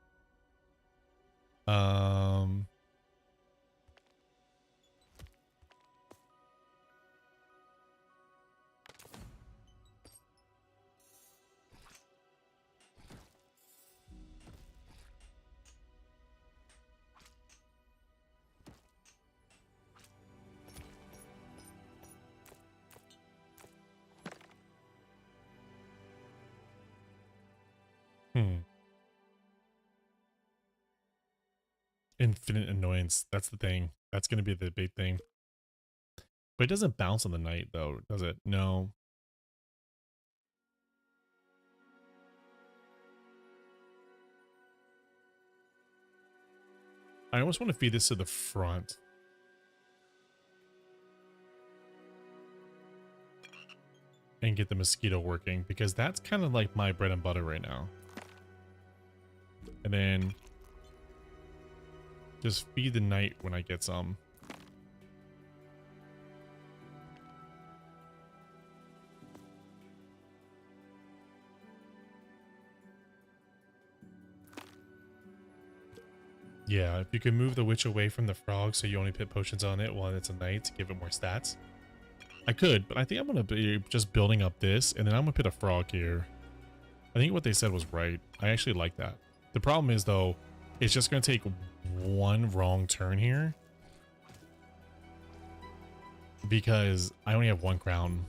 Hmm. Infinite annoyance. That's the thing. That's going to be the big thing. But it doesn't bounce on the night, though, does it? No. I almost want to feed this to the front. And get the mosquito working, because that's kind of like my bread and butter right now. And then just feed the night when I get some. Yeah, if you can move the witch away from the frog so you only put potions on it while it's a night to give it more stats. I could, but I think I'm going to be just building up this, and then I'm going to put a frog here. I think what they said was right. I actually like that. The problem is, though, it's just going to take one wrong turn here. Because I only have one crown.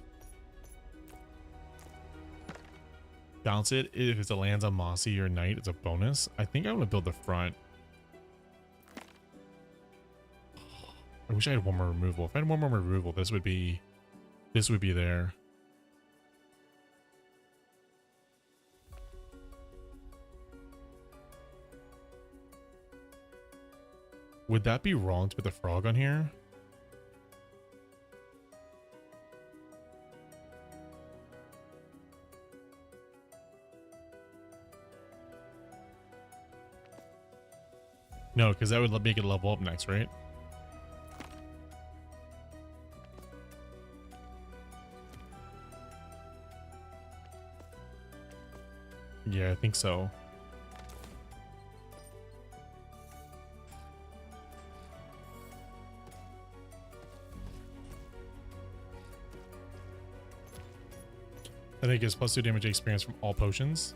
Bounce it. If it lands on Mossy or Knight, it's a bonus. I think I'm going to build the front. I wish I had one more removal. If I had one more removal, this would be there. Would that be wrong to put the frog on here? No, because that would make it level up next, right? Yeah, I think so. I think it's +2 damage experience from all potions.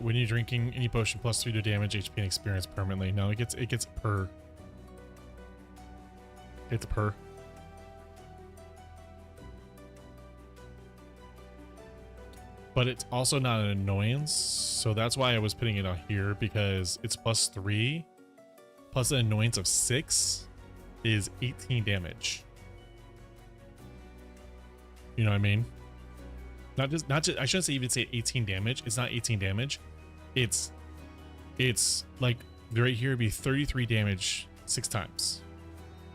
When you're drinking any potion, +3 to damage, HP, and experience permanently. No, it gets per. It's per. But it's also not an annoyance, so that's why I was putting it on here, because it's +3 plus an annoyance of 6 is 18 damage. You know what I mean? Not just I shouldn't even say 18 damage. It's not 18 damage. It's like right here would be 33 damage 6 times.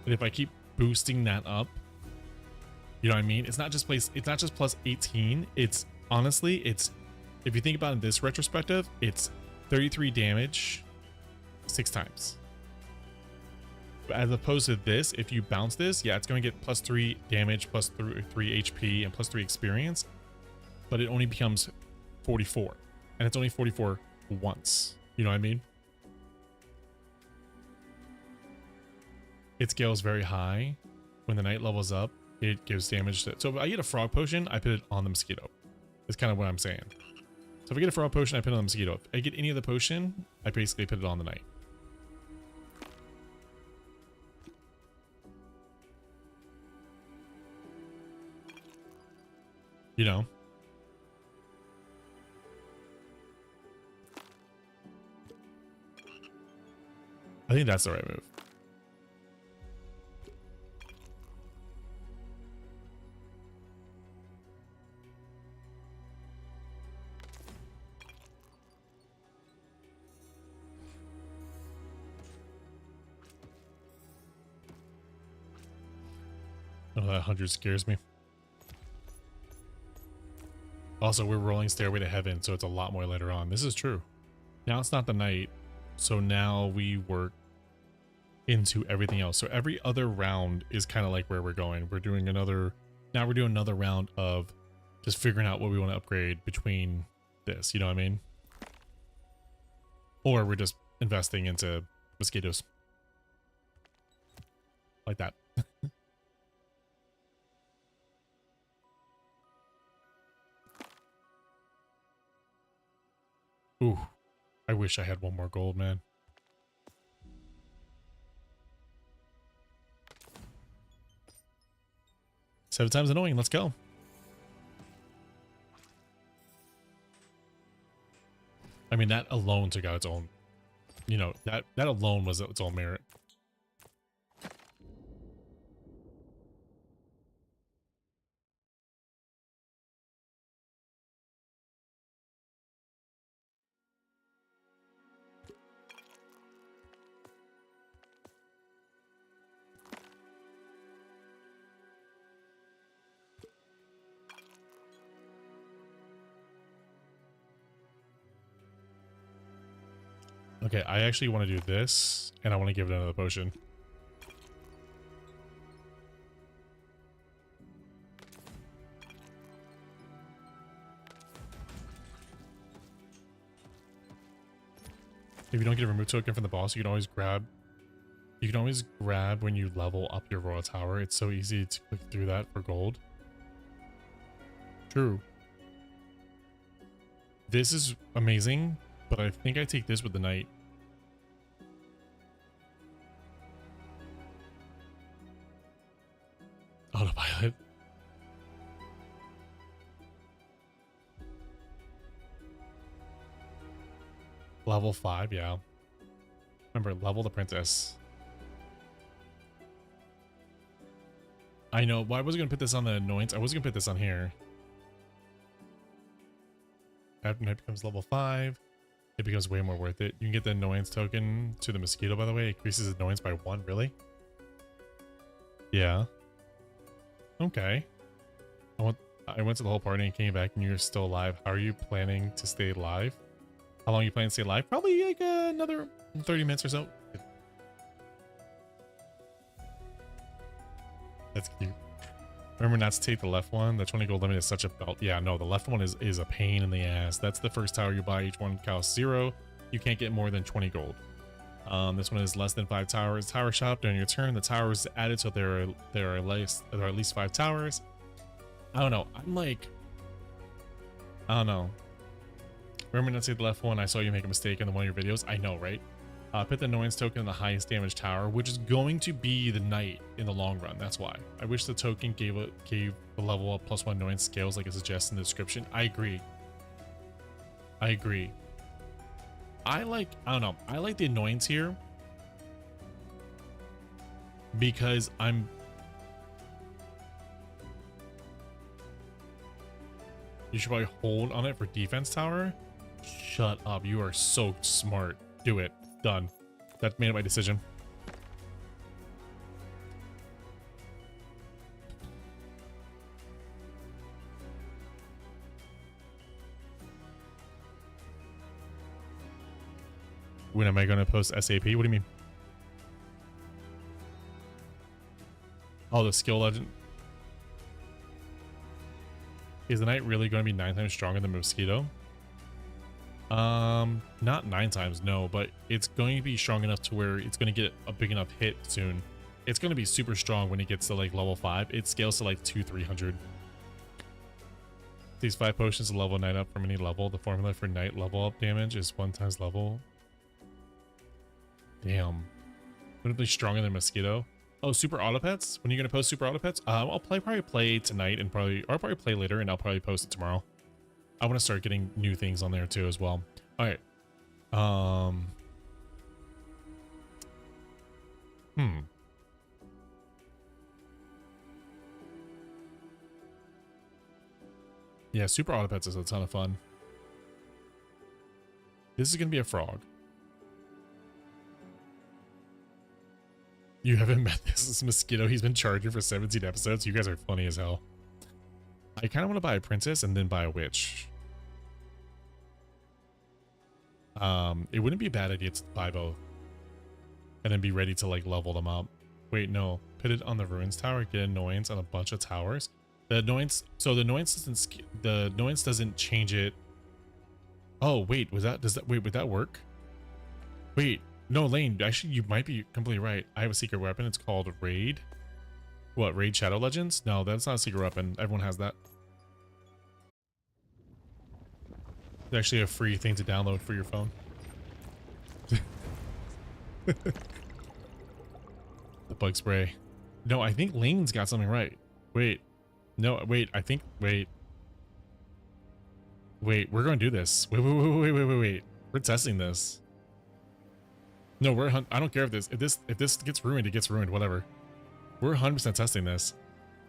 And if I keep boosting that up, you know what I mean? It's not just plus 18. It's honestly, it's, if you think about it in this retrospective, it's 33 damage 6 times. But as opposed to this, if you bounce this, yeah, it's going to get +3 damage, +3 HP, and +3 experience. But it only becomes 44. And it's only 44 once. You know what I mean? It scales very high. When the night levels up, it gives damage to... So if I get a frog potion, I put it on the mosquito. That's kind of what I'm saying. So if I get a frog potion, I put it on the mosquito. If I get any of the potion, I basically put it on the night. You know? I think that's the right move. Oh, that 100 scares me. Also, we're rolling Stairway to Heaven, so it's a lot more later on. This is true. Now it's not the night, so now we work into everything else. So every other round is kind of like where we're going. We're doing another round of just figuring out what we want to upgrade between this, you know what I mean? Or we're just investing into mosquitoes. Like that. Ooh, I wish I had one more gold, man. 7 times annoying. Let's go. I mean, that alone took out its own, you know, that alone was its own merit. Okay, I actually want to do this, and I want to give it another potion. If you don't get a remove token from the boss, you can always grab. You can always grab when you level up your royal tower. It's so easy to click through that for gold. True. This is amazing, but I think I take this with the knight. Autopilot. Level 5, yeah. Remember, level the princess. I know. Why was I going to put this on the annoyance? I was going to put this on here. After knight becomes level 5, it becomes way more worth it. You can get the annoyance token to the mosquito, by the way. It increases annoyance by 1, really? Yeah. Okay. I went to the whole party and came back and you're still alive. How are you planning to stay alive? How long are you planning to stay alive? Probably like another 30 minutes or so. That's cute. Remember not to take the left one. The 20 gold limit is such a belt. Yeah, no, the left one is a pain in the ass. That's the first tower you buy. Each one costs 0. You can't get more than 20 gold. This one is less than 5 towers. Tower shop during your turn. The tower is added so there are at least 5 towers. I don't know. I'm like, I don't know. Remember not to take the left one. I saw you make a mistake in one of your videos. I know, right? Put the annoyance token in the highest damage tower, which is going to be the knight in the long run. That's why. I wish the token gave the level up +1 annoyance scales like it suggests in the description. I agree. I agree. I don't know. I like the annoyance here because you should probably hold on it for defense tower. Shut up. You are so smart. Do it. Done. That made it my decision. When am I going to post SAP? What do you mean? Oh, the skill legend. Is the knight really going to be 9 times stronger than Mosquito? Not 9 times, no, but it's going to be strong enough to where it's going to get a big enough hit soon. It's going to be super strong when it gets to like level 5. It scales to like 200-300. These 5 potions to level knight up from any level. The formula for knight level up damage is 1 times level. Damn. Wouldn't it be stronger than Mosquito? Oh, super auto pets? When are you going to post super auto pets? I'll probably play tonight and I'll probably play later and I'll probably post it tomorrow. I want to start getting new things on there too as well. All right. Yeah, super auto pets is a ton of fun. This is going to be a frog. You haven't met this Mosquito. He's been charging for 17 episodes. You guys are funny as hell. I kind of want to buy a princess and then buy a witch. It wouldn't be a bad idea to buy both. And then be ready to like level them up. Wait, no. Put it on the ruins tower, get annoyance on a bunch of towers. The annoyance, so the annoyance doesn't change it. Oh, wait, would that work? Wait, no, Lane, actually you might be completely right. I have a secret weapon. It's called Raid. What, Raid Shadow Legends? No, that's not a secret weapon. Everyone has that. It's actually a free thing to download for your phone. The bug spray. No, I think Lane's got something right. Wait, No, wait, I think, wait. Wait, we're going to do this. Wait. We're testing this. No, I don't care if this gets ruined, it gets ruined, whatever. We're 100% testing this.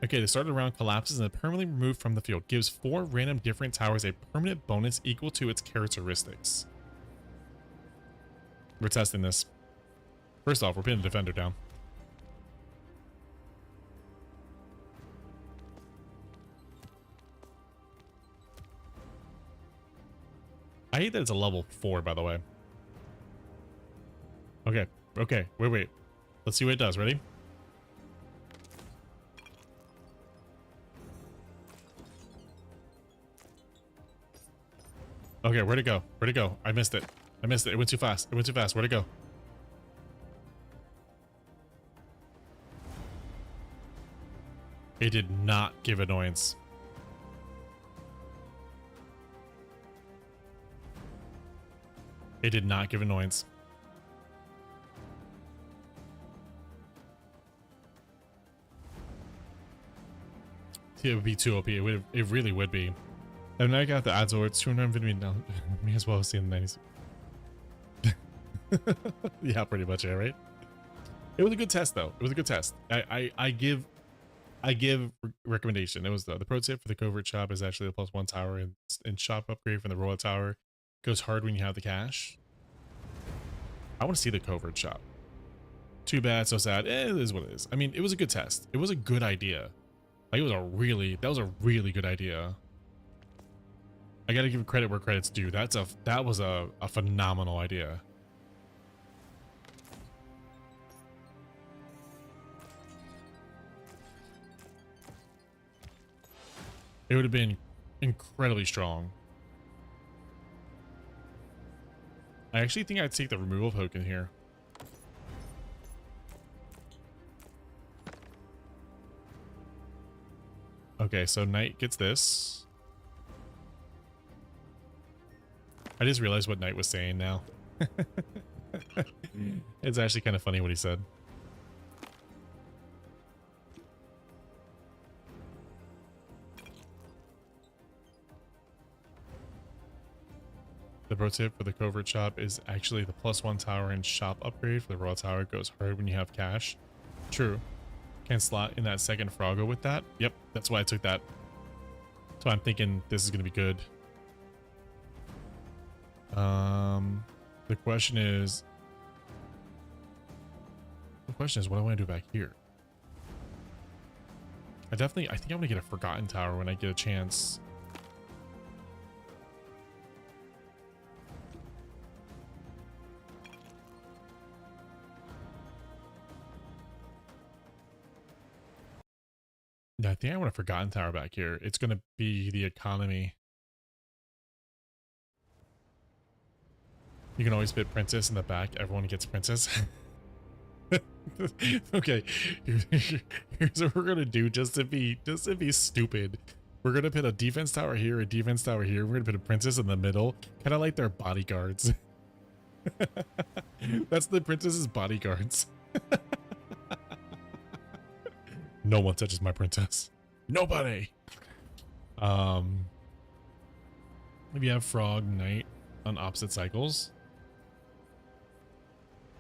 Okay, the start of the round collapses and is permanently removed from the field. Gives 4 random different towers a permanent bonus equal to its characteristics. We're testing this. First off, we're putting the defender down. I hate that it's a level 4, by the way. Okay, wait. Let's see what it does. Ready? Okay, where'd it go? I missed it. It went too fast. Where'd it go? It did not give annoyance. It did not give annoyance. It would be too OP. It really would be. And now I got the odds over. It's 250 down. May as well have seen the 90s. Yeah, pretty much, yeah, right? It was a good test, though. It was a good test. I give recommendation. It was the pro tip for the covert shop is actually the +1 tower and shop upgrade from the royal tower. Goes hard when you have the cash. I want to see the covert shop. Too bad, so sad. It is what it is. I mean, it was a good test. It was a good idea. Like, that was a really good idea. I gotta give credit where credit's due. That was a phenomenal idea. It would have been incredibly strong. I actually think I'd take the removal poke in here. Okay, so Knight gets this. I just realized what Knight was saying now. It's actually kind of funny what he said. The pro tip for the covert shop is actually the +1 tower and shop upgrade for the royal tower goes hard when you have cash. True. Can slot in that second Froggo with that. Yep, that's why I took that. So I'm thinking this is going to be good. The question is what do I want to do back here? I think I'm going to get a Forgotten Tower when I get a chance. Yeah, I think I want a Forgotten Tower back here. It's going to be the economy. You can always fit Princess in the back. Everyone gets Princess. Okay, here's what we're going to do just to be stupid. We're going to put a defense tower here, a defense tower here. We're going to put a Princess in the middle. Kind of like their bodyguards. That's the Princess's bodyguards. No one touches my princess. Nobody. Maybe have Frog Knight on opposite cycles.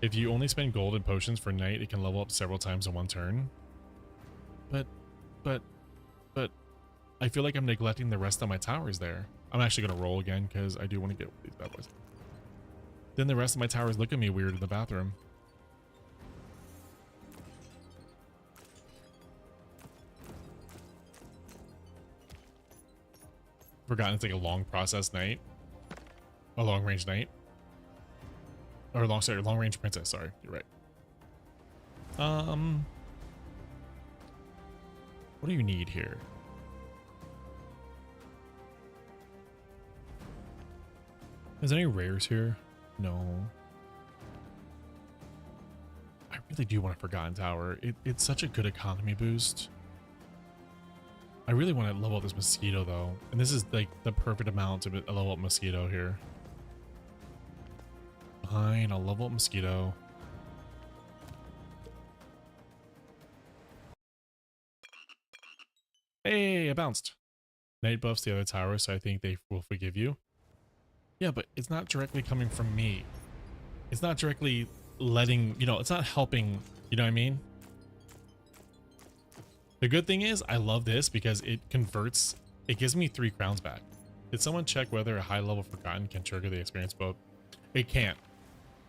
If you only spend gold and potions for Knight, it can level up several times in one turn. But I feel like I'm neglecting the rest of my towers there. I'm actually gonna roll again because I do want to get these bad boys. Then the rest of my towers look at me weird in the bathroom. Forgotten it's like a long process Knight. A long range Knight. Or long range princess, sorry, you're right. What do you need here? Is there any rares here? No. I really do want a Forgotten Tower. It's such a good economy boost. I really want to level up this Mosquito though. And this is like the perfect amount to level up Mosquito here. Fine, I'll level up Mosquito. Hey, I bounced. Night buffs the other tower, so I think they will forgive you. Yeah, but it's not directly coming from me. It's not directly letting, it's not helping, you know what I mean? The good thing is I love this because it converts, it gives me 3 crowns back. Did someone check whether a high level forgotten can trigger the experience boat? It can't.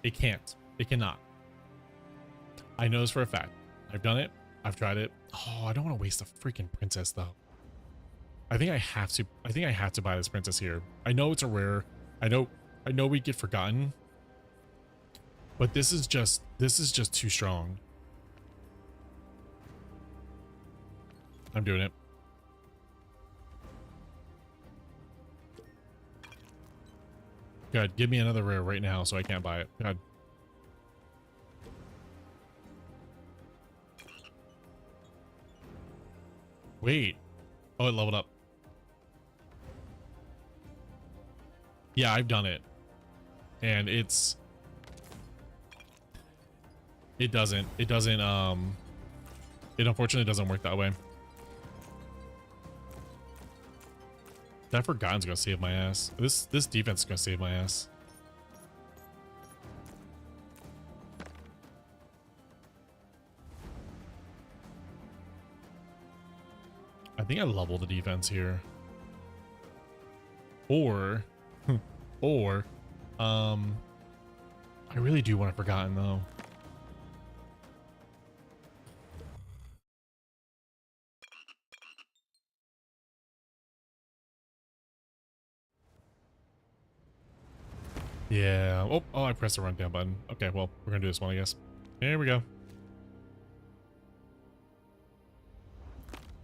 It can't. It cannot. I know this for a fact. I've done it. I've tried it. Oh, I don't want to waste a freaking princess though. I think I have to. I think I have to buy this princess here. I know it's a rare. I know we get forgotten. But this is just too strong. I'm doing it. Good. Give me another rare right now so I can't buy it. God. Wait. Oh, it leveled up. Yeah, I've done it. And it unfortunately doesn't work that way. That Forgotten's gonna save my ass. This defense is gonna save my ass. I think I level the defense here. Or I really do want a Forgotten though. Yeah. Oh, I pressed the run down button. Okay, well, we're gonna do this one, I guess. Here we go.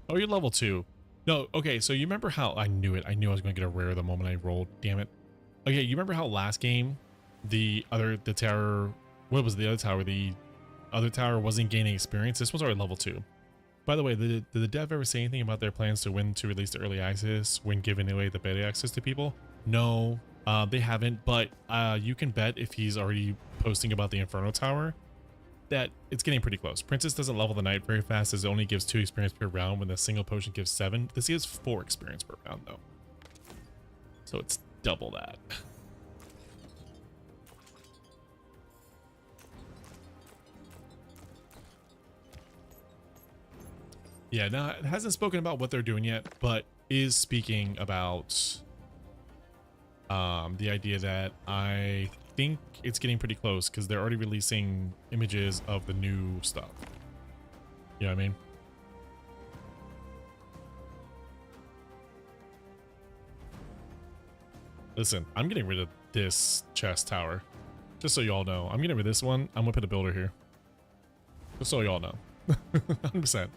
Oh, you're level 2. No, okay, so you remember how I knew it. I knew I was gonna get a rare the moment I rolled. Damn it. Okay, you remember how last game the tower, what was the other tower? The other tower wasn't gaining experience. This was already level 2. By the way, did the dev ever say anything about their plans to when to release the early access when giving away the beta access to people? No, they haven't, but you can bet if he's already posting about the Inferno Tower that it's getting pretty close. Princess doesn't level the knight very fast as it only gives 2 experience per round when the single potion gives 7. This gives 4 experience per round though. So it's double that. Yeah, now it hasn't spoken about what they're doing yet, but is speaking about the idea that I think it's getting pretty close because they're already releasing images of the new stuff. You know what I mean? Listen, I'm getting rid of this chest tower. Just so y'all know. I'm getting rid of this one. I'm gonna put a builder here. Just so y'all know. 100%.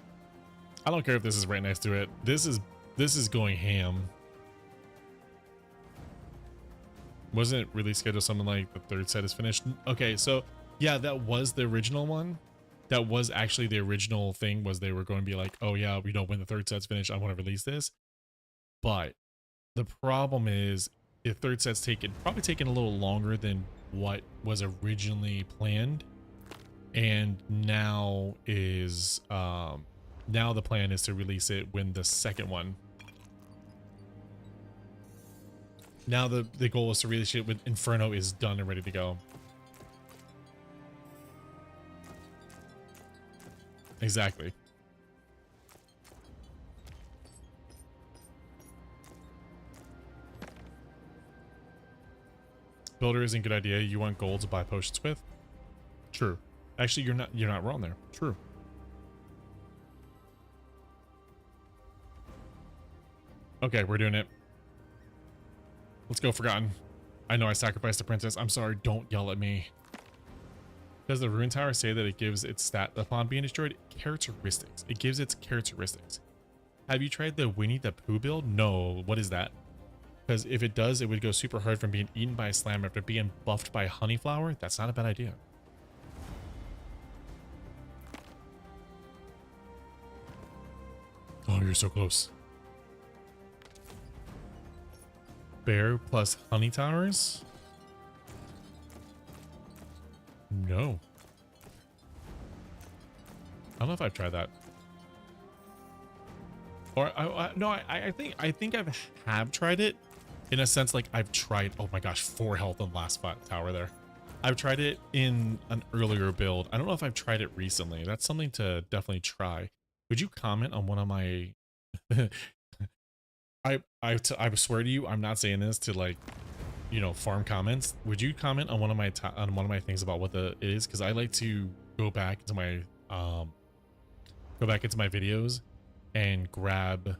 I don't care if this is right next to it. This is going ham. Wasn't it release schedule something like the 3rd set is finished? Okay, so yeah, that was the original one. That was actually the original thing, was they were going to be like, oh yeah, when the 3rd set's finished, I want to release this. But the problem is the 3rd set's probably taken a little longer than what was originally planned. And now now the plan is to release it when the 2nd one. Now the goal is to release it when Inferno is done and ready to go. Exactly. Builder isn't a good idea. You want gold to buy potions with? True. Actually, you're not wrong there. True. Okay, we're doing it. Let's go, Forgotten. I know I sacrificed the princess. I'm sorry, don't yell at me. Does the Rune Tower say that it gives its stat upon being destroyed? Characteristics. It gives its characteristics. Have you tried the Winnie the Pooh build? No. What is that? Because if it does, it would go super hard from being eaten by a slam after being buffed by a honeyflower. That's not a bad idea. Oh, you're so close. Bear plus honey towers? No. I don't know if I've tried that. Or no, I think have tried it in a sense. Like I've tried. Oh my gosh, 4 health on the last tower there. I've tried it in an earlier build. I don't know if I've tried it recently. That's something to definitely try. Would you comment on one of my? I swear to you, I'm not saying this to like, you know, farm comments. Would you comment on one of my things about what it is? Because I like to go back into my videos and grab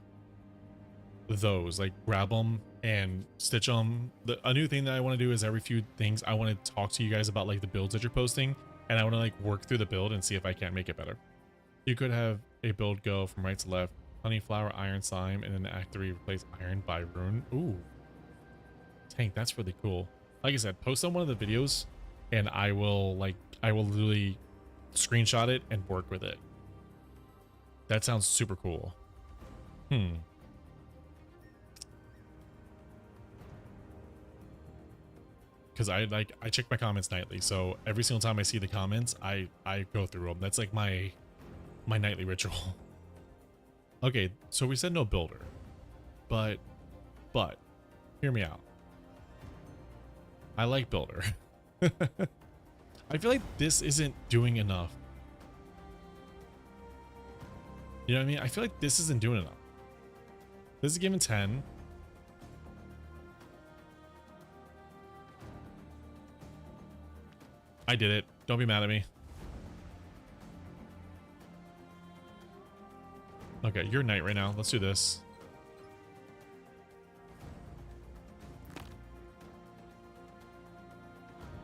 those, like grab them and stitch them. A new thing that I want to do is every few things I want to talk to you guys about like the builds that you're posting, and I want to like work through the build and see if I can't make it better. You could have a build go from right to left: honey, flower, iron, slime, and then act 3 replace iron by rune. Ooh, tank, that's really cool. Like I said, post on one of the videos and I will literally screenshot it and work with it. That sounds super cool. Because I check my comments nightly, so every single time I see the comments, I go through them. That's like my nightly ritual. Okay, so we said no builder, but hear me out. I like builder. I feel like this isn't doing enough. You know what I mean? I feel like this isn't doing enough. This is given 10. I did it. Don't be mad at me. Okay, you're knight right now. Let's do this.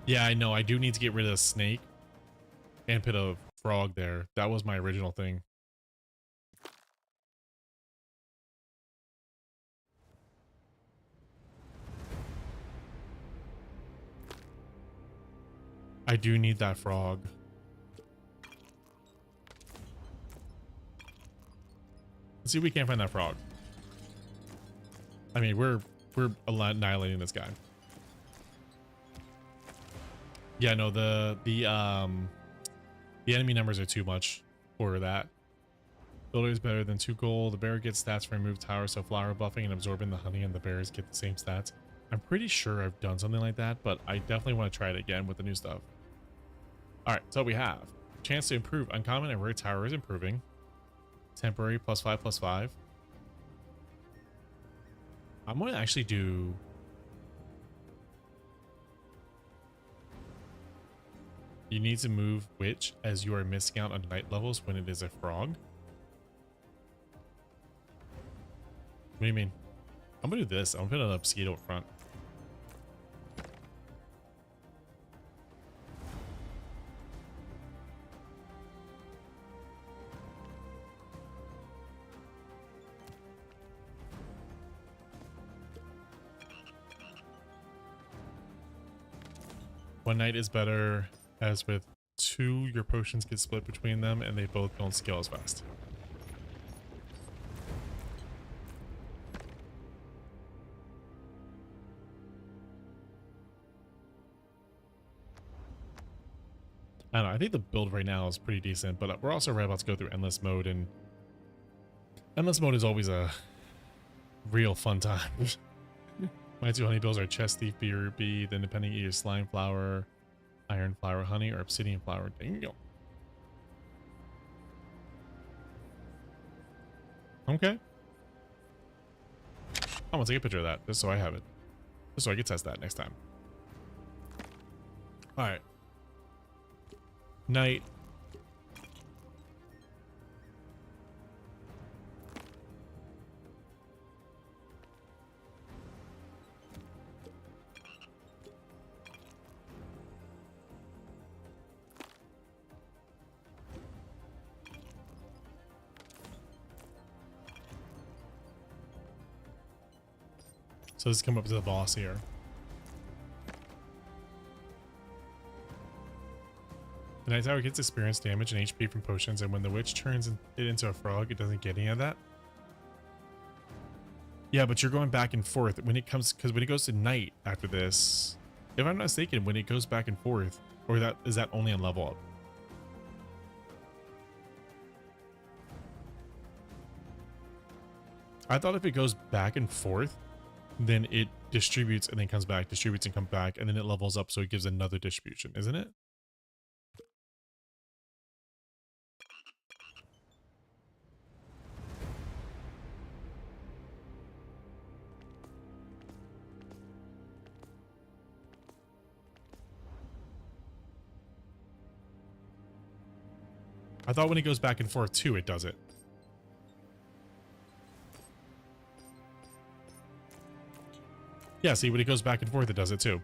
Yeah, I know. I do need to get rid of the snake and put a frog there. That was my original thing. I do need that frog. Let's see if we can't find that frog. I mean, we're annihilating this guy. Yeah, no, the enemy numbers are too much for that. Builder is better than 2 gold. The bear gets stats for remove tower, so flower buffing and absorbing the honey and the bears get the same stats. I'm pretty sure I've done something like that, but I definitely want to try it again with the new stuff. Alright, so we have chance to improve. Uncommon and rare tower is improving. Temporary +5/+5. I'm going to actually do... You need to move witch as you are missing out on night levels when it is a frog. What do you mean? I'm going to do this. I'm going to put a mosquito up front. One night is better, as with 2, your potions get split between them and they both don't scale as fast. I don't know, I think the build right now is pretty decent, but we're also right about to go through endless mode, and endless mode is always a real fun time. My 2 honey bills are chest thief, BRB, then depending either slime flower, iron flower, honey, or obsidian flower. Dingo. Okay. I'm gonna take a picture of that just so I have it. Just so I can test that next time. Alright. Night. So let's come up to the boss here. The night tower gets experience damage and HP from potions, and when the witch turns it into a frog, it doesn't get any of that. Yeah, but you're going back and forth when it comes, because when it goes to night after this, if I'm not mistaken, when it goes back and forth, or is that only on level up? I thought if it goes back and forth, then it distributes and then comes back, distributes and comes back, and then it levels up so it gives another distribution, isn't it? I thought when it goes back and forth too, it does it. Yeah, see, when it goes back and forth, it does it too.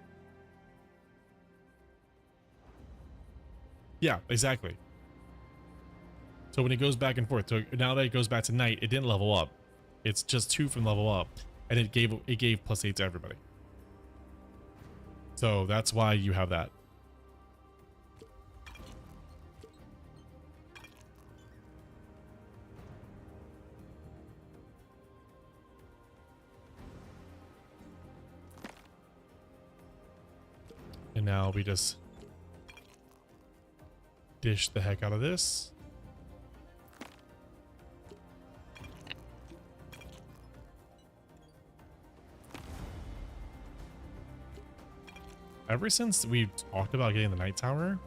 Yeah, exactly. So when it goes back and forth, so now that it goes back to night, it didn't level up. It's just 2 from level up, and it gave +8 to everybody. So that's why you have that. And now we just dish the heck out of this. Ever since we talked about getting the night tower,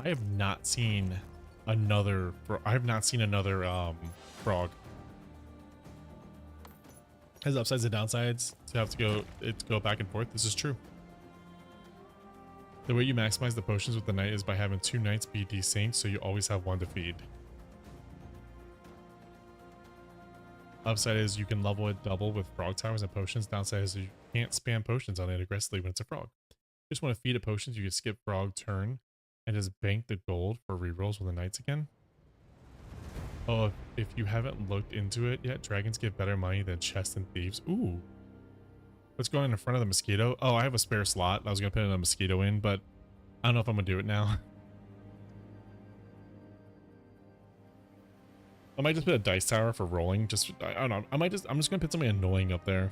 I have not seen another frog. Has upsides and downsides to have to go back and forth. This is true. The way you maximize the potions with the knight is by having 2 knights be desynced, so you always have 1 to feed. Upside is you can level it double with frog towers and potions. Downside is you can't spam potions on it aggressively when it's a frog. Just want to feed it potions, you can skip frog turn and just bank the gold for rerolls with the knights again. Oh, if you haven't looked into it yet, dragons give better money than chests and thieves. Ooh. What's going on in front of the mosquito? Oh, I have a spare slot. I was going to put a mosquito in, but I don't know if I'm going to do it now. I might just put a dice tower for rolling. I don't know. I'm just going to put something annoying up there.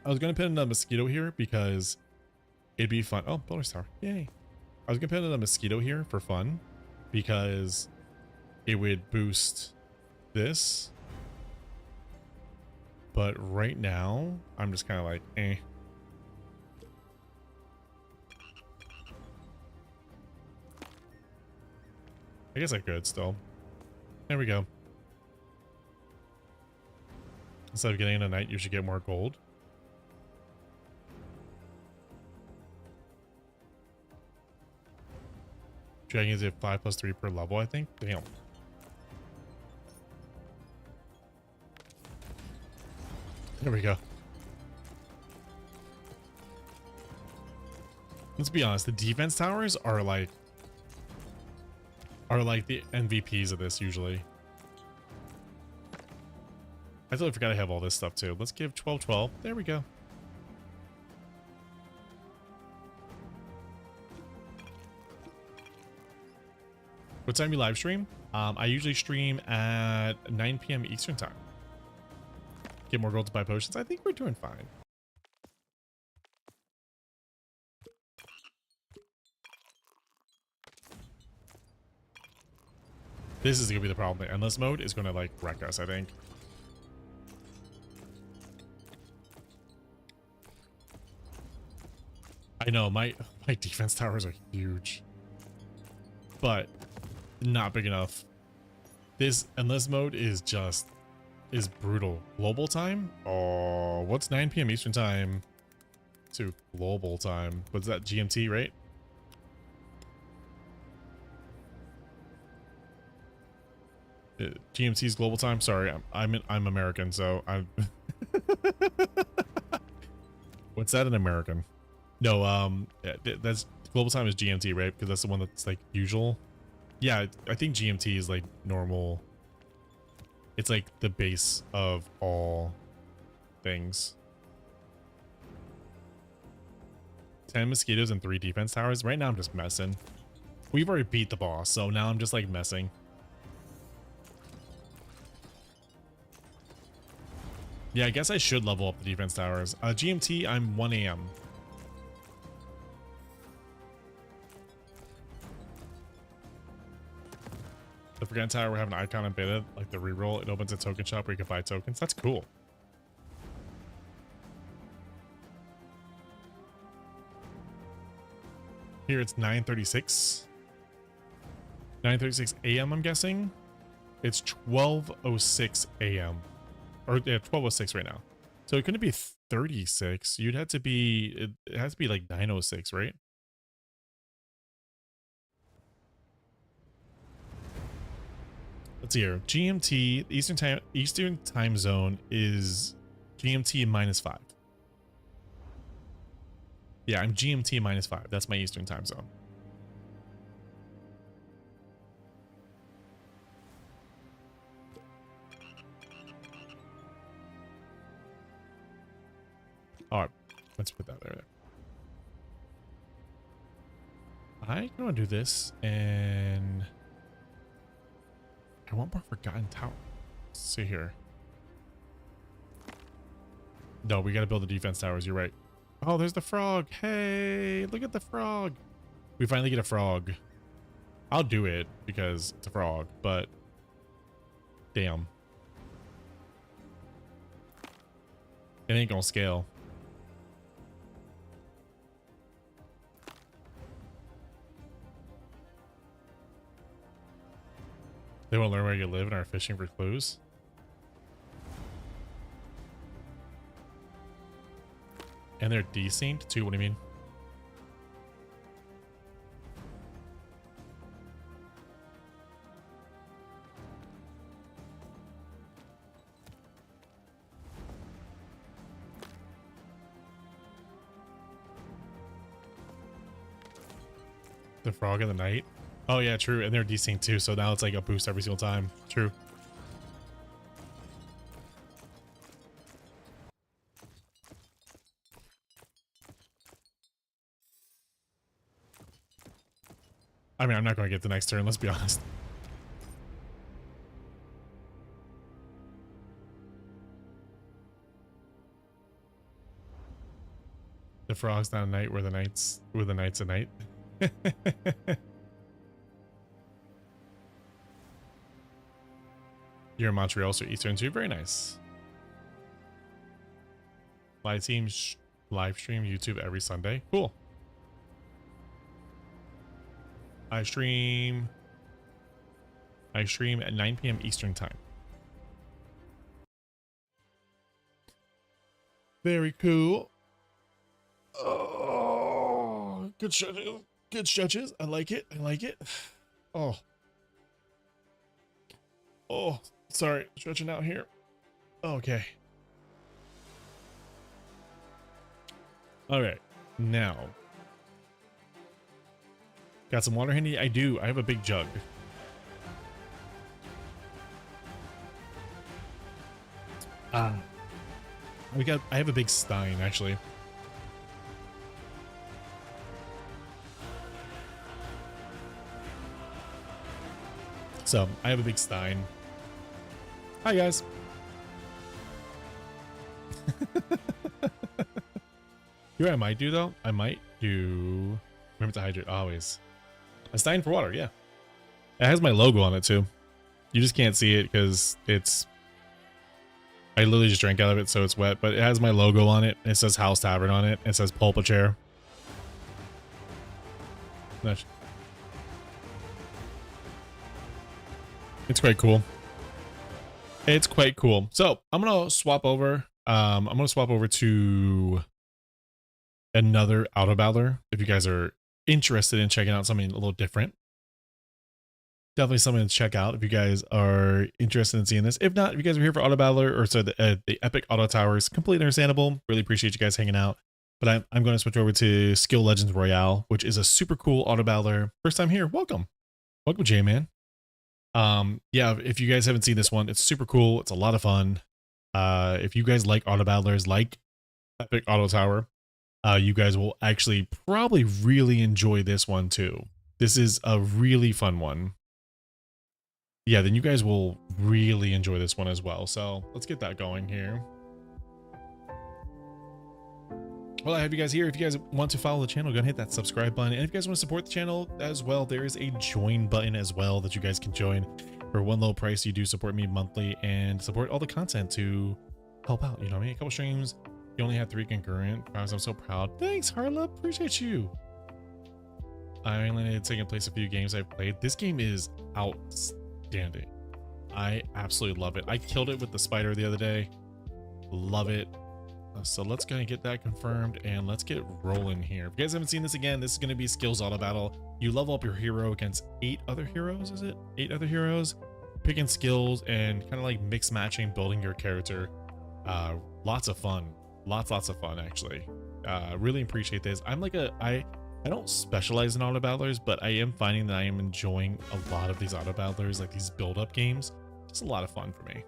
I was going to put in a mosquito here because it'd be fun. Oh, bonus tower. Yay. I was going to put in a mosquito here for fun because it would boost this. But right now, I'm just kind of like, eh. I guess I could still. There we go. Instead of getting a knight, you should get more gold. Dragon is at 5+3 per level, I think. Damn. There we go. Let's be honest, the defense towers are like the MVPs of this usually. I totally forgot I have all this stuff too. Let's give 12-12. There we go. What time do you live stream? I usually stream at 9 p.m. Eastern time. Get more gold to buy potions. I think we're doing fine. This is gonna be the problem. The endless mode is gonna like wreck us, I think. I know my defense towers are huge, but not big enough. This endless mode is brutal. Global time? Oh, what's 9 p.m. Eastern time to global time? What's that, GMT, right? GMT's global time. Sorry, I'm American, so I'm. What's that in American? No, that's global time is GMT, right? Because that's the one that's like usual. Yeah, I think GMT is like normal. It's like the base of all things. 10 mosquitoes and 3 defense towers. Right now I'm just messing. We've already beat the boss, so now I'm just like messing. Yeah, I guess I should level up the defense towers. GMT, I'm 1 AM. I Forgotten Tower, we have an icon embedded, like the reroll. It opens a token shop where you can buy tokens. That's cool. Here it's 9:36. 9:36 a.m. I'm guessing. It's 12:06 a.m. Or yeah, 12:06 right now. So it couldn't be 36. You'd have to be, it has to be like 9:06, right? Let's see here. GMT, Eastern time zone is GMT -5. Yeah, I'm GMT -5. That's my Eastern time zone. All right, let's put that there. I'm gonna do this, and I want more Forgotten Tower. Let's see here. No, we gotta build the defense towers. You're right. Oh, there's the frog. Hey, look at the frog. We finally get a frog. I'll do it because it's a frog, but damn. It ain't gonna scale. They want to learn where you live and are fishing for clues. And they're desynced too. What do you mean? The frog of the night. Oh yeah, true. And they're desynced too, so now it's like a boost every single time. True. I mean, I'm not going to get the next turn, let's be honest. The frog's not a night where the night's a night. You're in Montreal, so Eastern too. Very nice. Live team live stream YouTube every Sunday. Cool. I stream at 9 p.m. Eastern time. Very cool. Oh, good stretches. Good stretches. I like it. I like it. Oh. Oh, sorry. Stretching out here. Okay. All right. Now. Got some water handy? I do. I have a big jug. I have a big stein, actually. So, I have a big stein. Hi, guys. You know what I might do, though? I might do... Remember to hydrate, always. A stein for water, yeah. It has my logo on it, too. You just can't see it because it's... I literally just drank out of it, so it's wet. But it has my logo on it. It says House Tavern on it. It says Pulpa Chair. Nice. It's quite cool. It's quite cool. So I'm gonna swap over. I'm gonna swap over to another auto battler. If you guys are interested in checking out something a little different, definitely something to check out. If you guys are interested in seeing this, if not, if you guys are here for auto battler or so the epic auto towers, completely understandable. Really appreciate you guys hanging out. But I'm going to switch over to Skill Legends Royale, which is a super cool auto battler. First time here, welcome, J-Man. Yeah, if you guys haven't seen this one, it's super cool. It's a lot of fun. If you guys like auto battlers, like Epic Auto Tower, you guys will actually probably really enjoy this one too. This is a really fun one. Yeah, then you guys will really enjoy this one as well. So let's get that going here. Well, I have you guys here. If you guys want to follow the channel, go and hit that subscribe button. And if you guys want to support the channel as well, there is a join button as well that you guys can join. For one low price, you do support me monthly and support all the content to help out. You know what I mean? A couple streams. You only have 3 concurrent. Guys, I'm so proud. Thanks, Harla. Appreciate you. I only had taken place a few games I've played. This game is outstanding. I absolutely love it. I killed it with the spider the other day. Love it. So let's go and get that confirmed and let's get rolling here. If you guys haven't seen this again, this is going to be skills auto battle. You level up your hero against 8 other heroes, is it? 8 other heroes, picking skills and kind of like mix matching, building your character. Lots of fun. Lots of fun, actually. Really appreciate this. I'm like I don't specialize in auto battlers, but I am finding that I am enjoying a lot of these auto battlers, like these build up games. It's a lot of fun for me.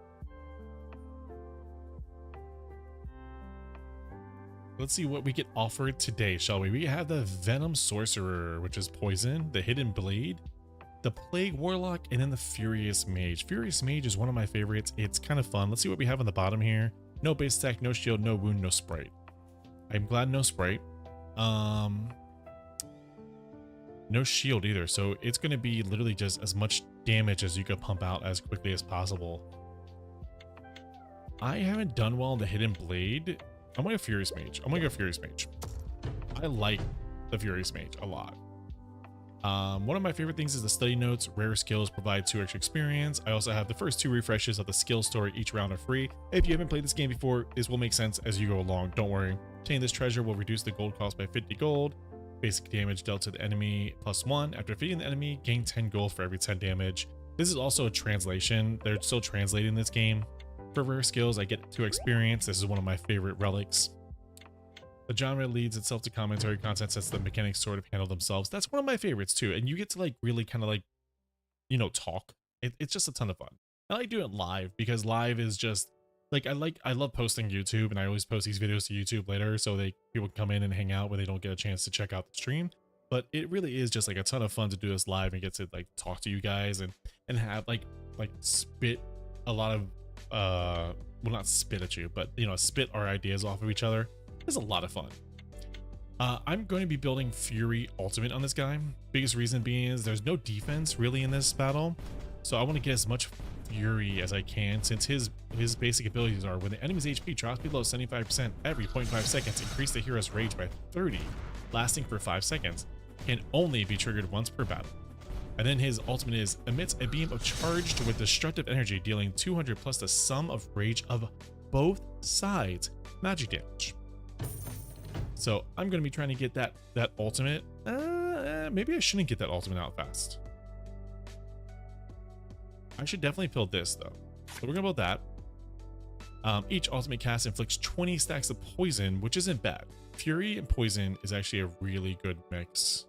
Let's see what we get offered today, shall we? We have the Venom Sorcerer, which is poison, the Hidden Blade, the Plague Warlock, and then the Furious Mage. Furious Mage is one of my favorites. It's kind of fun. Let's see what we have on the bottom here. No base attack, no shield, no wound, no sprite. I'm glad no sprite. No shield either, so it's going to be literally just as much damage as you can pump out as quickly as possible. I haven't done well in the Hidden Blade. I'm going to go Furious Mage. I'm going to go Furious Mage. I like the Furious Mage a lot. One of my favorite things is the study notes. Rare skills provide 2 extra experience. I also have the first 2 refreshes of the skill story. Each round are free. If you haven't played this game before, this will make sense as you go along. Don't worry. Obtaining this treasure will reduce the gold cost by 50 gold. Basic damage dealt to the enemy +1. After defeating the enemy, gain 10 gold for every 10 damage. This is also a translation. They're still translating this game. For rare skills, I get 2 experience. This is one of my favorite relics. The genre leads itself to commentary content since the mechanics sort of handle themselves. That's one of my favorites too. And you get to like really kind of like, you know, talk. It's just a ton of fun. I like doing it live because live is just like, I love posting YouTube, and I always post these videos to YouTube later so people can come in and hang out when they don't get a chance to check out the stream. But it really is just like a ton of fun to do this live and get to like talk to you guys and have like spit a lot of well, not spit at you, but you know, spit our ideas off of each other. It's a lot of fun. I'm going to be building Fury Ultimate on this guy. Biggest reason being is there's no defense really in this battle, so I want to get as much Fury as I can, since his basic abilities are when the enemy's HP drops below 75% every 0.5 seconds, increase the hero's rage by 30, lasting for 5 seconds, can only be triggered once per battle. And then his ultimate is emits a beam of charged with destructive energy, dealing 200 plus the sum of rage of both sides magic damage. So I'm going to be trying to get that ultimate. Maybe I shouldn't get that ultimate out fast. I should definitely build this though. So we're going to build that. Each ultimate cast inflicts 20 stacks of poison, which isn't bad. Fury and poison is actually a really good mix.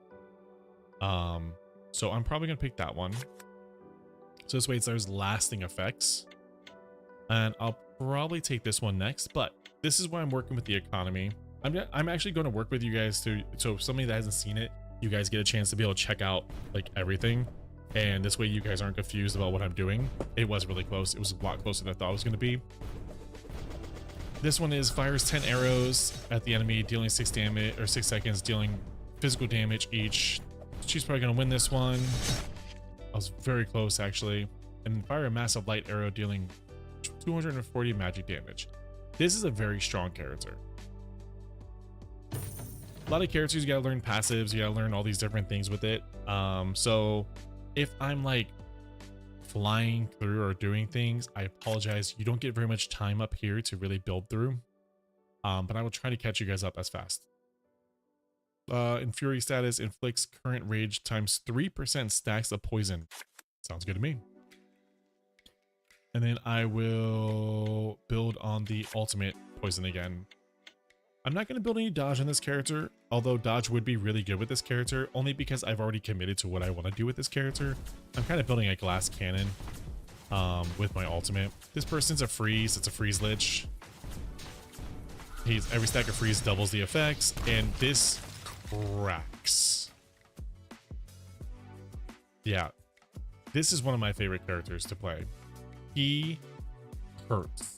So I'm probably going to pick that one. So this way there's lasting effects. And I'll probably take this one next, but this is why I'm working with the economy. I'm actually going to work with you guys so if somebody that hasn't seen it, you guys get a chance to be able to check out like everything, and this way you guys aren't confused about what I'm doing. It was really close. It was a lot closer than I thought it was going to be. This one is fires 10 arrows at the enemy, dealing 6 damage or 6 seconds, dealing physical damage each. She's probably going to win this one. I was very close actually. And fire a massive light arrow, dealing 240 magic damage. This is a very strong character. A lot of characters, you gotta learn passives, you gotta learn all these different things with it. So if I'm like flying through or doing things, I apologize. You don't get very much time up here to really build through. But I will try to catch you guys up as fast. In Fury status, inflicts current rage times 3% stacks of poison. Sounds good to me. And then I will build on the ultimate poison again. I'm not going to build any dodge on this character, although dodge would be really good with this character, only because I've already committed to what I want to do with this character. I'm kind of building a glass cannon with my ultimate. This person's a freeze. It's a freeze lich. Every stack of freeze doubles the effects, and this cracks. Yeah, this is one of my favorite characters to play. He hurts.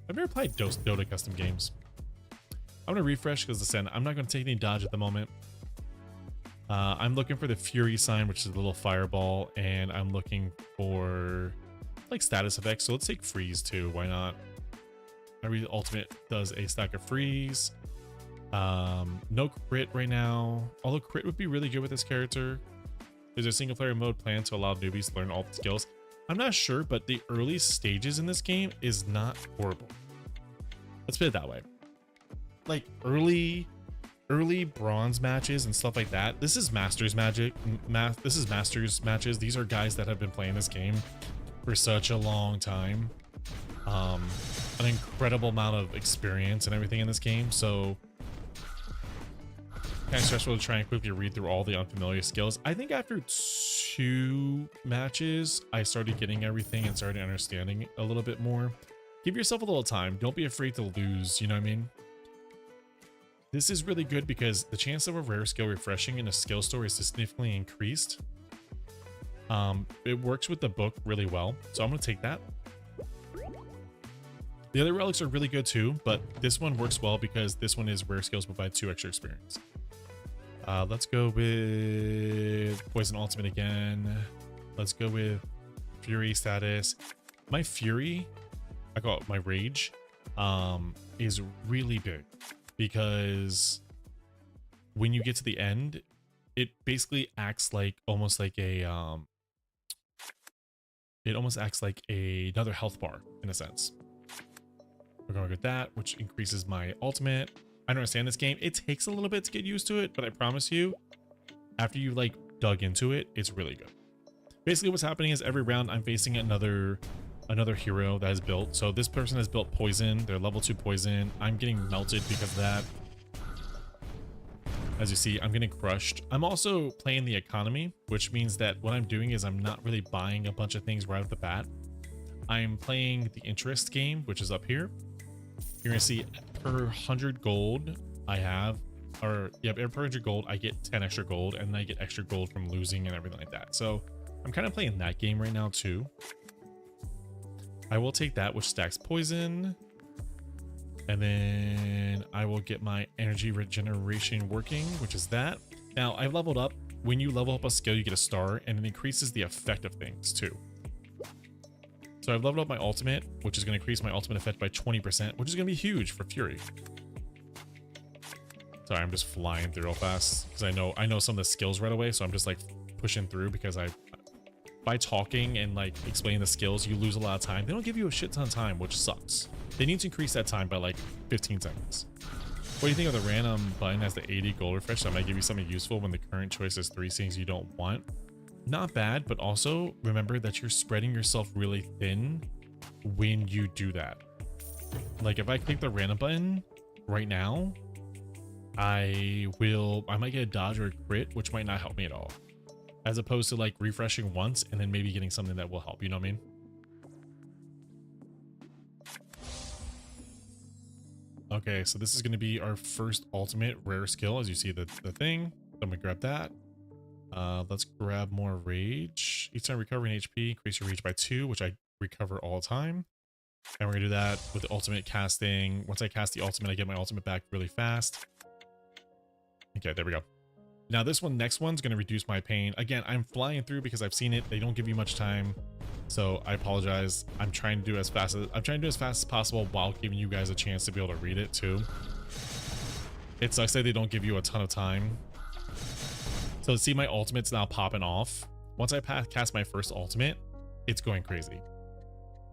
I've never played Dota custom games. I'm going to refresh because I'm not going to take any dodge at the moment. I'm looking for the Fury sign, which is a little fireball, and I'm looking for like status effects. So let's take freeze too. Why not? Every ultimate does a stack of freeze. No crit right now, although crit would be really good with this character. There's a single player mode planned to allow newbies to learn all the skills. I'm not sure, but the early stages in this game is not horrible. Let's put it that way. Like early bronze matches and stuff like that. This is Masters magic. This is Masters matches. These are guys that have been playing this game for such a long time. An incredible amount of experience and everything in this game. So kind of stressful to try and quickly read through all the unfamiliar skills. I think after 2 matches, I started getting everything and started understanding a little bit more. Give yourself a little time. Don't be afraid to lose. You know what I mean? This is really good because the chance of a rare skill refreshing in a skill store is significantly increased. It works with the book really well, so I'm going to take that. The other relics are really good too, but this one works well because this one is rare skills provide 2 extra experience. Let's go with Poison Ultimate again. Let's go with Fury status. My Fury, I call it my Rage, is really big because when you get to the end, it basically acts like almost like a another health bar in a sense. We're going with that, which increases my ultimate. I don't understand this game. It takes a little bit to get used to it, but I promise you, after you like dug into it, it's really good. Basically what's happening is every round I'm facing another hero that is built. So this person has built poison. They're level 2 poison. I'm getting melted because of that. As you see, I'm getting crushed. I'm also playing the economy, which means that what I'm doing is I'm not really buying a bunch of things right off the bat. I'm playing the interest game, which is up here. You're gonna see per 100 gold I have, or yeah, per 100 gold I get 10 extra gold, and then I get extra gold from losing and everything like that. So I'm kind of playing that game right now too. I will take that, which stacks poison, and then I will get my energy regeneration working, which is that. Now I've leveled up. When you level up a skill, you get a star, and it increases the effect of things too. So I've leveled up my ultimate, which is going to increase my ultimate effect by 20%, which is going to be huge for Fury. Sorry, I'm just flying through real fast because I know some of the skills right away, so I'm just like pushing through because by talking and like explaining the skills, you lose a lot of time. They don't give you a shit ton of time, which sucks. They need to increase that time by like 15 seconds. What do you think of the random button as the 80 gold refresh? That might give you something useful when the current choice is 3 things you don't want. Not bad, but also remember that you're spreading yourself really thin when you do that. Like if I click the random button right now, I might get a dodge or a crit, which might not help me at all. As opposed to like refreshing once and then maybe getting something that will help, you know what I mean? Okay, so this is going to be our first ultimate rare skill. As you see the thing, I'm gonna grab that. Let's grab more rage. Each time recovering HP, increase your rage by 2, which I recover all the time. And we're gonna do that with the ultimate casting. Once I cast the ultimate, I get my ultimate back really fast. Okay, there we go. Now this next one's gonna reduce my pain. Again, I'm flying through because I've seen it. They don't give you much time, so I apologize. I'm trying to do as fast as possible while giving you guys a chance to be able to read it too. It sucks that they don't give you a ton of time. So see, my ultimate's now popping off. Once I cast my first ultimate, it's going crazy.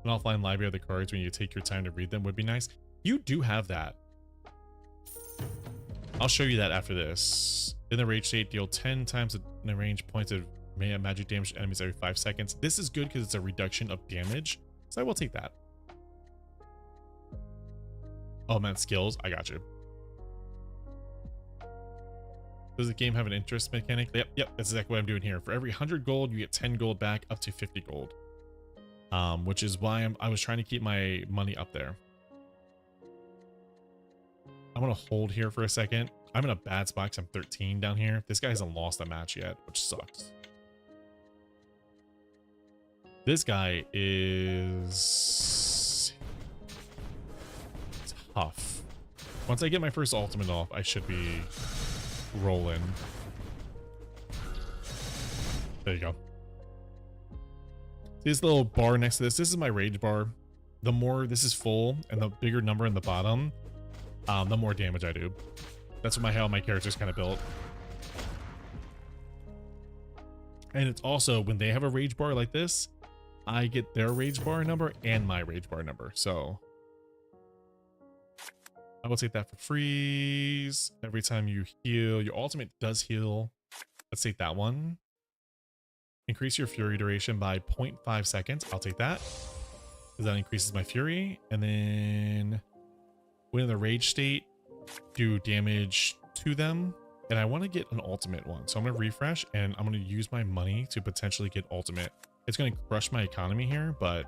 An offline library of the cards when you take your time to read them would be nice. You do have that. I'll show you that after this. In the rage state, deal 10 times the range points of magic damage to enemies every 5 seconds. This is good because it's a reduction of damage, so I will take that. Oh man, skills, I got you. Does the game have an interest mechanic? Yep, that's exactly what I'm doing here. For every 100 gold, you get 10 gold back, up to 50 gold. Which is why I was trying to keep my money up there. I'm gonna hold here for a second. I'm in a bad spot because I'm 13 down here. This guy hasn't lost a match yet, which sucks. This guy is tough. Once I get my first ultimate off, I should be rolling. There you go. See this little bar next to this? This is my rage bar. The more this is full and the bigger number in the bottom, the more damage I do. That's what how my character's kind of built. And it's also when they have a rage bar like this, I get their rage bar number and my rage bar number. So I will take that for freeze. Every time you heal, your ultimate does heal. Let's take that one. Increase your fury duration by 0.5 seconds. I'll take that, because that increases my fury. And then when in the rage state, do damage to them. And I want to get an ultimate one. So I'm going to refresh and I'm going to use my money to potentially get ultimate. It's going to crush my economy here, but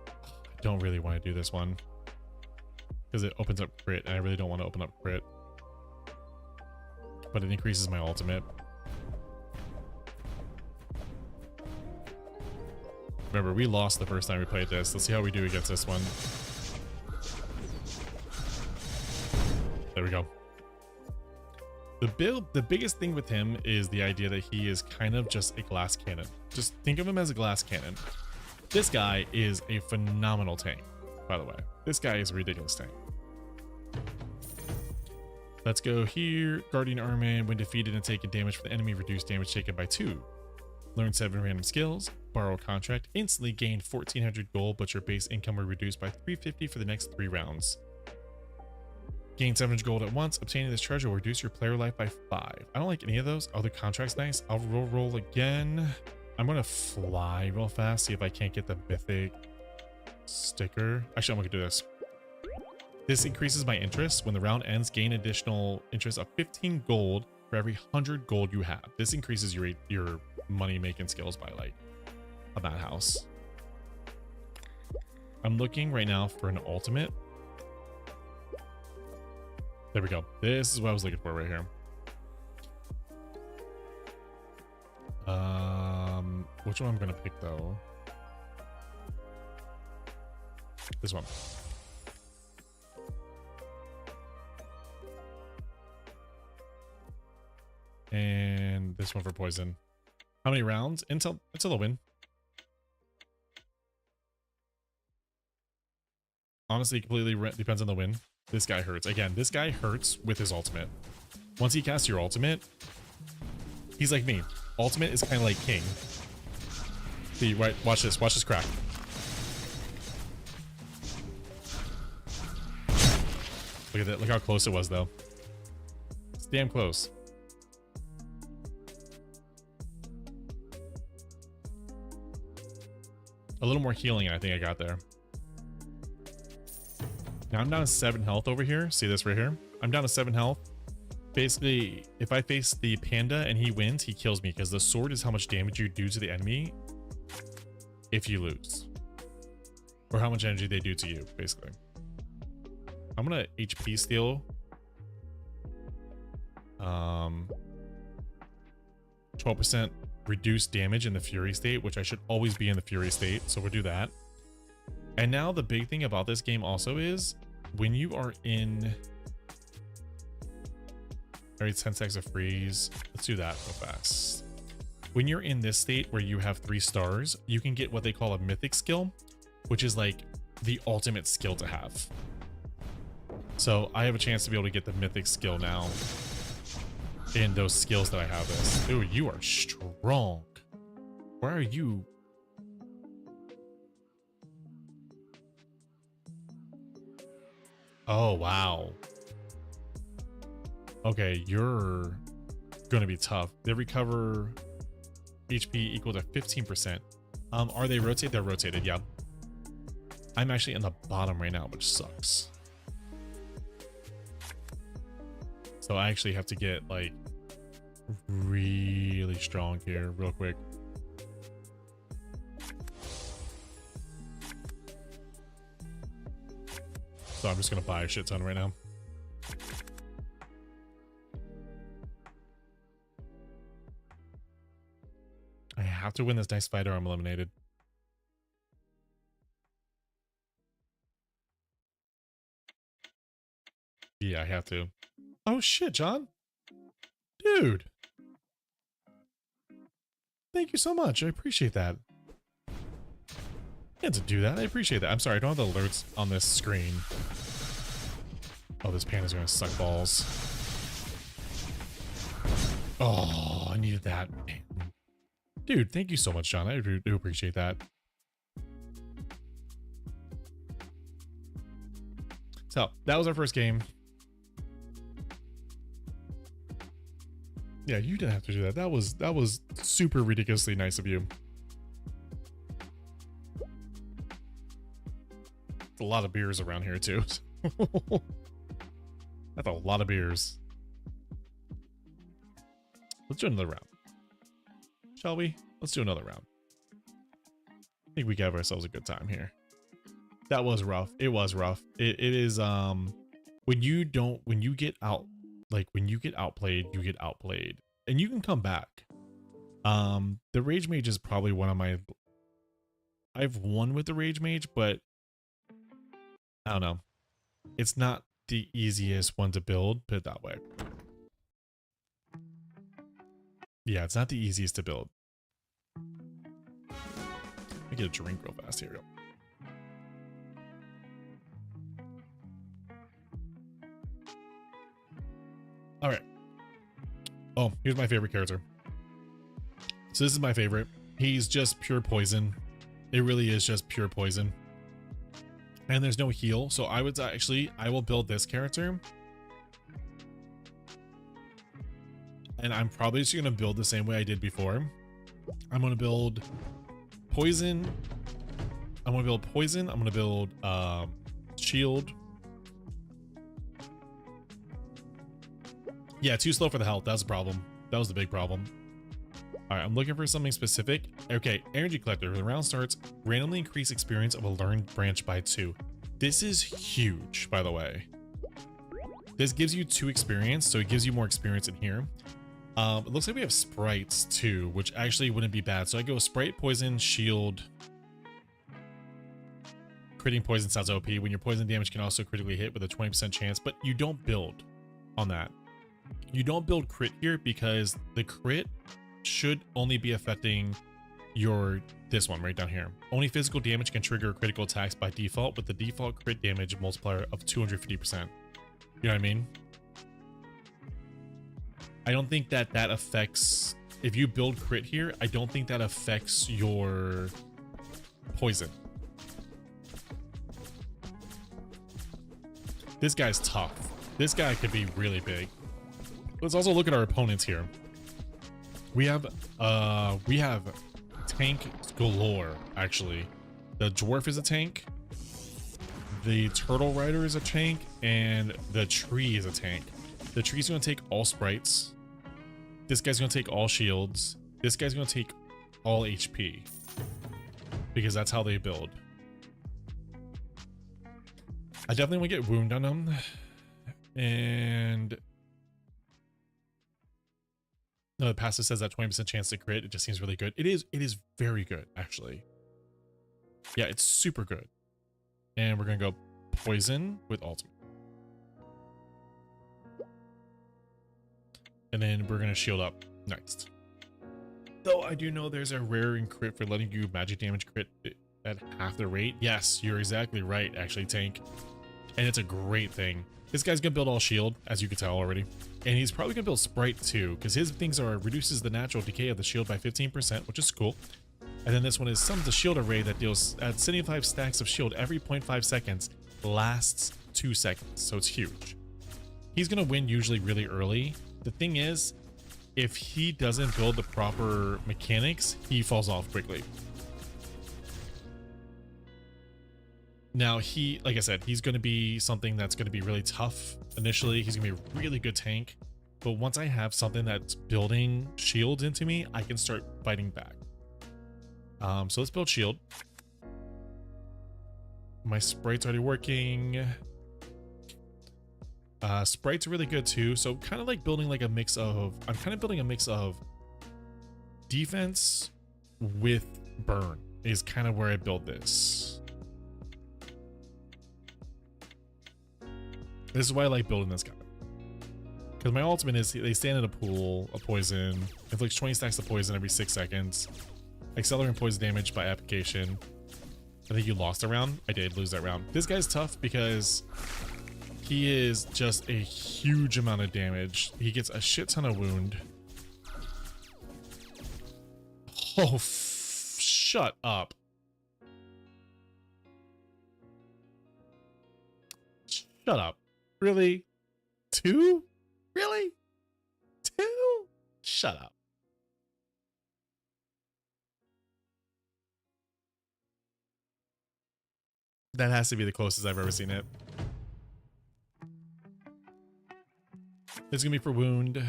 I don't really want to do this one because it opens up crit and I really don't want to open up crit. But it increases my ultimate. Remember, we lost the first time we played this. Let's see how we do against this one. There we go. The biggest thing with him is the idea that he is kind of just a glass cannon. Just think of him as a glass cannon. This guy is a phenomenal tank, by the way. This guy is a ridiculous tank. Let's go here. Guardian Armament. When defeated and taken damage from the enemy, reduce damage taken by 2. Learn 7 random skills. Borrow contract. Instantly gain 1400 gold, but your base income will reduce by 350 for the next 3 rounds. Gain 700 gold at once. Obtaining this treasure will reduce your player life by 5. I don't like any of those. Oh, the contract's nice. I'll roll again. I'm going to fly real fast. See if I can't get the mythic sticker. Actually, I'm going to do this. This increases my interest. When the round ends, gain additional interest of 15 gold for every 100 gold you have. This increases your money making skills by like a madhouse. I'm looking right now for an ultimate. There we go. This is what I was looking for right here. Which one I'm gonna pick though? This one. And this one for poison. How many rounds? Until the win. Honestly, completely depends on the win. This guy hurts. Again, this guy hurts with his ultimate. Once he casts your ultimate, he's like me. Ultimate is kind of like king. See, right? Watch this. Watch this crack. Look at that. Look how close it was, though. It's damn close. A little more healing, I think I got there. Now I'm down to 7 health over here. See this right here? I'm down to 7 health. Basically, if I face the panda and he wins, he kills me because the sword is how much damage you do to the enemy if you lose. Or how much energy they do to you, basically. I'm gonna HP steal. 12% reduced damage in the Fury state, which I should always be in the Fury state, so we'll do that. And now the big thing about this game also is when you are in... Alright, 10 seconds of freeze. Let's do that real fast. When you're in this state where you have 3 stars, you can get what they call a mythic skill, which is like the ultimate skill to have. So I have a chance to be able to get the mythic skill now in those skills that I have this. Ooh, you are strong. Where are you? Oh, wow. Okay, you're going to be tough. They recover HP equal to 15%. Are they rotated? They're rotated, yeah. I'm actually in the bottom right now, which sucks. So I actually have to get like really strong here real quick. So I'm just going to buy a shit ton right now. I have to win this next fight or I'm eliminated. Yeah, I have to. Oh shit, John. Dude. Thank you so much. I appreciate that. You had to do that. I appreciate that. I'm sorry, I don't have the alerts on this screen. Oh, this panda's gonna suck balls. Oh, I needed that. Dude, thank you so much, John. I do appreciate that. So, that was our first game. Yeah, you didn't have to do that. That was super ridiculously nice of you. A lot of beers around here too. That's a lot of beers. Let's do another round. Shall we? Let's do another round. I think we gave ourselves a good time here. That was rough. It was rough. It is when you get outplayed, you get outplayed. And you can come back. The Rage Mage is probably one of my I've won with the Rage Mage, but I don't know. It's not the easiest one to build, put it that way. Yeah, it's not the easiest to build. Let me get a drink real fast here. All right. Oh, here's my favorite character. So this is my favorite. He's just pure poison. It really is just pure poison. And there's no heal. So I will build this character. And I'm probably just going to build the same way I did before. I'm going to build poison. I'm going to build shield. Yeah, too slow for the health. That's the problem. That was the big problem. All right, I'm looking for something specific. Okay, energy collector. When the round starts, randomly increase experience of a learned branch by 2. This is huge, by the way. This gives you 2 experience, so it gives you more experience in here. It looks like we have sprites too, which actually wouldn't be bad. So I go sprite, poison, shield. Critting poison sounds OP. When your poison damage can also critically hit with a 20% chance, but you don't build on that. You don't build crit here because the crit should only be affecting this one right down here. Only physical damage can trigger critical attacks by default with the default crit damage multiplier of 250%. You know what I mean? I don't think that affects, if you build crit here, I don't think that affects your poison. This guy's tough. This guy could be really big. Let's also look at our opponents here. We have tank galore, actually. The dwarf is a tank. The turtle rider is a tank, and the tree is a tank. The tree's gonna take all sprites. This guy's gonna take all shields. This guy's gonna take all HP. Because that's how they build. I definitely want to get wound on him. And no, the passive says that 20% chance to crit. It just seems really good. It is very good, actually. Yeah, it's super good. And we're gonna go poison with ultimate. And then we're gonna shield up next. Though I do know there's a rare in crit for letting you magic damage crit at half the rate. Yes, you're exactly right, actually, Tank. And it's a great thing. This guy's gonna build all shield, as you can tell already. And he's probably gonna build sprite too, because his things are reduces the natural decay of the shield by 15%, which is cool. And then this one is summons a shield array that deals at 75 stacks of shield every 0.5 seconds, lasts 2 seconds, so it's huge. He's gonna win usually really early. The thing is, if he doesn't build the proper mechanics, he falls off quickly. Now like I said, he's going to be something that's going to be really tough initially. He's going to be a really good tank. But once I have something that's building shields into me, I can start fighting back. So let's build shield. My sprite's already working. Sprites are really good too. So kind of like building like a mix of, I'm kind of building a mix of defense with burn is kind of where I build this. This is why I like building this guy. Because my ultimate is they stand in a pool of poison, inflicts 20 stacks of poison every 6 seconds, accelerating poison damage by application. I think you lost a round. I did lose that round. This guy's tough because he is just a huge amount of damage. He gets a shit ton of wound. Oh, shut up. Shut up. Really? 2? Really? 2? Shut up. That has to be the closest I've ever seen it. This is gonna be for wound.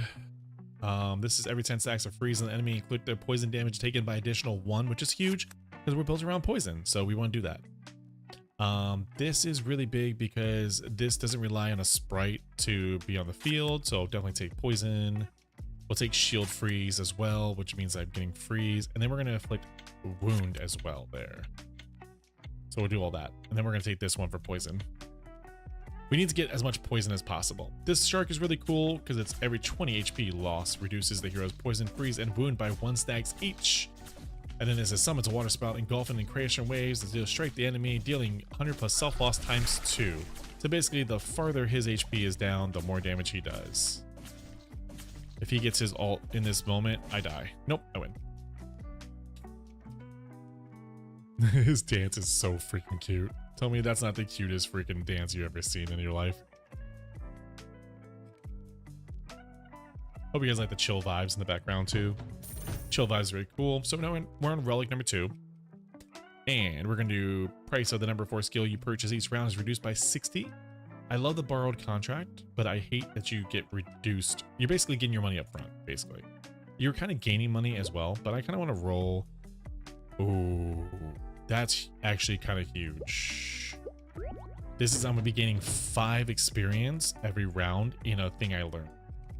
This is every 10 stacks of freeze on the enemy, include their poison damage taken by additional 1, which is huge because we're built around poison, so we want to do that. This is really big because this doesn't rely on a sprite to be on the field, so definitely take poison. We'll take shield freeze as well, which means I'm getting freeze, and then we're gonna inflict wound as well there. So we'll do all that, and then we're gonna take this one for poison. We need to get as much poison as possible. This shark is really cool because it's every 20 HP loss reduces the hero's poison, freeze, and wound by 1 stacks each. And then this is summons a water spout engulfing and creation waves that strike the enemy, dealing 100 plus self loss times 2. So basically, the farther his HP is down, the more damage he does. If he gets his ult in this moment, I die. Nope, I win. His dance is so freaking cute. Tell me that's not the cutest freaking dance you've ever seen in your life. Hope you guys like the chill vibes in the background too. Chill vibes are very cool. So now we're on relic number 2. And we're going to do price of the number 4 skill you purchase each round is reduced by 60. I love the borrowed contract, but I hate that you get reduced. You're basically getting your money up front, basically. You're kind of gaining money as well, but I kind of want to roll. Ooh. That's actually kind of huge. This is, I'm gonna be gaining 5 experience every round in a thing I learn.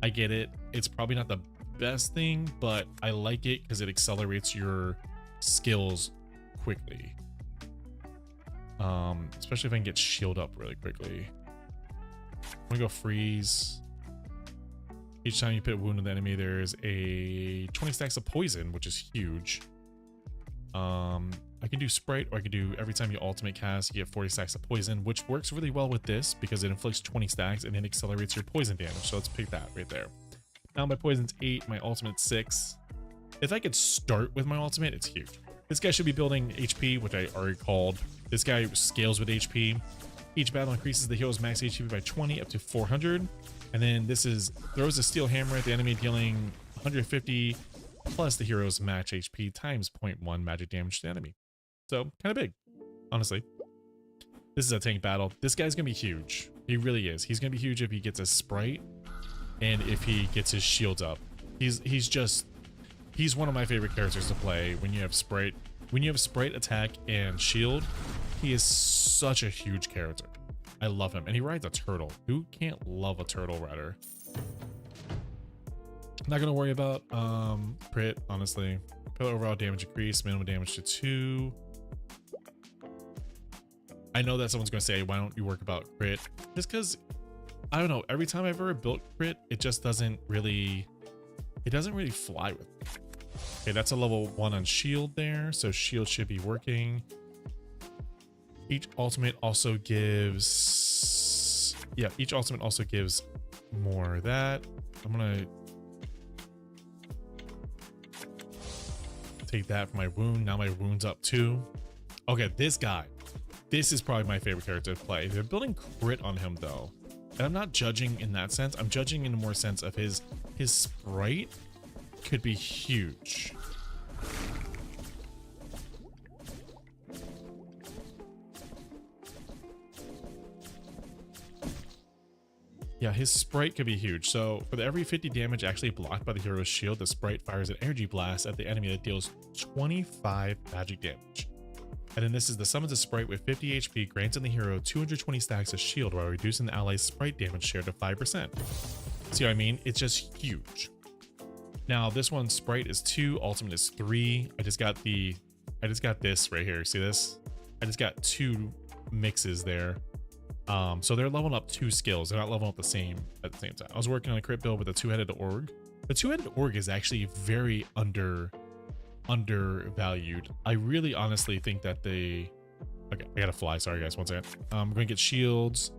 I get it. It's probably not the best thing, but I like it because it accelerates your skills quickly. Especially if I can get shield up really quickly. I'm gonna go freeze. Each time you put a wound on the enemy, there's a 20 stacks of poison, which is huge. I can do Sprite, or I can do every time you ultimate cast, you get 40 stacks of poison, which works really well with this because it inflicts 20 stacks and then accelerates your poison damage. So let's pick that right there. Now my poison's 8, my ultimate's 6. If I could start with my ultimate, it's huge. This guy should be building HP, which I already called. This guy scales with HP. Each battle increases the hero's max HP by 20 up to 400. And then this is throws a steel hammer at the enemy, dealing 150 plus the hero's match HP times 0.1 magic damage to the enemy. So kind of big, honestly. This is a tank battle. This guy's gonna be huge. He really is. He's gonna be huge if he gets a sprite and if he gets his shields up. He's one of my favorite characters to play when you have sprite. When you have sprite, attack, and shield, he is such a huge character. I love him, and he rides a turtle. Who can't love a turtle rider? Not gonna worry about crit, honestly. Pillar overall damage increase, minimum damage to 2. I know that someone's gonna say, why don't you work about crit? Just because, I don't know, every time I've ever built crit, it just doesn't really fly with me. Okay, that's a level 1 on shield there, so shield should be working. Each ultimate also gives, yeah, each ultimate also gives more of that. I'm gonna take that for my wound. Now my wound's up too. Okay, this guy. This is probably my favorite character to play. They're building crit on him though. And I'm not judging in that sense. I'm judging in a more sense of his sprite could be huge. Yeah, his sprite could be huge. So for every 50 damage actually blocked by the hero's shield, the sprite fires an energy blast at the enemy that deals 25 magic damage. And then this is the summons a sprite with 50 HP, granting the hero 220 stacks of shield while reducing the ally's sprite damage share to 5%. See what I mean? It's just huge. Now this one's sprite is 2, ultimate is 3. I just got this right here. See this? I just got 2 mixes there. So they're leveling up 2 skills. They're not leveling up the same at the same time. I was working on a crit build with a 2-headed org. The 2-headed org is actually very undervalued. I really honestly think that they... Okay, I gotta fly. Sorry guys, one second. I'm going to get shields.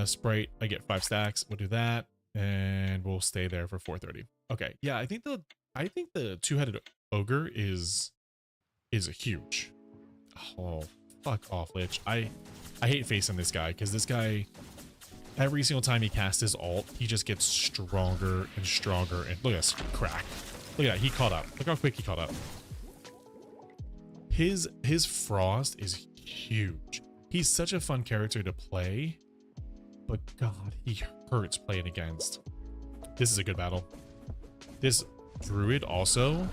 Sprite, I get 5 stacks. We'll do that, and we'll stay there for 430. Okay, yeah, I think the 2-headed ogre is huge. Oh, fuck off, Lich. I hate facing this guy because this guy, every single time he casts his ult, he just gets stronger and stronger. And look at this crack. Look at that. He caught up. Look how quick he caught up. His frost is huge. He's such a fun character to play, but God, he hurts playing against. This is a good battle. This druid also,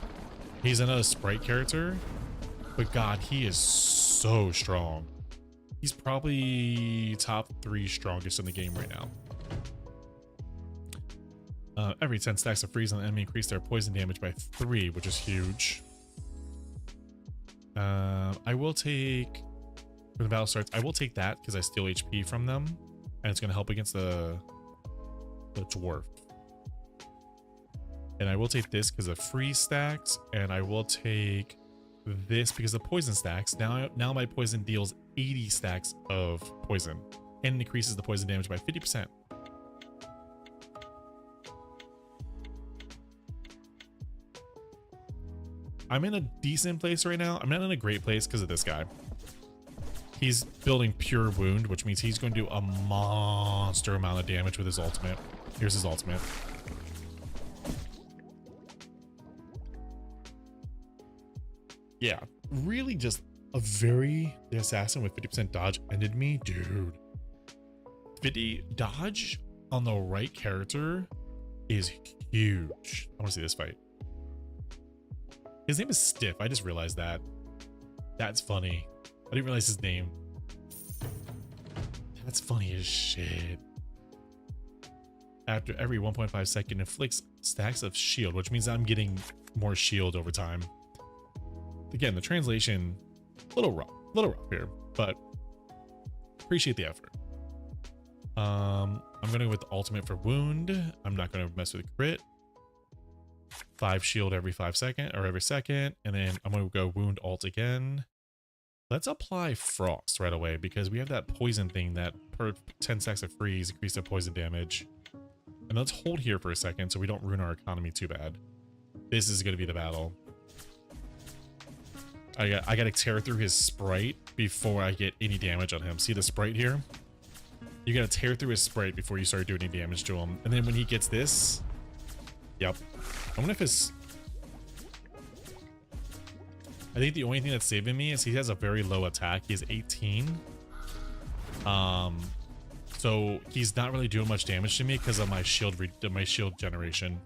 he's another sprite character, but God, he is so strong. He's probably top 3 strongest in the game right now. Every 10 stacks of freeze on the enemy increase their poison damage by 3, which is huge. I will take, when the battle starts, I will take that because I steal HP from them, and it's going to help against the dwarf. And I will take this because of freeze stacks, and I will take this because of poison stacks. Now my poison deals 80 stacks of poison and increases the poison damage by 50%. I'm in a decent place right now. I'm not in a great place because of this guy. He's building pure wound, which means he's going to do a monster amount of damage with his ultimate. Here's his ultimate. Yeah, really just a the assassin with 50% dodge ended me, dude. 50 dodge on the right character is huge. I want to see this fight. His name is Stiff. I just realized that. That's funny. I didn't realize his name. That's funny as shit. After every 1.5 second, inflicts stacks of shield, which means I'm getting more shield over time. Again, the translation, a little rough here, but appreciate the effort. I'm gonna go with the ultimate for wound. I'm not gonna mess with crit. 5 shield every 5 seconds or every second, and then I'm gonna go wound ult again. Let's apply frost right away because we have that poison thing that per 10 stacks of freeze increase their poison damage. And let's hold here for a second so we don't ruin our economy too bad. This is gonna be the battle. I gotta tear through his sprite before I get any damage on him. See the sprite here? You gotta tear through his sprite before you start doing any damage to him. And then when he gets this, yep. I wonder if his... I think the only thing that's saving me is he has a very low attack. He has 18. So he's not really doing much damage to me because of my shield generation.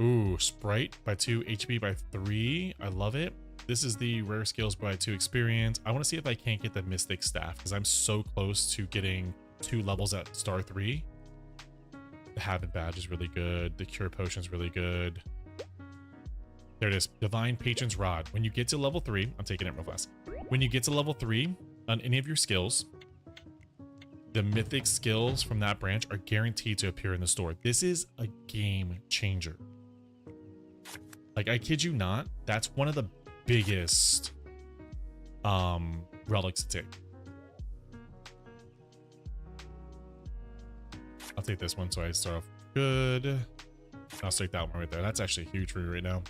Ooh, Sprite by 2, HP by 3. I love it. This is the rare skills by 2 experience. I want to see if I can't get the Mystic Staff because I'm so close to getting 2 levels at star 3. The Habit Badge is really good. The Cure Potion is really good. There it is. Divine Patron's Rod. When you get to level 3, I'm taking it real fast. When you get to level 3 on any of your skills, the mythic skills from that branch are guaranteed to appear in the store. This is a game changer. Like, I kid you not, that's one of the biggest relics to take. I'll take this one so I start off good. I'll take that one right there. That's actually huge for me right now.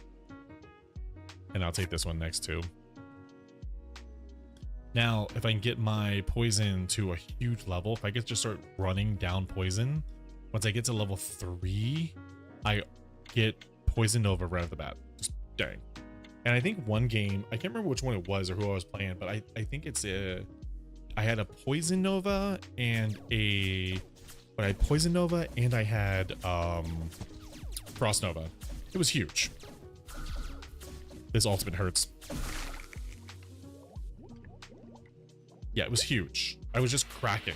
And I'll take this one next too. Now, if I can get my poison to a huge level, if I get just start running down poison, once I get to level 3, I get Poison Nova right off the bat. Just dang. And I think one game, I can't remember which one it was or who I was playing, but I think it's a... I had a Poison Nova and a... But I had Poison Nova and I had Frost Nova. It was huge. This ultimate hurts. Yeah, it was huge. I was just cracking.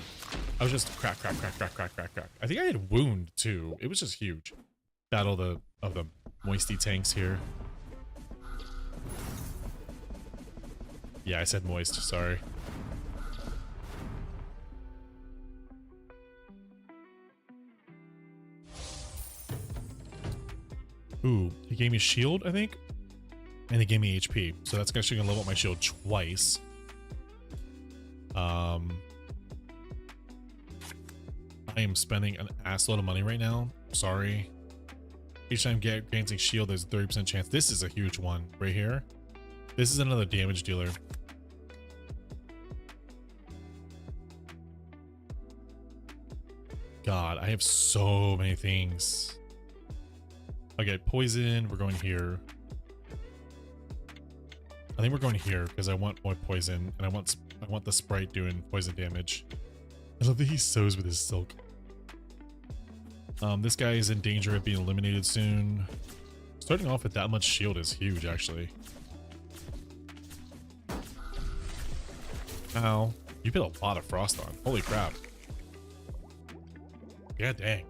I was just crack. I think I had wound too. It was just huge. Battle of the moisty tanks here. Yeah, I said moist, sorry. Ooh, he gave me shield, I think? And he gave me HP. So that's actually gonna level up my shield twice. I am spending an assload of money right now. Sorry. Each time granting shield, there's a 30% chance. This is a huge one right here. This is another damage dealer. God, I have so many things. Okay, poison, we're going here. I think we're going here because I want more poison and I want the sprite doing poison damage. I love that he sews with his silk. This guy is in danger of being eliminated soon. Starting off with that much shield is huge, actually. Ow. You put a lot of frost on. Holy crap. Yeah, dang.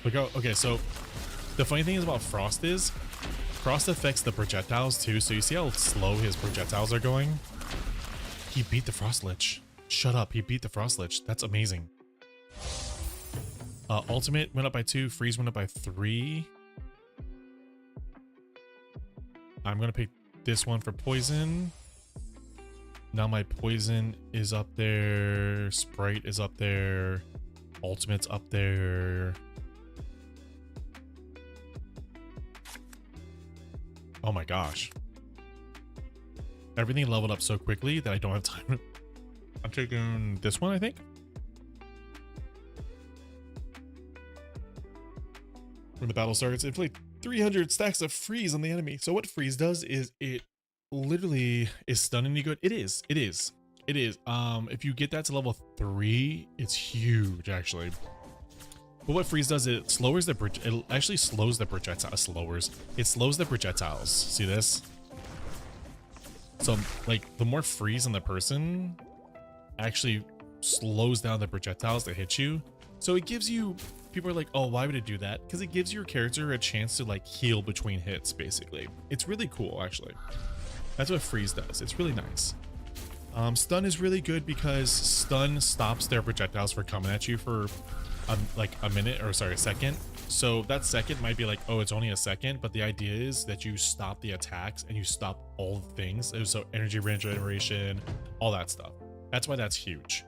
Look out. Okay, so the funny thing is about frost is frost affects the projectiles too. So you see how slow his projectiles are going? He beat the frost lich. Shut up. He beat the frost lich. That's amazing. Ultimate went up by 2. Freeze went up by 3. I'm going to pick this one for poison. Now my poison is up there. Sprite is up there. Ultimate's up there. Oh my gosh. Everything leveled up so quickly that I don't have time. I'm taking this one, I think. When the battle starts, inflict 300 stacks of freeze on the enemy. So what freeze does is it literally is stunning you good. It is. If you get that to level 3, it's huge actually. But what freeze does, it slows the it actually slows the projectiles. It slows the projectiles. See this? So like the more freeze on the person actually slows down the projectiles that hit you. So it gives you, people are like, oh, why would it do that? Because it gives your character a chance to like heal between hits, basically. It's really cool, actually. That's what freeze does. It's really nice. Stun is really good because stun stops their projectiles from coming at you for like a minute, or sorry, a second. So that second might be like, oh, it's only a second, but the idea is that you stop the attacks and you stop all the things. So energy regeneration, all that stuff. That's why that's huge.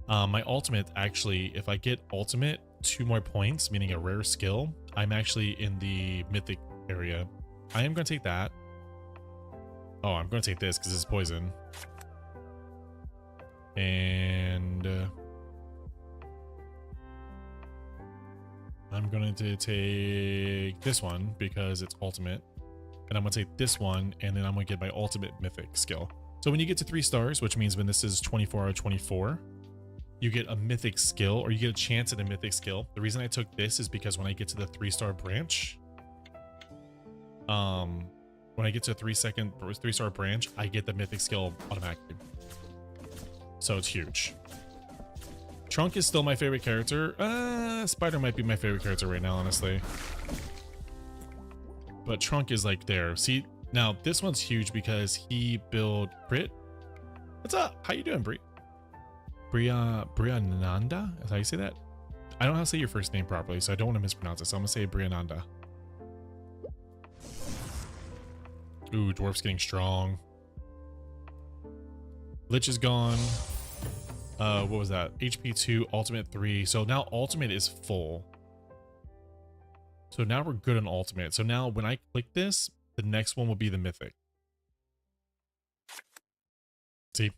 My ultimate, actually, if I get ultimate 2 more points, meaning a rare skill, I'm actually in the mythic area. I am going to take that. Oh, I'm going to take this because it's poison. And I'm going to take this one because it's ultimate. And I'm going to take this one, and then I'm going to get my ultimate mythic skill. So when you get to 3 stars, which means when this is 24 out of 24, you get a mythic skill, or you get a chance at a mythic skill. The reason I took this is because when I get to the 3-star branch, when I get to a 3-star branch, I get the mythic skill automatically. So it's huge. Trunk is still my favorite character. Spider might be my favorite character right now, honestly. But Trunk is like there. See, now this one's huge because he built Brit. What's up? How you doing, Bri? Briananda? Is how you say that? I don't know how to say your first name properly, so I don't want to mispronounce it. So I'm gonna say Briananda. Ooh, Dwarf's getting strong. Lich is gone. What was that? HP 2, Ultimate 3. So now Ultimate is full. So now we're good on Ultimate. So now when I click this, the next one will be the Mythic. See?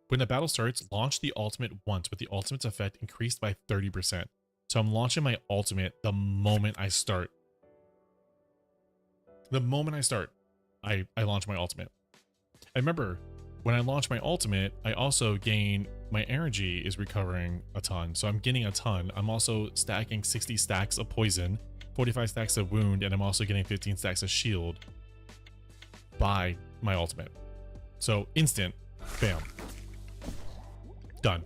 When the battle starts, launch the Ultimate once with the Ultimate's effect increased by 30%. So I'm launching my Ultimate the moment I start. The moment I start, I launch my Ultimate. And remember, when I launch my ultimate, I also gain, my energy is recovering a ton. So I'm getting a ton. I'm also stacking 60 stacks of poison, 45 stacks of wound, and I'm also getting 15 stacks of shield by my ultimate. So instant, bam, done.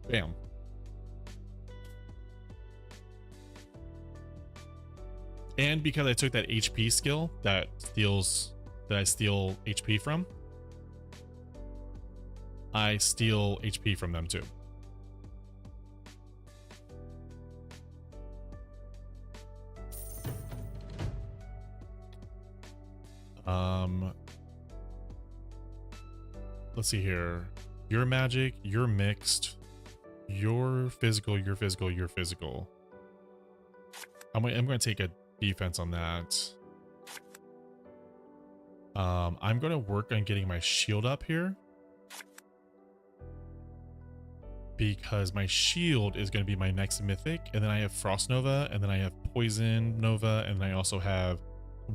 Bam. And because I took that HP skill that I steal HP from, I steal HP from them too. Let's see here. You're magic, you're mixed, you're physical, you're physical, you're physical. I'm going to take a defense on that. I'm going to work on getting my shield up here, because my shield is going to be my next mythic, and then I have Frost Nova, and then I have Poison Nova, and then I also have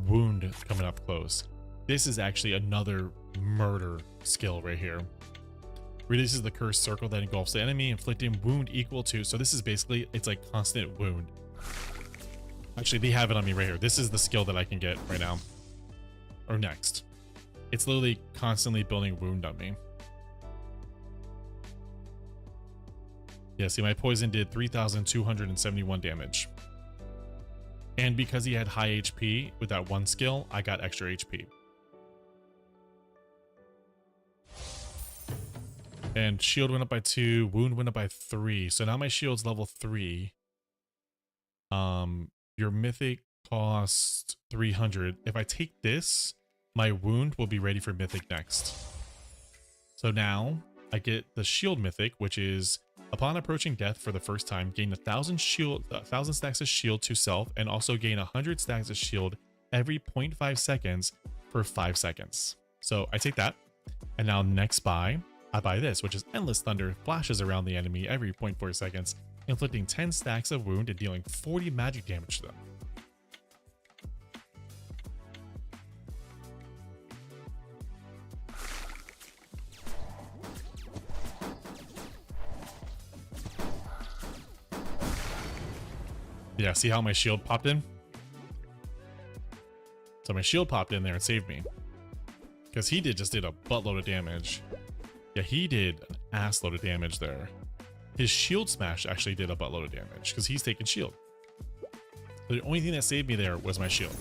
Wound coming up close. This is actually another murder skill right here. Releases the cursed circle that engulfs the enemy, inflicting wound equal to, so this is basically, it's like constant wound. Actually, they have it on me right here. This is the skill that I can get right now, or next. It's literally constantly building wound on me. Yeah, see, my poison did 3,271 damage. And because he had high HP with that one skill, I got extra HP. And shield went up by 2, wound went up by 3. So now my shield's level 3. Your mythic cost 300. If I take this, my wound will be ready for mythic next. So now I get the shield mythic, which is upon approaching death for the first time, gain 1,000 stacks of shield to self, and also gain 100 stacks of shield every 0.5 seconds for 5 seconds. So I take that, and now next buy, I buy this, which is Endless Thunder, flashes around the enemy every 0.4 seconds, inflicting 10 stacks of wound and dealing 40 magic damage to them. Yeah, see how my shield popped in? So my shield popped in there and saved me. Because he just did a buttload of damage. Yeah, he did an ass load of damage there. His shield smash actually did a buttload of damage because he's taking shield. The only thing that saved me there was my shield.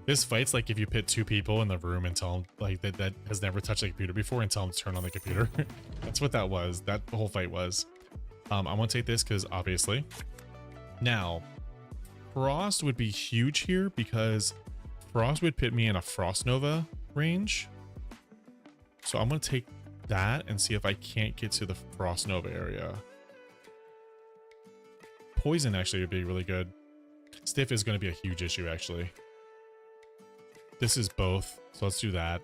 This fight's like if you put 2 people in the room and tell them like that has never touched a computer before and tell them to turn on the computer. That's what that was. That the whole fight was. I want to take this because obviously. Now, Frost would be huge here because Frost would put me in a Frost Nova range. So I'm going to take that and see if I can't get to the Frost Nova area. Poison actually would be really good. Stiff is going to be a huge issue actually. This is both, so let's do that.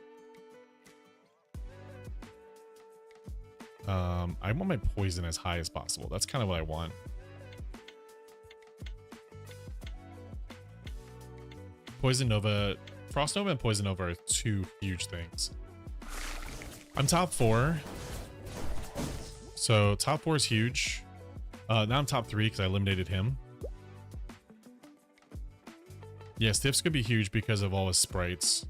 I want my poison as high as possible. That's kind of what I want. Poison Nova, Frost Nova and Poison Nova are 2 huge things. I'm top 4. So top 4 is huge. Now I'm top 3 because I eliminated him. Yeah, Stiff's gonna be huge because of all his sprites.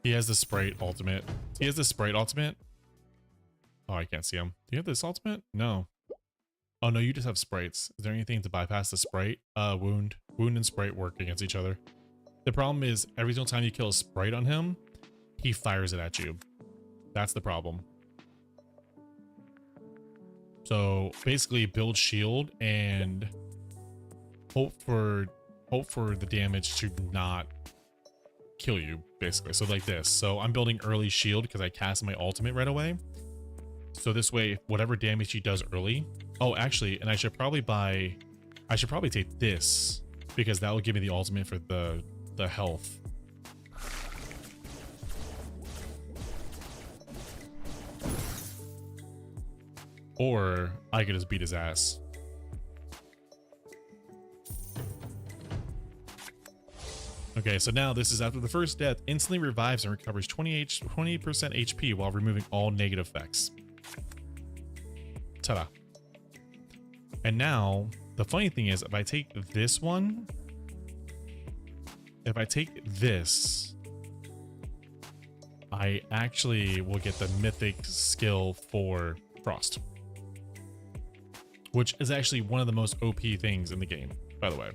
He has the sprite ultimate. He has the sprite ultimate. Oh, I can't see him. Do you have this ultimate? No. Oh no, you just have sprites. Is there anything to bypass the sprite? Wound. Wound and sprite work against each other. The problem is every single time you kill a sprite on him, he fires it at you. That's the problem. So basically build shield and hope for the damage to not kill you, basically. So like this. So I'm building early shield because I cast my ultimate right away. So this way, whatever damage he does early. Oh, actually, and I should probably take this because that will give me the ultimate for the health. Or I could just beat his ass. Okay, so now this is after the first death, instantly revives and recovers 20% HP while removing all negative effects. Ta-da. And now, the funny thing is, if I take this one, if I take this, I actually will get the mythic skill for Frost, which is actually one of the most OP things in the game, by the way.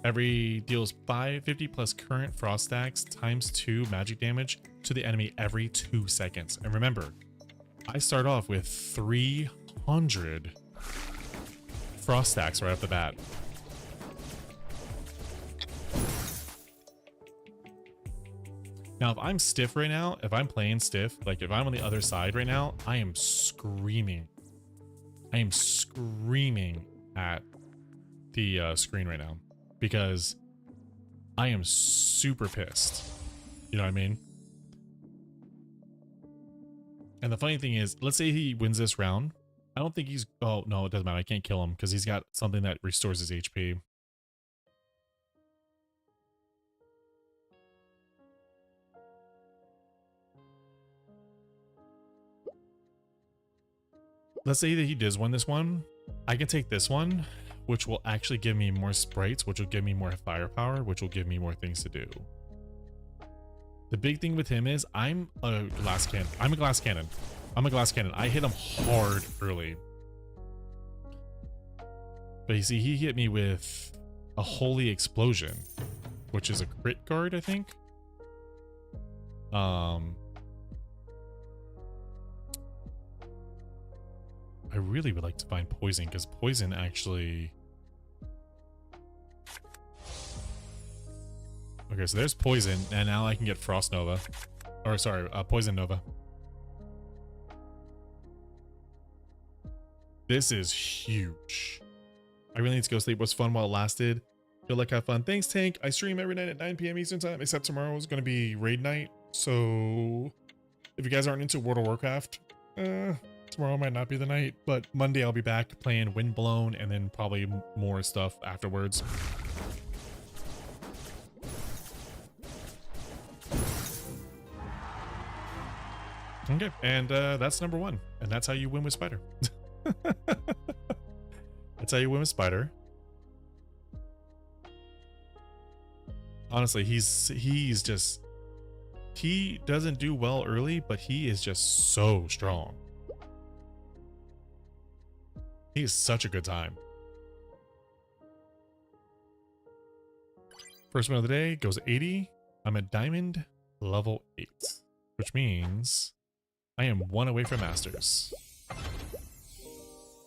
Every deals 550 plus current frost stacks times 2 magic damage to the enemy every 2 seconds. And remember, I start off with 300 frost stacks right off the bat. Now, if I'm stiff right now, if I'm playing stiff, like if I'm on the other side right now, I am screaming. I am screaming at the screen right now because I am super pissed. You know what I mean? And the funny thing is, let's say he wins this round. I don't think he's... Oh, no, it doesn't matter. I can't kill him because he's got something that restores his HP. Let's say that he does win this one. I can take this one, which will actually give me more sprites, which will give me more firepower, which will give me more things to do. The big thing with him is I'm a glass cannon. I'm a glass cannon. I'm a glass cannon. I hit him hard early. But you see, he hit me with a holy explosion, which is a crit guard, I think. I really would like to find poison because poison actually... Okay, so there's poison, and now I can get Frost Nova. Or sorry, Poison Nova. This is huge. I really need to go sleep. It was fun while it lasted. Feel like I have fun. Thanks, Tank. I stream every night at 9 p.m. Eastern time, except tomorrow is going to be raid night. So if you guys aren't into World of Warcraft, tomorrow might not be the night, but Monday I'll be back playing Windblown and then probably more stuff afterwards. Okay, and that's number 1, and that's how you win with Spider. That's how you win with Spider. Honestly, he's just... He doesn't do well early, but he is just so strong. He is such a good time. First win of the day goes 80. I'm at Diamond level 8, which means I am 1 away from Masters.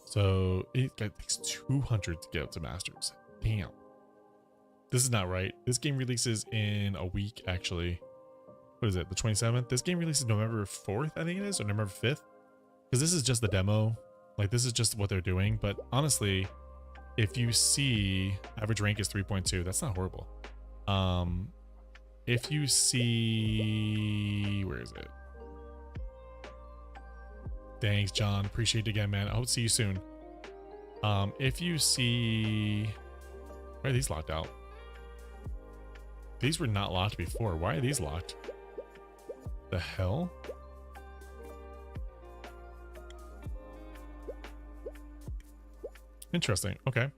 So it takes 200 to get up to Masters. Damn. This is not right. This game releases in a week, actually. What is it? The 27th? This game releases November 4th, I think it is, or November 5th. Because this is just the demo. Like, this is just what they're doing. But honestly, if you see average rank is 3.2, that's not horrible. If you see... Where is it? Thanks, John. Appreciate it again, man. I hope to see you soon. If you see... Why are these locked out? These were not locked before. Why are these locked? The hell? Interesting. Okay.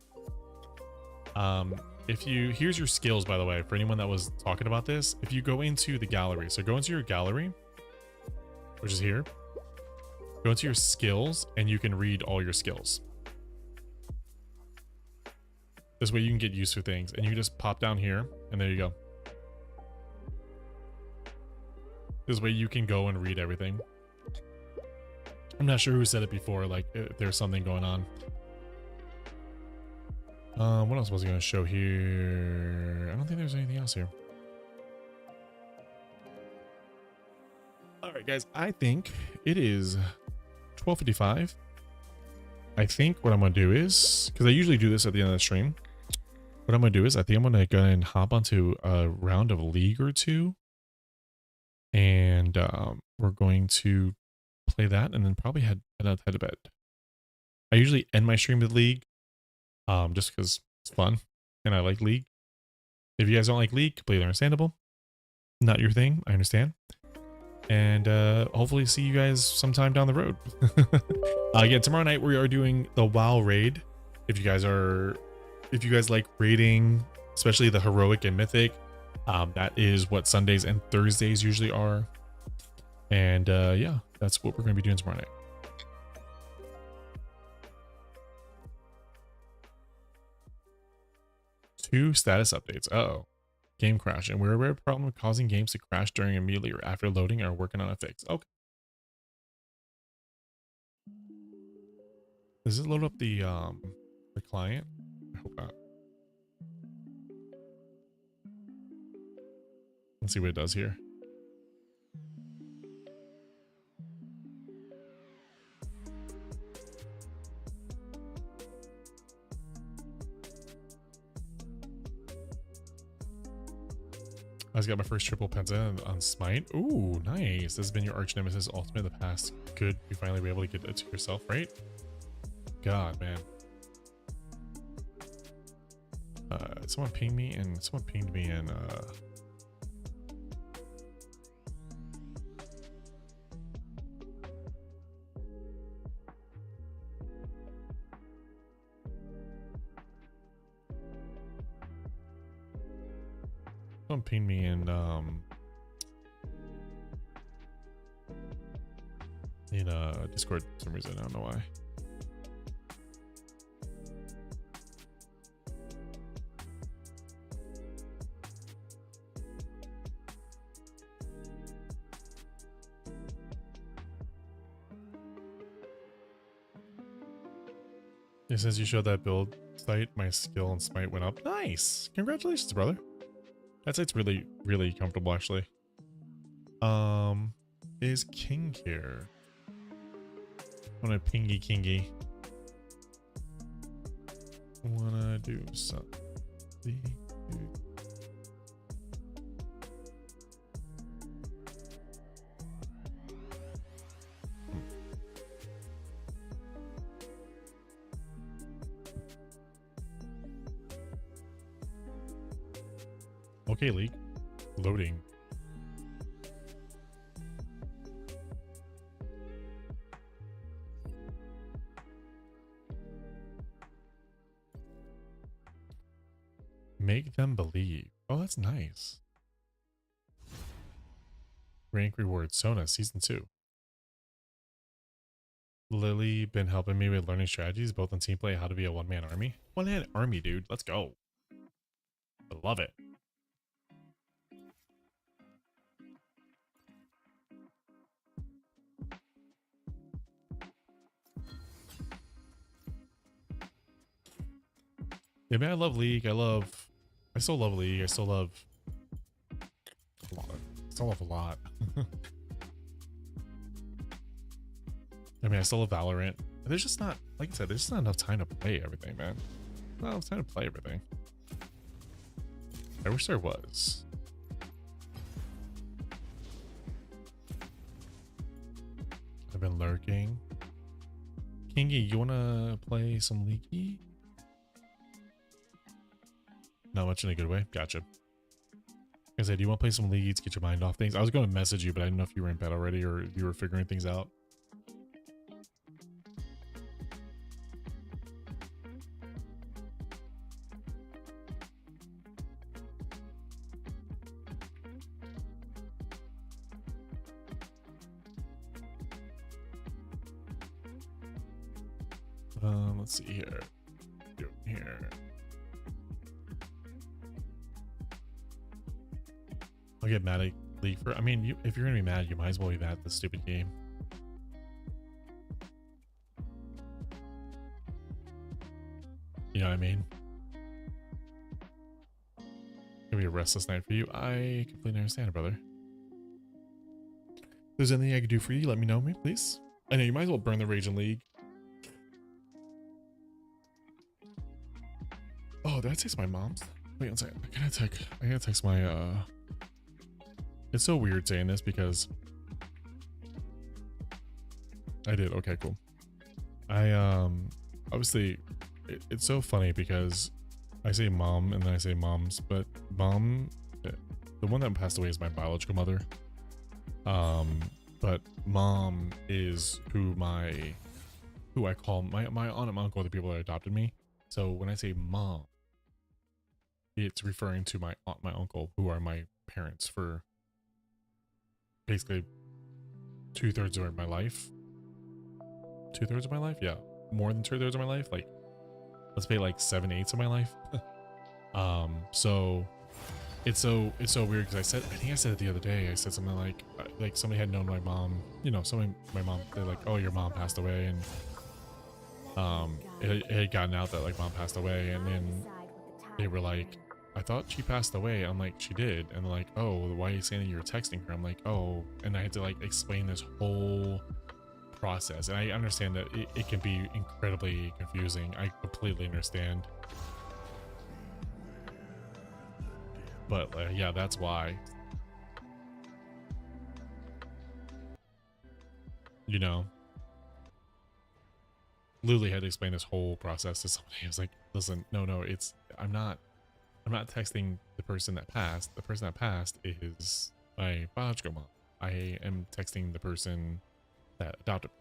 If you... Here's your skills, by the way, for anyone that was talking about this. If you go into the gallery, so go into your gallery, which is here. Go into your skills and you can read all your skills. This way you can get used to things, and you just pop down here and there you go. This way you can go and read everything. I'm not sure who said it before, like there's something going on. What else was I going to show here? I don't think there's anything else here. All right, guys, I think it is 12:55. I think what I'm going to do is, because I usually do this at the end of the stream, what I'm going to do is I think I'm going to go and hop onto a round of League or two. And we're going to play that and then probably head to bed. I usually end my stream with League just because it's fun and I like League. If you guys don't like League, completely understandable. Not your thing, I understand. And hopefully see you guys sometime down the road. Again, tomorrow night we are doing the WoW raid. If you guys like raiding, especially the heroic and mythic, That is what Sundays and Thursdays usually are. And yeah, that's what we're going to be doing tomorrow night. Two status updates. Uh-oh. Game crash. And we're aware of the problem of causing games to crash during, immediately, or after loading, and are working on a fix. Okay. Does it load up the client? I hope not. Let's see what it does here. I just got my first triple penta on Smite. Ooh, nice. This has been your arch nemesis ultimate in the past. Good. You finally were able to get it to yourself, right? God, man. Someone pinged me and someone pinged me in Discord for some reason. I don't know why. It says you showed that build site, my skill and Smite went up. Nice. Congratulations, brother. That site's really, really comfortable, actually. Is King here? Wanna pingy kingy. Wanna do something. Okay, League. Loading. Make them believe. Oh, that's nice. Rank reward. Sona, season 2. Lily been helping me with learning strategies, both on team play, how to be a one-man army. One-man army, dude. Let's go. I love it. Yeah, man, I love League. I still love League. I still love a lot. I still love a lot. I mean, I still love Valorant. There's just not, like I said, there's just not enough time to play everything, man. Not enough time to play everything. I wish there was. I've been lurking. Kingy, you wanna play some Leaky? Not much in a good way. Gotcha. I said, do you want to play some leagues, get your mind off things? I was going to message you, but I didn't know if you were in bed already or if you were figuring things out. Let's see here. Here. I'll get mad at League for. I mean, if you're gonna be mad, you might as well be mad at this stupid game. You know what I mean? Gonna be a restless night for you. I completely understand, brother. If there's anything I can do for you, let me know, please. I know you might as well burn the rage in League. Oh, did I text my mom's? Wait one second. I gotta text my It's so weird saying this because I did. Okay, cool. I obviously it's so funny because I say mom and then I say moms, but mom, the one that passed away is my biological mother. But mom is who I call my aunt and uncle are the people that adopted me. So when I say mom, it's referring to my aunt, my uncle, who are my parents for basically 2/3 of my life. 2/3 of my life, yeah, more than 2/3 of my life. Like, let's say like 7/8 of my life. So it's so weird because I think I said it the other day. I said something like somebody had known my mom. You know, my mom. They're like, oh, your mom passed away, and it had gotten out that like mom passed away, and then they were like, I thought she passed away. I'm like, she did. And they're like, oh, why are you saying that you were texting her? I'm like, oh, and I had to like explain this whole process. And I understand that it can be incredibly confusing. I completely understand. But yeah, that's why. You know, Lily had to explain this whole process to somebody. I was like, listen, no, I'm not texting the person that passed. The person that passed is my biological mom. I am texting the person that adopted me.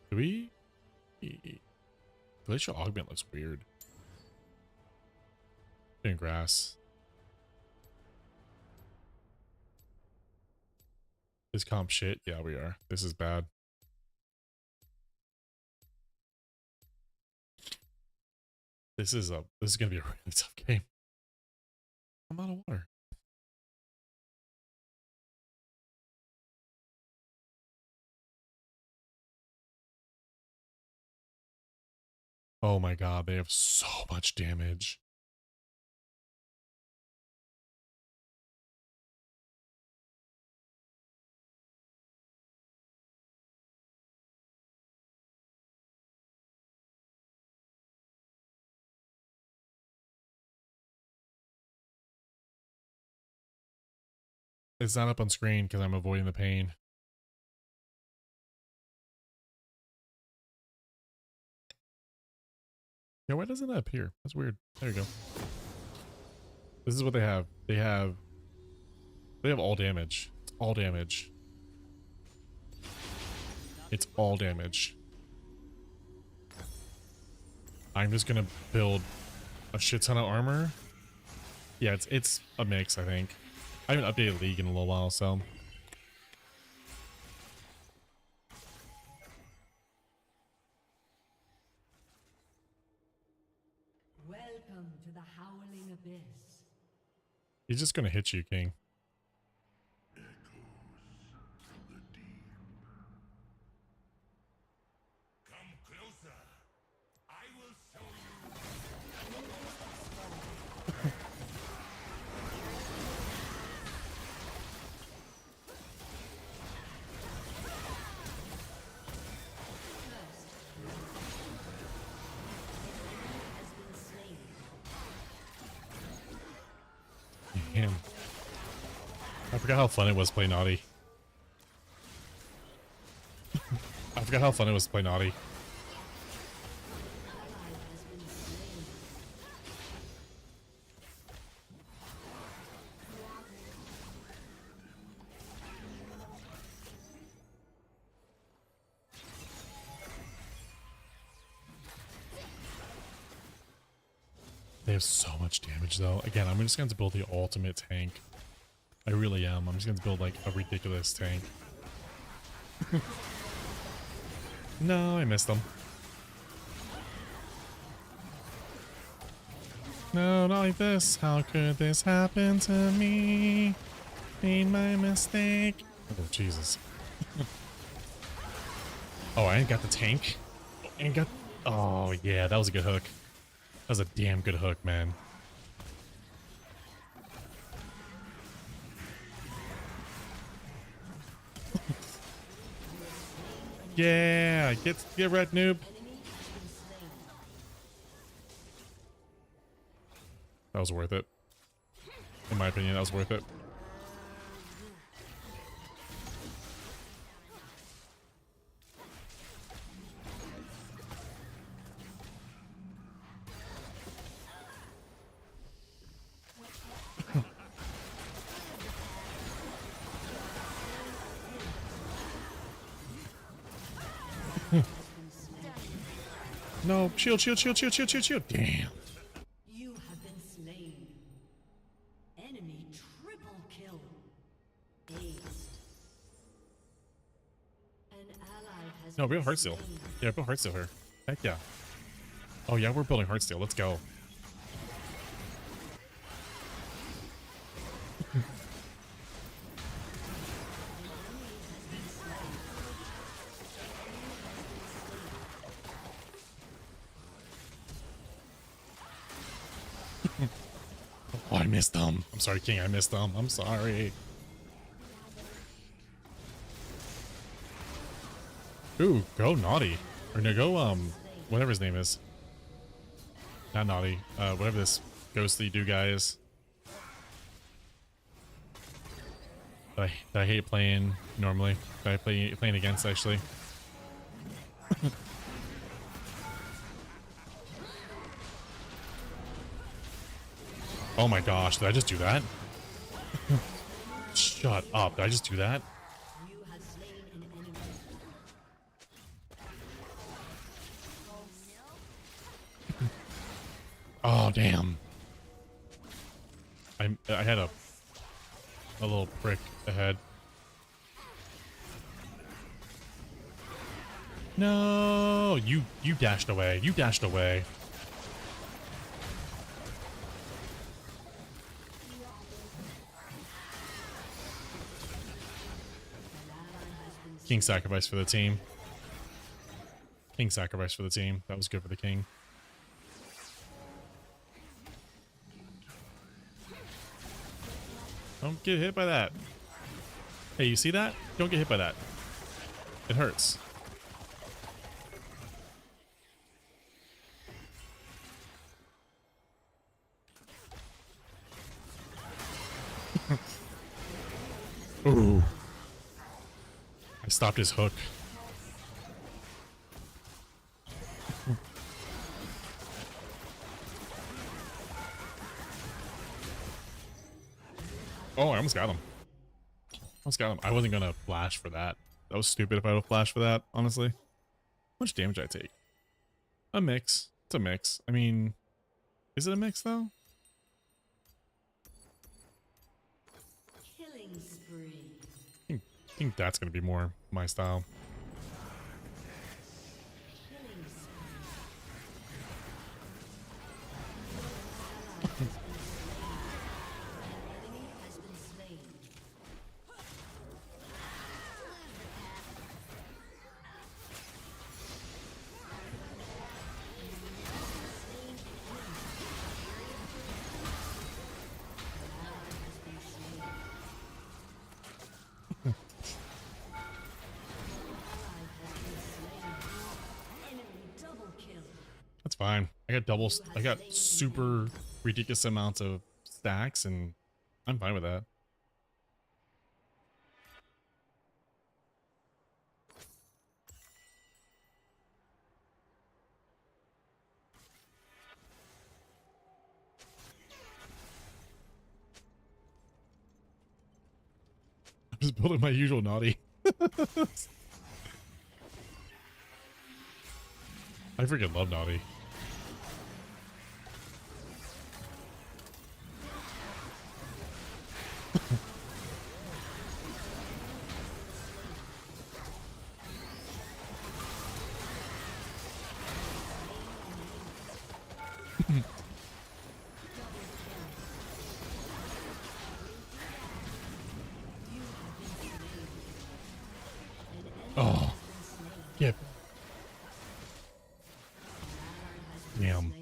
Do we? Glacial augment looks weird. In grass. Is comp shit? Yeah, we are. This is bad. This is gonna be a really tough game. I'm out of water. Oh my god, they have so much damage. It's not up on screen because I'm avoiding the pain. Yeah, why doesn't that appear? That's weird. There you go. This is what they have. They have all damage. It's all damage. It's all damage. I'm just gonna build a shit ton of armor. Yeah, it's a mix, I think. I haven't updated League in a little while, so.
Welcome to the Howling Abyss.
He's just gonna hit you, King. Damn. I forgot how fun it was to play Naughty. I forgot how fun it was to play Naughty. They have so much damage though. Again, I'm just going to build the ultimate tank. I really am. I'm just going to build like a ridiculous tank. No, I missed them. No, not like this. How could this happen to me? Made my mistake. Oh, Jesus. Oh, I ain't got the tank. Ain't got... Oh, yeah, that was a good hook. That was a damn good hook, man. Yeah, get red, noob. That was worth it. In my opinion, that was worth it. No, shield, shield, shield, shield, shield, shield, shield. Damn.
You have been slain. Enemy triple kill. Aced. An ally has
No, we
been
have Heartsteel.
slain.
Yeah, build Heartsteel here. Heck yeah. Oh yeah, we're building Heartsteel. Let's go. Oh, I missed them. I'm sorry, King. I missed them. I'm sorry. Ooh, go Naughty. Or no, go, whatever his name is. Not Naughty. Whatever this ghostly do guy is. That I hate playing normally. That I playing against, actually. Oh my gosh, did I just do that? Shut up, did I just do that?
You have slain an enemy.
Oh damn. I had a little prick ahead. No, you dashed away. You dashed away. King sacrifice for the team. King sacrifice for the team. That was good for the king. Don't get hit by that. Hey, you see that? Don't get hit by that. It hurts. Ooh. I stopped his hook. Oh, I almost got him. Almost got him. I wasn't gonna flash for that. That was stupid if I would flash for that, honestly. How much damage did I take? A mix. It's a mix. I mean, is it a mix though?
Killing spree.
I think that's gonna be more my style.
Killing spree. An enemy has been slain.
That's fine. I got doubles. I got super ridiculous amounts of stacks, and I'm fine with that. I'm just building my usual naughty. I freaking love naughty. Oh, yeah. Damn.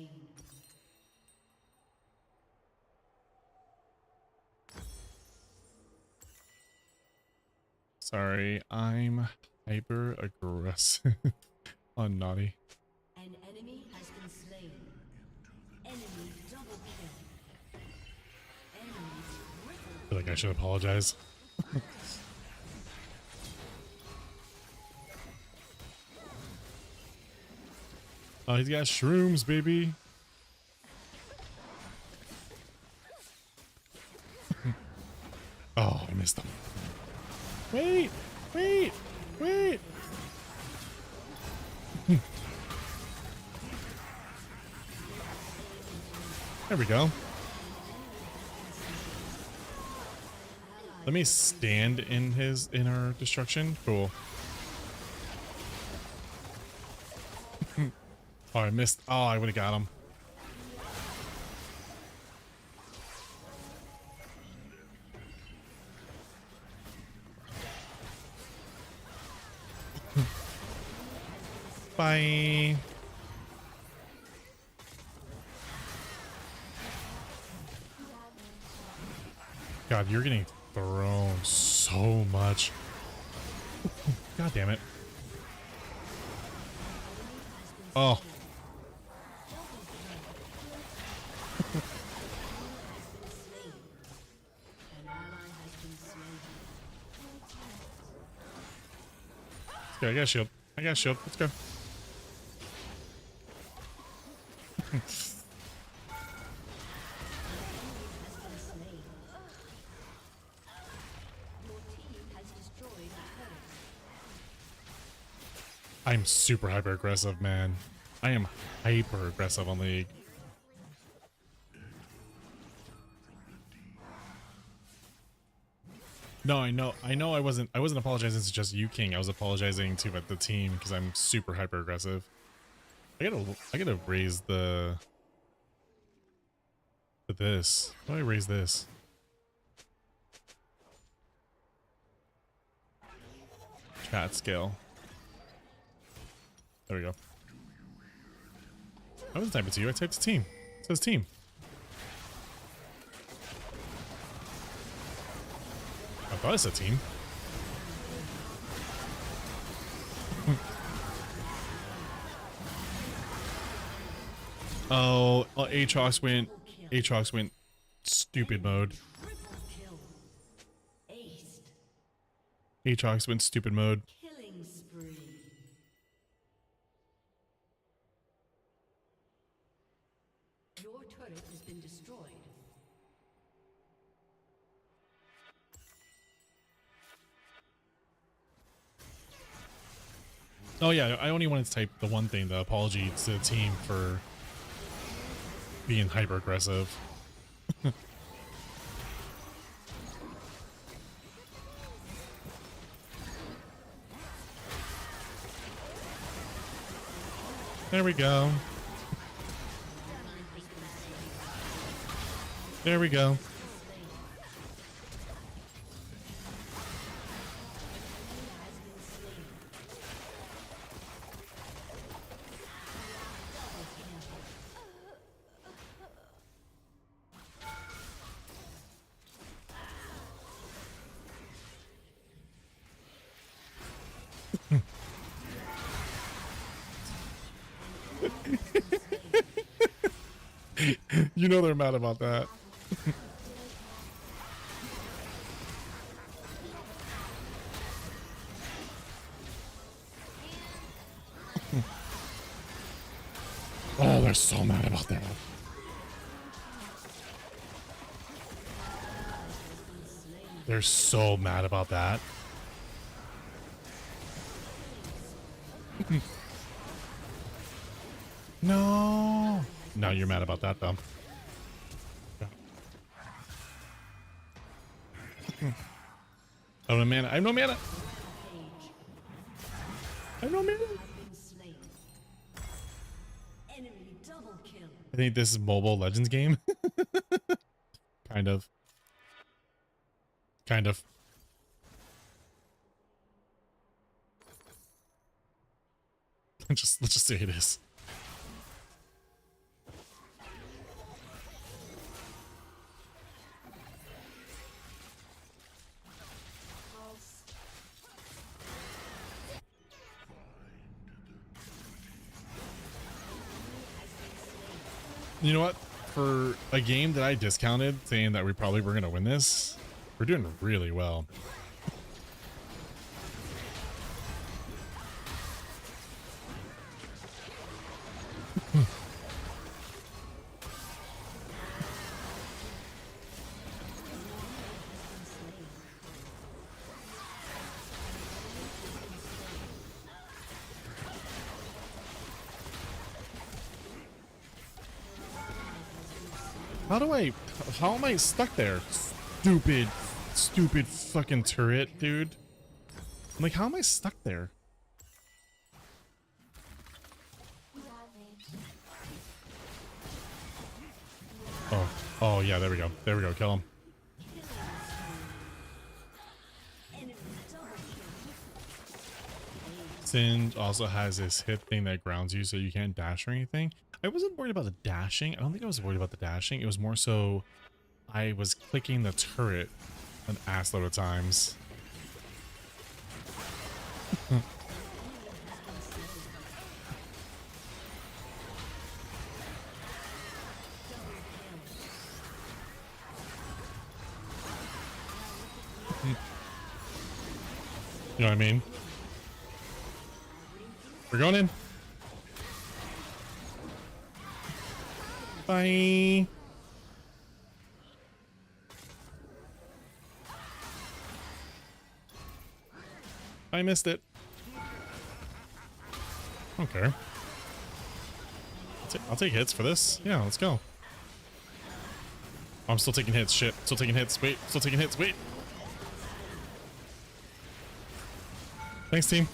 Sorry, I'm hyper aggressive on naughty.
An enemy has been slain. Enemy double kill. Enemy triple.
I feel like I should apologize. Oh, he's got shrooms, baby. Oh, I missed him. Wait, wait, wait. There we go. Let me stand in our destruction. Cool. Oh, I missed. Oh, I would have got him. Bye. God, you're getting thrown so much. God damn it. Oh. Let's go. I got a shield. I got a shield. Let's go. I'm super hyper aggressive, man. I am hyper aggressive on League. No, I know I wasn't apologizing to just you, King. I was apologizing to the team because I'm super hyper aggressive. I gotta raise the this. How do I raise this? Chat scale. There we go. I wasn't typing to you, I typed to team. It says team. I thought it said team. Oh, Aatrox went stupid mode. Aatrox went stupid mode.
Killing spree. Your turret has been destroyed.
Oh yeah, I only wanted to type the one thing, the apology to the team for being hyper aggressive. There we go. There we go. You know they're mad about that. Oh, they're so mad about that. They're so mad about that. No. No, you're mad about that, though. I have no mana. I have no mana. I have no mana. I think this is Mobile Legends game. Kind of. Kind of. Let's just say it is. You know what? For a game that I discounted, saying that we probably were going to win this, we're doing really well. How am I stuck there? Stupid fucking turret, dude. I'm like, how am I stuck there? Oh yeah, there we go. There we go, kill him. Singe also has this hit thing that grounds you so you can't dash or anything. I wasn't worried about the dashing. I don't think I was worried about the dashing. It was more so I was clicking the turret an assload of times. You know what I mean? We're going in. Bye. I missed it. Okay. I'll take hits for this. Yeah, let's go. Oh, I'm still taking hits. Shit. Still taking hits. Wait. Still taking hits. Wait. Thanks, team.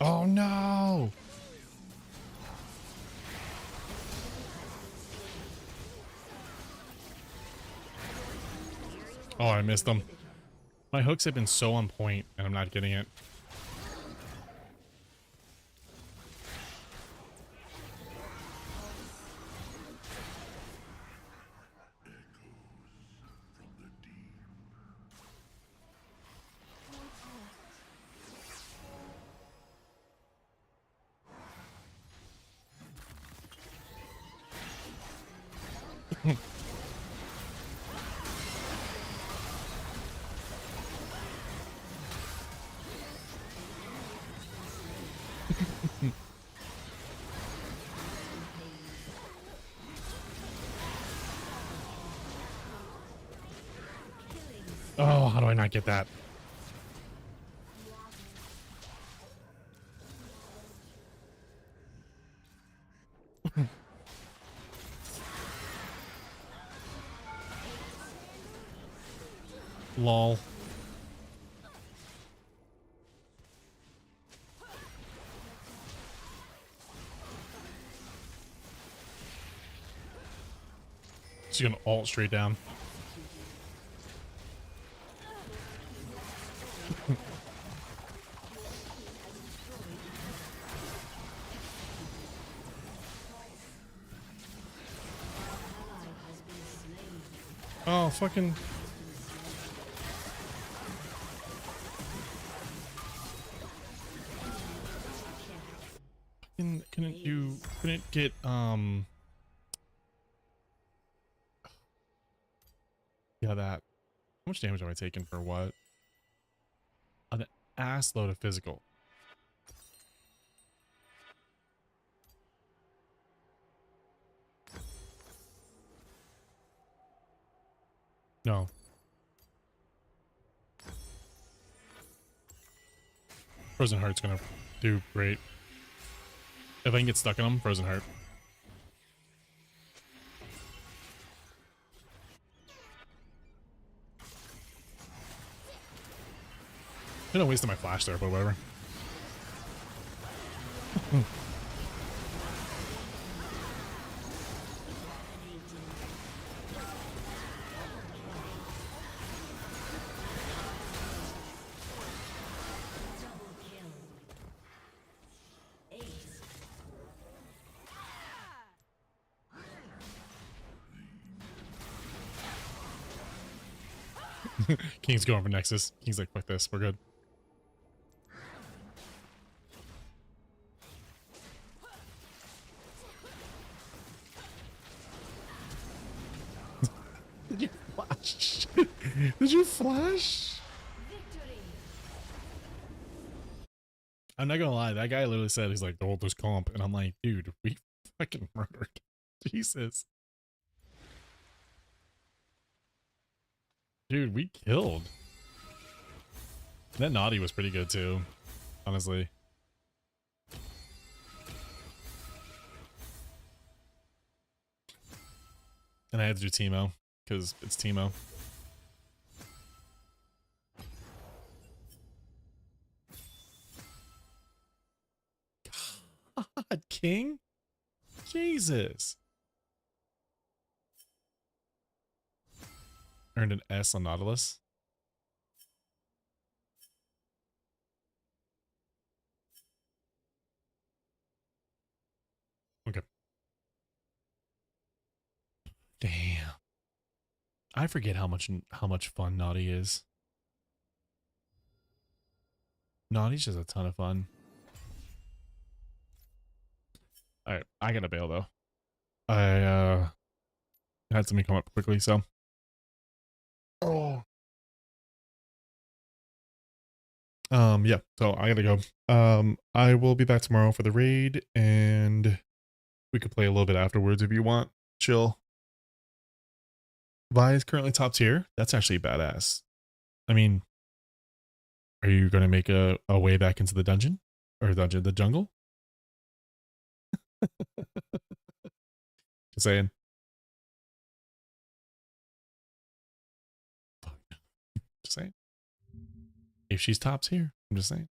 Oh no! Oh, I missed them. My hooks have been so on point, and I'm not getting it. Oh, how do I not get that? Lol. She's gonna ult straight down. Oh, fucking... Couldn't get, yeah, that. How much damage have I taken for what? An ass load of physical. No. Frozen Heart's gonna do great. If I can get stuck in them, Frozen Heart. Could have wasted my flash there, but whatever. King's going for Nexus. King's like, fuck this, we're good. Did you flash? Did you flash? I'm not gonna lie, that guy literally said, he's like, oh, there's comp. And I'm like, dude, we fucking murdered. Jesus. Dude, we killed. That naughty was pretty good too, honestly. And I had to do Teemo because it's Teemo. God, King? Jesus. Earned an S on Nautilus. Okay. Damn. I forget how much fun Naughty is. Naughty's just a ton of fun. Alright, I gotta bail though. I had something come up quickly, so. Oh. Yeah, so I gotta go. I will be back tomorrow for the raid, and we could play a little bit afterwards if you want. Chill. Vi is currently top tier. That's actually badass. I mean, are you gonna make a way back into the dungeon? Or the jungle? Just saying. Just saying. If she's top tier, I'm just saying.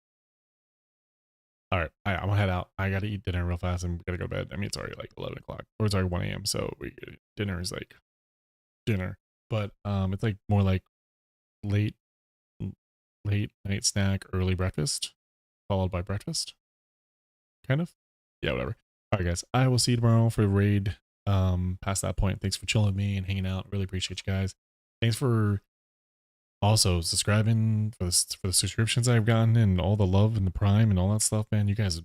All right, I'm gonna head out. I gotta eat dinner real fast and gotta go to bed. I mean, it's already like 11 o'clock, or it's already 1 a.m. So dinner is like dinner, but it's like more like late late night snack, early breakfast, followed by breakfast, kind of. Yeah, whatever. All right, guys. I will see you tomorrow for the raid. Past that point, thanks for chilling with me and hanging out. Really appreciate you guys. Thanks for also subscribing for the subscriptions I've gotten and all the love and the prime and all that stuff, man. You guys have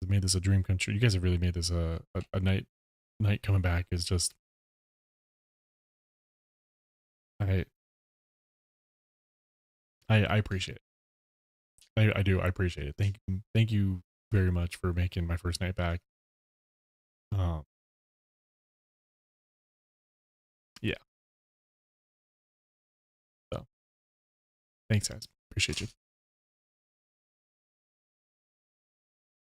made this a dream come true. You guys have really made this a night coming back is just I I appreciate it. I do. I appreciate it. Thank you very much for making my first night back. Um, yeah. So thanks, guys. Appreciate you.